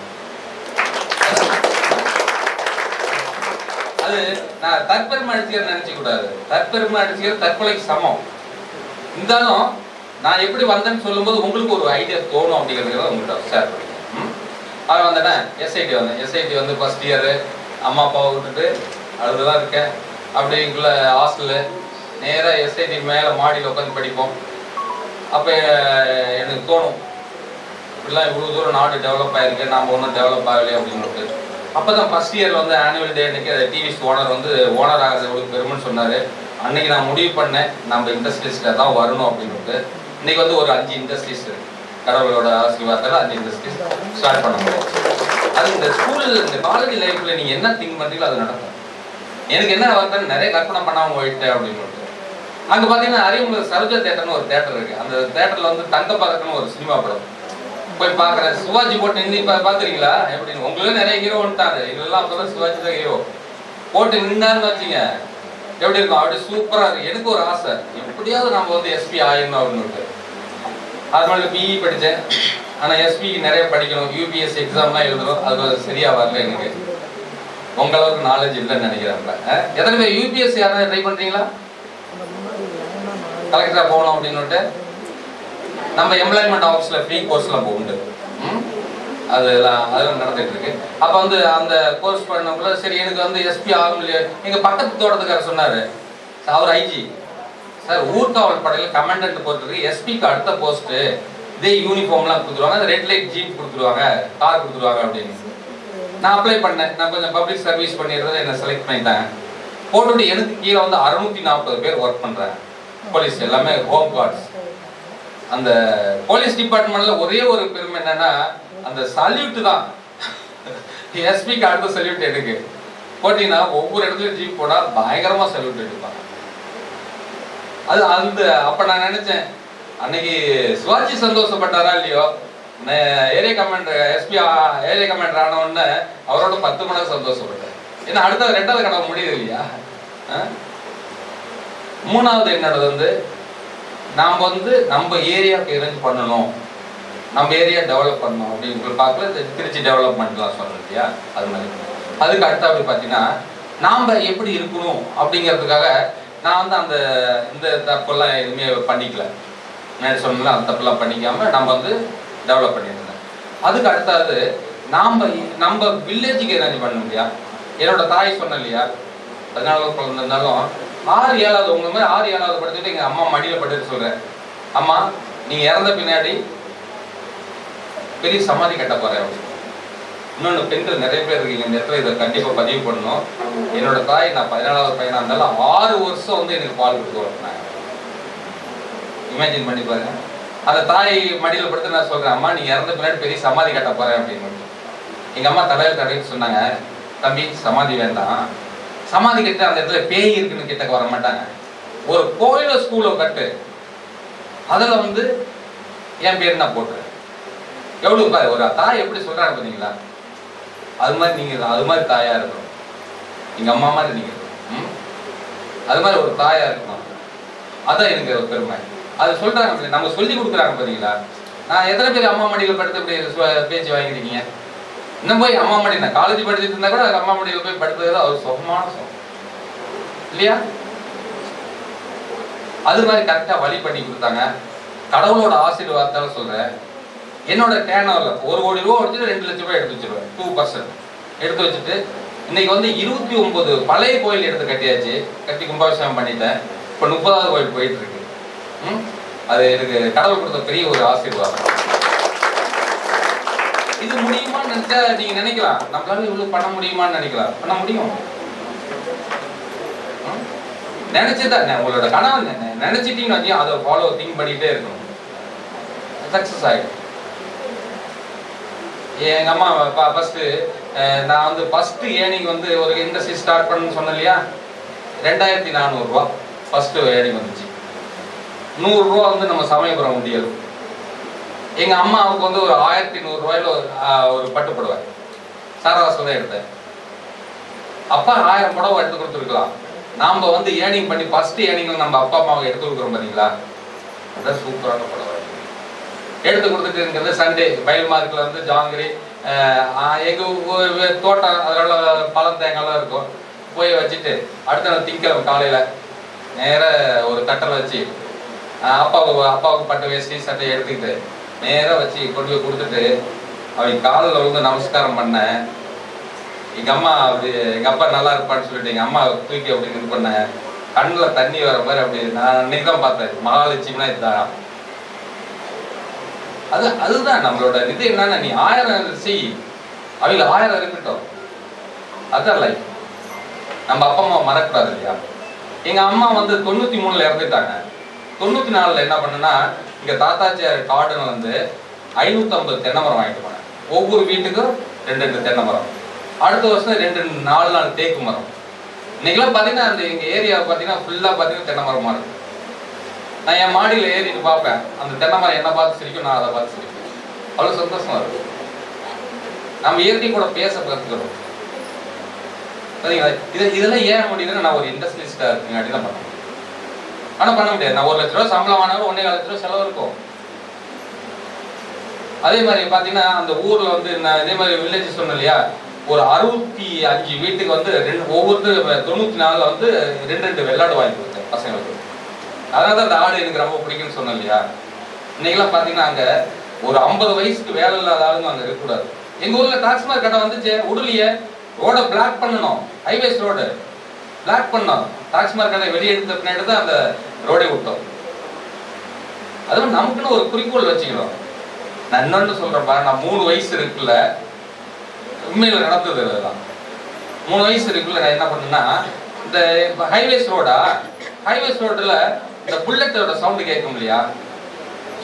அது நான் தற்பெருமை அடிச்சுக்கிறேன் நினைச்ச கூடாது. தற்பெருமை அடிச்சுக்கிறது தற்கொலைக்கு சமம். இருந்தாலும் நான் எப்படி வந்தேன்னு சொல்லும்போது உங்களுக்கு ஒரு ஐடியா தோணும் அப்படிங்கிறதுக்கு உங்கள்கிட்ட ஷேர் பண்ணிக்கிறேன். அவன் வந்தேன் எஸ்ஐடி வந்தேன். எஸ்ஐடி வந்து ஃபர்ஸ்ட் இயரு அம்மா அப்பாவை விட்டுட்டு அழுதுதான் இருக்கேன். அப்படிங்குள்ள ஹாஸ்டலு நேராக எஸ்ஐடி மேலே மாடியில் உட்காந்து படிப்போம். அப்போ எனக்கு தோணும், இப்படிலாம் இவ்வளோ தூரம் நாடு டெவலப் ஆகிருக்கு, நாம் ஒன்றும் டெவலப் ஆகலையே அப்படின்னு. அப்போ தான் ஃபர்ஸ்ட் இயரில் வந்து ஆனுவல் டே அன்றைக்கி டிவிஎஸ் ஓனர் வந்து ஓனர் ஆகிறது எவ்வளோ பெருமைன்னு சொன்னார். அன்றைக்கி நான் முடிவு பண்ணேன் நம்ம இண்டஸ்ட்ரீஸ்டாக தான் வரணும் அப்படின்னு. இன்றைக்கி வந்து ஒரு 5 இண்டஸ்ட்ரீஸ் கடவுளோட ஆசீர்வாதத்தில் 5 இண்டஸ்ட்ரீஸ் ஸ்டார்ட் பண்ண முடியும். அது இந்த ஸ்கூல் இந்த காலேஜ் லைஃப்பில் நீங்கள் என்ன திங்க் பண்ணுறீங்களோ அது நடக்கும். எனக்கு என்ன வருதுன்னு நிறைய கற்பனை பண்ணாமல் போயிட்டேன் அப்படின்னு. அங்கே பார்த்தீங்கன்னா அரியங்குளம் சரோஜா தேட்டர்னு ஒரு தேட்டர் இருக்குது. அந்த தேட்டரில் வந்து தங்கப்பதக்கம்னு ஒரு சினிமா படம் போய் பார்க்குறேன். சிவாஜி போட்டு நின்று இப்போ பார்க்குறீங்களா எப்படின்னு. உங்களுக்கு நிறைய ஹீரோ வந்துட்டாரு, இதெல்லாம் அப்போ தான் சிவாஜி தான் ஹீரோ போட்டு நின்றாருன்னு வச்சுங்க எப்படி இருக்கும், அப்படி சூப்பராக இருக்கு. எனக்கு ஒரு ஆசை, எப்படியாவது நம்ம வந்து எஸ்பி ஆயிடணும் அப்படின்னு. அது மாதிரி பிஇ படித்தேன். ஆனால் எஸ்பிக்கு நிறைய படிக்கணும், யூபிஎஸ்சி எக்ஸாம்லாம் எழுதுறோம், அது சரியாக வரல எனக்கு. உங்களுக்கு நாலேஜ் இல்லைன்னு நினைக்கிறேன். எத்தனை பேர் யூபிஎஸ்சி யாராவது ட்ரை பண்ணுறீங்களா? கலெக்டராக போகணும் அப்படின்னு நம்ம எம்ப்ளாய்மெண்ட் ஆஃபீஸில் ஃப்ரீ கோர்ஸ்லாம் உண்டு. அதெல்லாம் நடந்துட்டு இருக்கு. அப்போ வந்து அந்த கோர்ஸ் பண்ணக்குள்ள சரி எனக்கு வந்து எஸ்பி ஆகும் இல்லையா. எங்கள் பக்கத்து தோட்டத்துக்காரர் சொன்னார், அவர் ஐஜி சார் ஊர்காவல் படையில் கமாண்டன்ட் போட்டுருக்கு, எஸ்பிக்கு அடுத்த போஸ்ட்டு இதே யூனிஃபார்ம்லாம் கொடுத்துருவாங்க, அந்த ரெட் லைட் ஜீப் கொடுத்துருவாங்க, கார் கொடுத்துருவாங்க அப்படின்னு. நான் அப்ளை பண்ணேன். நான் கொஞ்சம் பப்ளிக் சர்வீஸ் பண்ணிடுறத என்னை செலக்ட் பண்ணிட்டேன். போட்டுட்டு எனக்கு கீழே வந்து 640 பேர் ஒர்க் பண்ணுறாங்க. போலீஸ் எல்லாமே ஹோம் கார்ட்ஸ். அந்த போலீஸ் டிபார்ட்மெண்ட்ல ஒரே ஒரு பெருமை என்னன்னா அந்த சல்யூட் தான். எஸ்பிக்கு அடுத்த சல்யூட் எனக்கு போட்டீங்கன்னா ஒவ்வொரு இடத்துலயும் ஜீப் போனா பயங்கரமா சல்யூட் எடுப்பாங்க. அது அந்த அப்ப நான் நினைச்சேன், அன்னைக்கு சிவாஜி சந்தோஷப்பட்டாரா இல்லையோ, area commander SP area commander ஆனவுடனே அவரோட 10 மடங்கு சந்தோஷப்பட்டேன். ஏன்னா அடுத்த 2வது கனவு முடியுது இல்லையா. மூணாவது என்னோட வந்து நாம் வந்து நம்ம ஏரியாவுக்கு அரேஞ்ச் பண்ணணும், நம்ம ஏரியா டெவலப் பண்ணணும் அப்படின்னு பார்க்கல. திருச்சி டெவலப்மெண்ட்லாம் சொல்றோம் இல்லையா, அது மாதிரி. அதுக்கு அடுத்த அப்படி பார்த்தீங்கன்னா நாம் எப்படி இருக்கணும் அப்படிங்கிறதுக்காக நான் வந்து அந்த இந்த தப்பெல்லாம் எதுவுமே பண்ணிக்கல. நான் சொன்னல அந்த தப்பெல்லாம் பண்ணிக்காம நம்ம வந்து டெவலப் பண்ணியிருந்தேன். அதுக்கு அடுத்தது நம்ம வில்லேஜுக்கு அரேஞ்ச் பண்ண முடியா. என்னோட தாய் சொன்ன இல்லையா, 14 குழந்தை இருந்தாலும் 6 7வது உங்க மாதிரி 6 7வது படிச்சுட்டு எங்க அம்மா மடியில படுத்து சொல்றேன், அம்மா நீங்க இறந்த பின்னாடி பெரிய சமாதி கட்ட போறேன். இன்னொன்று பெண்கள் நிறைய பேர் இருக்கீங்க இந்த இடத்துல, இதை கண்டிப்பா பதிவு பண்ணணும். என்னோட தாய் நான் 14வது பையனா இருந்தாலும் 6 வருஷம் வந்து எனக்கு பால் கொடுத்து வளர்த்தாங்க. இமேஜின் பண்ணி பாருங்க. அந்த தாய் மடியில் படுத்து நான் சொல்றேன், அம்மா நீ இறந்த பின்னாடி பெரிய சமாதி கட்ட போறேன் அப்படின்னு. எங்க அம்மா தலையில் தடவிட்டு சொன்னாங்க, தம்பி சமாதி வேண்டாம், சமாதி கட்டு அந்த இடத்துல பேய் இருக்குன்னு கிட்டக்க வர மாட்டாங்க, ஒரு கோயில ஸ்கூலை கட்டு, அதுல வந்து என் பேர் நான் போட்டுறேன். எவ்வளவு பாரு ஒரு தாய் எப்படி சொல்றாங்க பாத்தீங்களா? அது மாதிரி நீங்க அது மாதிரி தாயா இருக்கணும், எங்க அம்மா மாதிரி நீங்க இருக்கணும், அது மாதிரி ஒரு தாயா இருக்கணும். அதான் எனக்கு ஒரு பெருமை. அது சொல்றாங்க, நம்ம சொல்லி கொடுக்குறாங்க பாத்தீங்களா? நான் எத்தனை பேர் அம்மா மடியில் படுத்து இப்படி பேச்சு வாங்கிருக்கீங்க? இன்னும் போய் அம்மா மடி, நான் காலேஜ் படிச்சுட்டு இருந்தா கூட அம்மா மடியில் போய் படுத்தது ஒரு சுகமான சுகம் இல்லையா? அது மாதிரி கரெக்டா வழி பண்ணி கொடுத்தாங்க. கடவுளோட ஆசீர்வாதத்தால சொல்றேன், என்னோட டேர்னோவர்ல 1 கோடி ரூபா வச்சுட்டு 2 லட்சம் ரூபாய் எடுத்து வச்சிருவேன். 2% எடுத்து வச்சுட்டு இன்னைக்கு வந்து 29 பழைய கோயில் எடுத்து கட்டியாச்சு, கட்டி கும்பாபிஷேகம் பண்ணிட்டேன். இப்போ 30வது கோயில் போயிட்டு இருக்கு. அது எனக்கு கடவுள் கொடுத்த பெரிய ஒரு ஆசீர்வாதம். இது முடியுமான்னு நினைச்சா நீங்க நினைக்கலாம், நம்மளால இவ்வளவு பண்ண முடியுமான்னு நினைக்கலாம். பண்ண முடியும். நினைச்சுதான் உங்களோட கனவு நினைச்சிட்டீங்கன்னு அதை ஃபாலோ திங்க் பண்ணிட்டே இருக்கணும், சக்சஸ் ஆகிடும். எங்க அம்மா ஃபர்ஸ்ட் நான் வந்து ஃபர்ஸ்ட் ஏர்னிங் வந்து ஒரு இண்டஸ்ட்ரி ஸ்டார்ட் பண்ணணும்னு சொன்னேன் இல்லையா, 2400 ரூபா ஃபர்ஸ்ட் ஏர்னிங் வந்துச்சு. 100 ரூபா வந்து நம்ம சமயபுரம் முடியல. எங்க அம்மாவுக்கு வந்து ஒரு 1100 ரூபாயில ஒரு பட்டு புடவை சாரவாசம் தான் எடுத்தேன். அப்பா 1000 புடவை எடுத்து கொடுத்துருக்கலாம். நாம வந்து ஏர்னிங் பண்ணி ஃபர்ஸ்ட் ஏர்னிங்ல நம்ம அப்பா அம்மாவுக்கு எடுத்து கொடுக்குறோம் பாத்தீங்களா, அதான் சூப்பரான புடவை எடுத்து கொடுத்துட்டு இருக்கிறது. சண்டே வயல் மார்க்கில் வந்து ஜாங்கிரி, எங்கள் தோட்டம் அதனால பழம் தேங்காய்லாம் இருக்கும், போய் வச்சுட்டு அடுத்த நாள் திங்கக்கிழமை காலையில் நேராக ஒரு தட்டலை வச்சு அப்பாவுக்கு பட்டு வேஷ்டி சட்டையை எடுத்துக்கிட்டு நேராக வச்சு கொண்டு போய் கொடுத்துட்டு அவங்க காலில் வந்து நமஸ்காரம் பண்ணேன். எங்கள் அம்மா அப்படி எங்கள் அப்பா நல்லா இருப்பான்னு சொல்லிட்டு எங்கள் அம்மா தூக்கி அப்படின்னு இது பண்ணேன். கண்ணில் தண்ணி வர மாதிரி அப்படி நான் அன்னைக்கு தான் பார்த்தேன், மகாலட்சுமினா இதுதான். அதுதான் நம்மளோட இது. என்னன்னா நீ 1000 செய், அவங்க 1000 இருக்கட்டும், அதுதான் லைஃப். நம்ம அப்பா அம்மா மறக்கூடாது இல்லையா? எங்க அம்மா வந்து 93ல இறந்துட்டாங்க. 94ல என்ன பண்ணுன்னா, இங்க தாத்தாச்சியார் கார்டுன்னு வந்து 550 தென்னை மரம் வாங்கிட்டு போனேன். ஒவ்வொரு வீட்டுக்கும் 2 தென்னை மரம். அடுத்த வருஷம் 4 தேக்கு மரம். இன்னைக்கெல்லாம் பாத்தீங்கன்னா அந்த எங்க ஏரியாவை பாத்தீங்கன்னா ஃபுல்லா பாத்தீங்கன்னா தென்னை மரமா இருக்கும். நான் என் மாடியில் ஏறிட்டு பார்ப்பேன், அந்த தென்னை மரம் என்ன பார்த்து சிரிக்கும், நான் அதை பார்த்து சிரிப்பேன். அவ்வளோ சந்தோஷமா இருக்கும். நம்ம இயற்கை கூட பேச கற்றுக்கிறோம். சரிங்களா? இதெல்லாம் ஏன் முடியுதுன்னா, நான் ஒரு இண்டஸ்ட்ரியலிஸ்டாக இருக்குங்க அப்படிதான் பண்ண முடியும். ஆனால் பண்ண முடியாது. நான் 1 லட்ச ரூபா சம்பளம் வாங்கினாலும் 1.25 லட்ச ரூபா செலவு இருக்கும். அதே மாதிரி பார்த்தீங்கன்னா அந்த ஊரில் வந்து நான் இதே மாதிரி வில்லேஜ் சொன்னேன் இல்லையா, ஒரு 65 வீட்டுக்கு வந்து ஒவ்வொருத்தர் 94ல் வந்து 2 வெள்ளாடு வாங்கி கொடுத்தேன் பசங்களுக்கு. அதனால தான் அந்த ஆடு எனக்கு ரொம்ப பிடிக்கும்னு சொன்னேன் இல்லையா. இன்னைக்கெல்லாம் பார்த்தீங்கன்னா அங்கே ஒரு 50 வயசுக்கு வேலை இல்லாத ஆளுங்க அங்கே இருக்கக்கூடாது. எங்கள் ஊரில் டாக்ஸ்மார்க் கடை வந்துச்சு, உடலையே ரோடை பிளாக் பண்ணணும், ஹைவேஸ் ரோடு பிளாக் பண்ணோம். டாக்ஸ்மார்க் கடை வெளியே எடுத்த பின்னாடி தான் அந்த ரோடை விட்டோம். அதுவும் நமக்குன்னு ஒரு குறிக்கோள் வச்சுக்கிறோம். நான் இன்னொன்று சொல்கிறேன் பாரு, நான் 3 வயசு இருக்குல்ல, உண்மையில் நடந்தது அதுதான். 3 வயசு இருக்குல்ல, நான் என்ன பண்ணேன்னா, இந்த ஹைவேஸ் ரோட்டில் இந்த புல்லட்டோட சவுண்டு கேட்கும் இல்லையா,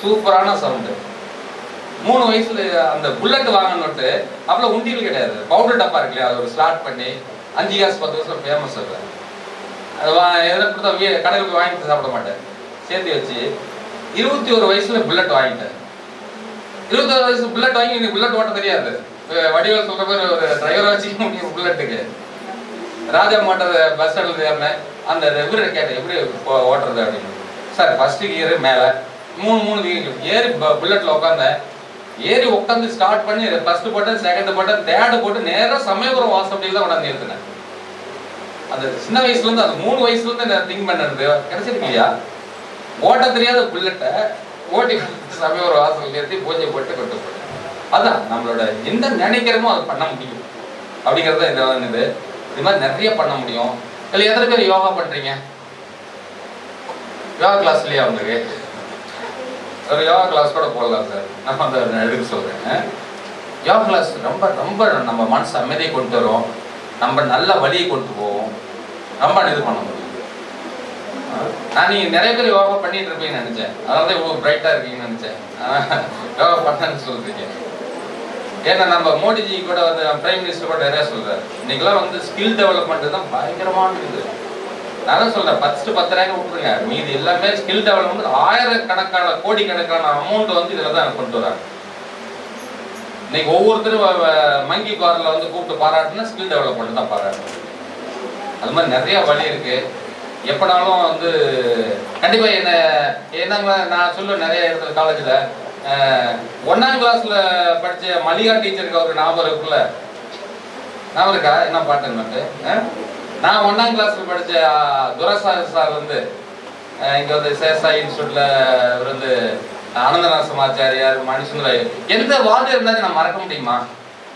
சூப்பரான சவுண்டு. 3 வயசுல அந்த புல்லட் வாங்கணுட்டு அப்பல உண்டியல் கிடையாது, பவுடர் டப்பா இருக்கு இல்லையா, அது ஒரு ஸ்லாட் பண்ணி 5 காசு 10 வருஷம் ஃபேமஸ். அது எதை கொடுத்தா கடையில் போய் வாங்கிட்டு சாப்பிட மாட்டேன், சேர்த்து வச்சு 21 வயசுல புல்லட் வாங்கிட்டேன். 21 வயசு புல்லட் வாங்கி எனக்கு புல்லட் ஓட்ட தெரியாது. வடிவேல் சொல்ற மாதிரி ஒரு டிரைவரை வச்சுக்க முடியும் புல்லட்டுக்கு. ராஜா மோட்டர் பஸ் ஸ்டாண்டில் ஏறினேன், அந்த இவரை கேட்டேன் எப்படி ஓட்டுறது அப்படின்னு. சார் ஃபர்ஸ்ட் கியரு மேலே 3 கியர் ஏறி புல்லட்டில் உட்காந்தேன். ஏறி உட்காந்து ஸ்டார்ட் பண்ணி ஃபர்ஸ்ட் போட்டேன், செகண்ட் போட்டேன், தேர்டு போட்டு நேராக சமயபுரம் வாசப்படியில் தான் உடனே நிறுத்தினேன். அந்த சின்ன வயசுலேருந்து அந்த 3 வயசுலேருந்து நான் திங்க் பண்ணுறது கிடைச்சிருக்கு இல்லையா. ஓட்ட தெரியாத புல்லட்டை ஓட்டி சமயபுரம் வாசல் நிறுத்தி பூஜை போட்டு கொண்டு போட்டேன். அதான் நம்மளோட எந்த நினைக்கிறோமோ அதை பண்ண முடியும் அப்படிங்கிறத இது. இது மாதிரி நிறைய பண்ண முடியும். இல்லை எத்தனை பேர் யோகா பண்றீங்க? யோகா கிளாஸ் இல்லையா உங்களுக்கு? ஒரு யோகா கிளாஸ் கூட போடலாம் சார், நான் அந்த எடுக்க சொல்றேன். யோகா கிளாஸ் ரொம்ப ரொம்ப நம்ம மனசு அமைதியை கொண்டு வரும், நம்ம நல்ல வழியை கொண்டு போவோம், ரொம்ப இது பண்ண முடியும். நான் நீங்க நிறைய பேர் யோகா பண்ணிட்டு இருப்பீங்கன்னு நினைச்சேன், அதாவது இவ்வளவு பிரைட்டா இருக்கீங்கன்னு நினைச்சேன். யோகா பண்ணேன்னு சொல்றீங்க. ஏன்னா நம்ம மோடிஜி கூட வந்து பிரைம் மினிஸ்டர் கூட நிறைய சொல்றாரு, இன்னைக்கெல்லாம் வந்து ஸ்கில் டெவலப்மெண்ட் தான் பயங்கரமான இது. நான் தான் சொல்றேன், 10 ரேங்க் விட்டுருங்க, மீது எல்லாமே ஸ்கில் டெவலப்மெண்ட் ஆயிரக்கணக்கான கோடிக்கணக்கான அமௌண்ட் வந்து இதுல தான் கொண்டு வராங்க. இன்னைக்கு ஒவ்வொருத்தரும் மங்கி பார்ல வந்து கூப்பிட்டு பாராட்டுனா ஸ்கில் டெவலப்மெண்ட் தான் பாராட்டணும். அது மாதிரி நிறைய வழி இருக்கு. எப்பனாலும் வந்து கண்டிப்பா என்னங்க நான் சொல்ல நிறைய இடத்துல காலேஜ்ல 1ஆம் கிளாஸ்ல படிச்ச மல்லிகா டீச்சருக்கு ஒரு ஞாபகம் இருக்குல்ல, ஞாபகம் இருக்கா? என்ன பாட்டுன்னு நான் 1ஆம் கிளாஸ்ல படிச்ச துரசாரி சார் வந்து இங்க வந்து சேஷா இன்ஸ்டியூட்ல இவர் வந்து அனந்தநாசமாச்சாரியார், மணிசுந்தர, எந்த வார்டு இருந்தாலும் நான் மறக்க முடியுமா?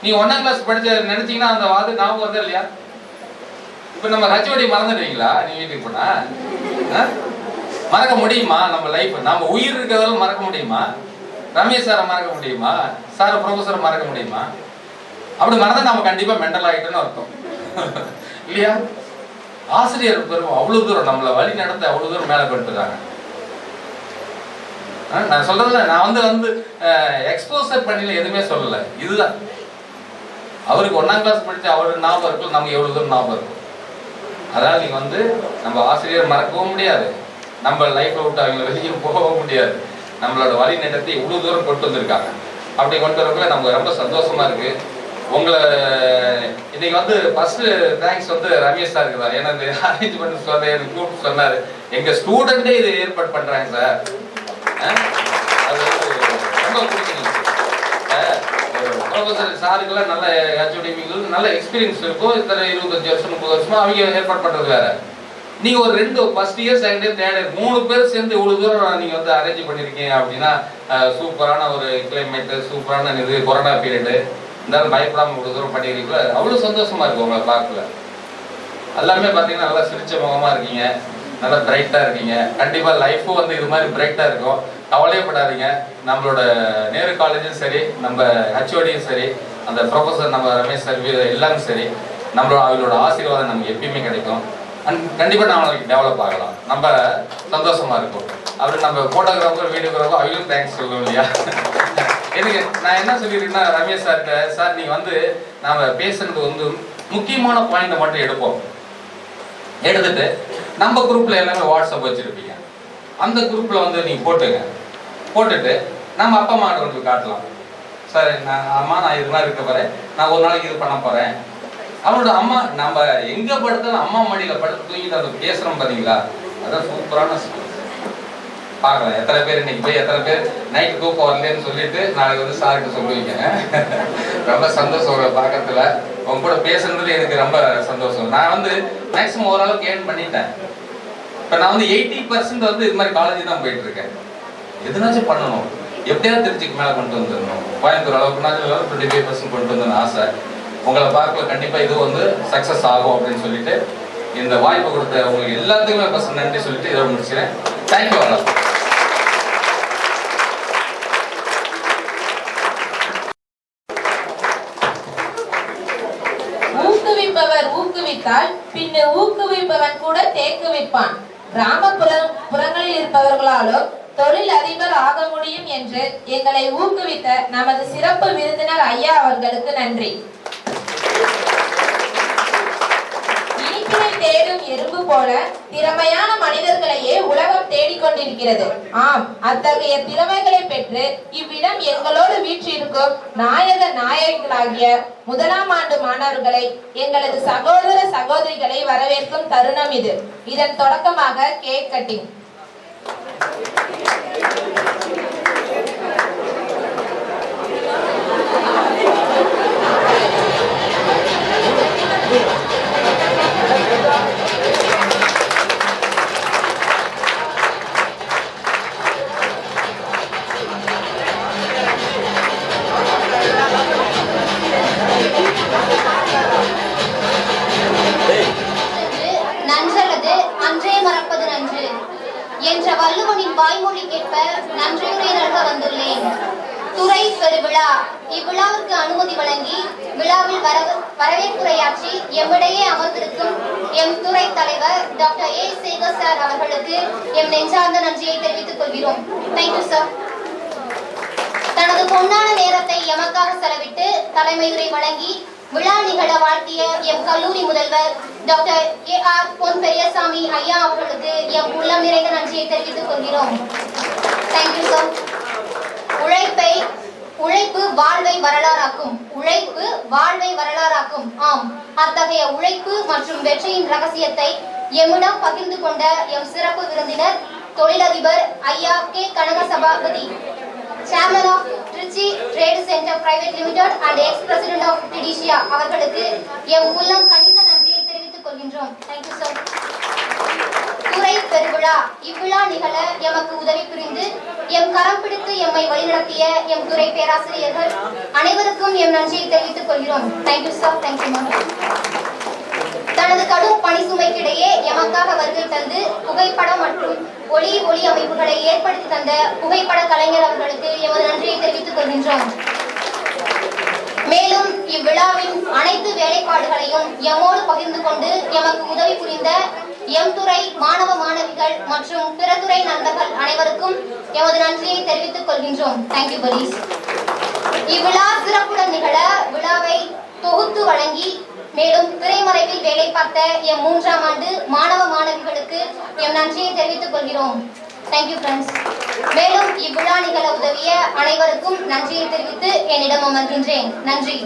நீ 1ஆம் கிளாஸ் படிச்ச நினைச்சீங்கன்னா அந்த வார்டு ஞாபகம் வருதா இல்லையா? இப்ப நம்ம ஹச்ஓடி மறந்துடுவீங்களா நீங்க வீட்டுக்கு போனா? மறக்க முடியுமா? நம்ம லைஃப், நம்ம உயிர் இருக்கிறதால மறக்க முடியுமா? ரமேஷ் சாரை மறக்க முடியுமா? சார் ப்ரொஃபஸரை மறக்க முடியுமா? அப்படி மறந்தா நம்ம கண்டிப்பா மென்டல் ஆகிட்டோன்னு அர்த்தம் இல்லையா? ஆசிரியர் பெரும் அவ்வளவு தூரம் நம்மளை வழி நடத்த அவ்வளவு தூரம் மேல கொண்டுறாங்க. நான் சொல்றதுல நான் வந்து எக்ஸ்போசர் பண்ணல, எதுவுமே சொல்லல. இதுதான் அவருக்கு 1ஆம் கிளாஸ் படிச்ச அவருக்கு ஞாபகம் இருக்கும், நமக்கு எவ்வளவு தூரம் ஞாபகம் இருக்கும். அதாவது நீங்க வந்து நம்ம ஆசிரியர் மறக்கவும் முடியாது, நம்ம லைஃப்ல விட்டு அவங்க வெளியே போகவும் முடியாது. நம்மளோட வழி நடத்தி இவ்வளவு தூரம் கொண்டு வந்திருக்காங்க. அப்படி கொண்டு வரக்குள்ள நமக்கு ரொம்ப சந்தோஷமா இருக்கு. உங்களை இன்னைக்கு வந்து ஃபர்ஸ்ட் தேங்க்ஸ் வந்து ரமேஷ் சார் இருக்குதா, ஏன்னா இந்த அரேஞ்ச்மெண்ட் கூப்பிட்டு சொன்னாரு, எங்க ஸ்டூடெண்டே இது ஏற்பாடு பண்றாங்க சார். அது ரொம்ப பிடிக்கும். ப்ரொஃபஸர் சாருக்கெல்லாம் நல்ல ஹெச்ஓடிங்களுக்கு நல்ல எக்ஸ்பீரியன்ஸ் இருக்கும். இத்தனை 25 வருஷம் 30 வருஷமா அவங்க ஏற்பாடு பண்றது வேற. நீங்க ஒரு 2 first year second year third year 3 பேர் சேர்ந்து இவ்வளவு தூரம் நீங்க வந்து அரேஞ்ச் பண்ணிருக்கீங்க அப்படின்னா சூப்பரான ஒரு கிளைமேட், சூப்பரான இது கொரோனா பீரியடு, இருந்தாலும் பயப்படாம இவ்வளவு தூரம் பண்ணிருக்கீங்களா, அவ்வளவு சந்தோஷமா இருக்கும் உங்களை பார்க்கல. எல்லாமே பார்த்தீங்கன்னா நல்லா சிரிச்ச முகமா இருக்கீங்க, நல்லா பிரைட்டா இருக்கீங்க. கண்டிப்பா லைஃபும் வந்து இது மாதிரி பிரைட்டா இருக்கும், கவலையப்படாதீங்க. நம்மளோட நேரு காலேஜும் சரி, நம்ம ஹச்ஓடியும் சரி, அந்த ப்ரொஃபஸர் நம்ம ரமேஷ் சார் எல்லாரும் சரி, நம்மளோட அவங்களோட ஆசீர்வாதம் நமக்கு எப்பயுமே கிடைக்கும். கண்டிப்பா நாளைக்கு டெவலப் ஆகலாம், நம்ம சந்தோஷமா இருக்கும். அப்படி நம்ம போட்டோகிராஃபர் வீடியோகிராஃபர் அவங்களும் தேங்க்ஸ் சொல்லணும் இல்லையா? எனக்கு நான் என்ன சொல்லியிருக்கேன்னா ரமேஷ் சார்கிட்ட, சார் நீங்க வந்து நாம பேசுறது வந்து முக்கியமான பாயிண்ட் மட்டும் எடுப்போம், எடுத்துட்டு நம்ம குரூப்ல எல்லாமே வாட்ஸ்அப் வச்சிருப்பீங்க, அந்த குரூப்ல வந்து நீங்க போட்டுட்டு நம்ம அப்பா அம்மா வந்து காட்டலாம். சார் அம்மா நான் இது மாதிரி இருக்க போறேன், நான் ஒரு நாளைக்கு இது பண்ண போறேன். அவனோட அம்மா நம்ம எங்க படுத்தாலும் அம்மா மடியில படுத்து தூங்கிட்டு அதை பேசுறோம் பாத்தீங்களா, அதான் சூப்பரான பார்க்கலாம். எத்தனை பேர் இன்னைக்கு போய் எத்தனை பேர் நைட்டு தூக்கம் வரலன்னு சொல்லிட்டு நாளைக்கு வந்து சார்கிட்ட சொல்லுவீங்க. ரொம்ப சந்தோஷம் உங்களை பார்க்கறதுல, உங்க கூட பேசுறதுல எனக்கு ரொம்ப சந்தோஷம். நான் வந்து மேக்சிமம் ஓரளவுக்கு ஏர்ன் பண்ணிட்டேன். இப்ப நான் வந்து 80% வந்து இது மாதிரி காலேஜ் தான் போயிட்டு இருக்கேன். எதுனாச்சும் பண்ணணும், எப்படியாவது திருச்சிக்கு மேல கொண்டு வந்துடணும், கோயம்புத்தூர் அளவுக்குனாச்சும் 25% கொண்டு வந்தோம்னு ஆசை. உங்களை பார்க்கல கண்டிப்பா இது வந்து சக்சஸ் ஆகும் அப்படின்னு சொல்லிட்டு இந்த வாய்ப்பு கொடுத்த உங்களுக்கு எல்லாத்துக்குமே ஃபர்ஸ்ட் நன்றி சொல்லிட்டு இதோட முடிச்சுக்கிறேன். Thank you all. ஊக்குவிப்பவர் ஊக்குவித்தால் பின்னு ஊக்குவிப்பவன் கூட தேக்கு வைப்பான். கிராமப்புறங்களில் இருப்பவர்களாலும் தொழில் அதிபர் ஆக முடியும் என்று எங்களை ஊக்குவித்த நமது சிறப்பு விருந்தினர் ஐயா அவர்களுக்கு நன்றி. இனிப்பினை தேடும் எறும்பு போல திறமையான மனிதர்களையே உலகம் தேடிக்கொண்டிருக்கிறது. ஆம், அத்தகைய திறமைகளை பெற்று இவ்விடம் எங்களோடு வீற்றிருக்கும் நாயகர்களாகிய 1ஆம் ஆண்டு மாணவர்களை, எங்களது சகோதர சகோதரிகளை வரவேற்கும் தருணம் இது. இதன் தொடக்கமாக கேக் கட்டிங். நன்றல்லது அன்றே மறப்பது நன்று என்ற வள்ளுவனின் வாய்மொழி கேட்ப நன்றியுரை நல்க வந்துள்ளேன். துறை பெருவிழா இவ்விழாவிற்கு அனுமதி வழங்கி விழாவில் வரவேற்புரையாற்றி எம்மிடையே அமர்ந்திருக்கும் எம் துறை தலைவர் டாக்டர் ஏ சேகர் சார் அவர்களுக்கு எம் நெஞ்சார்ந்த நன்றியை தெரிவித்துக் கொள்கிறோம். Thank you sir. தனது பொன்னான நேரத்தை எமக்காக செலவிட்டு தலைமையுரை வழங்கி விழா நிகழ வாழ்த்திய எம் கல்லூரி முதல்வர் டாக்டர் ஏ.ஆர். பொன் பெரியசாமி ஐயா அவர்களுக்கு எம் உள்ளம் நிறைந்த நன்றியை தெரிவித்துக் கொள்கிறோம். Thank you sir. உழைப்பு வாழ்வை வரலாறாக்கும். உழைப்பு வாழ்வை வரலாறாக்கும். ஆம், அத்தகைய உழைப்பு மற்றும் வெற்றியின் ரகசியத்தை எம்மிடம் பகிர்ந்து கொண்ட எம் சிறப்பு விருந்தினர் தொழிலதிபர் ஐயா K Kanaga Sabapathi, chairman of Tiruchi trade centre private limited and ex president of டிடிஷியா அவர்களுக்கு எம் உள்ளம் கனிந்த நன்றியை தெரிவித்துக் கொள்கின்றோம். Thank you sir. துறை பெருவிழா. இவ்விழா நிகழ எமக்கு உதவி புரிந்து எம் கரம் பிடித்து எம்மை வழிநடத்திய எம் துறை பேராசிரியர்கள் அனைவருக்கும் எம் நன்றியை தெரிவித்துக் கொள்கிறோம். Thank you sir. Thank you ma'am. தனது கடும் பணி சுமைக்கிடையே எமக்காக வருகை தந்து புகைப்படம் மற்றும் ஒளி அமைப்புகளை ஏற்படுத்தி தந்த புகைப்பட கலைஞர் அவர்களுக்கு எமது நன்றியை தெரிவித்துக் கொள்கின்றோம். மேலும் இவ்விழாவின் அனைத்து வேலைப்பாடுகளையும் எம்மோடு பகிர்ந்து கொண்டு எமக்கு உதவி புரிந்த எம் துறை மாணவ மாணவிகள் மற்றும் பிற துறை நண்பர்கள் அனைவருக்கும் எமது நன்றியை தெரிவித்துக் கொள்கின்றோம். தேங்க்யூ பலீஸ். இவ்விழா சிறப்புடன் நிகழ விழாவை தொகுத்து வழங்கி மேலும் திரைமறைவில் வேலை பார்த்த எம் 3ஆம் ஆண்டு மாணவ மாணவிகளுக்கு எம் நன்றியை தெரிவித்துக் கொள்கிறோம். Thank you friends. மேலும் இவ்விழா நிகழ உதவிய அனைவருக்கும் நன்றியை தெரிவித்து என்னிடம் அமர்கின்றேன். நன்றி.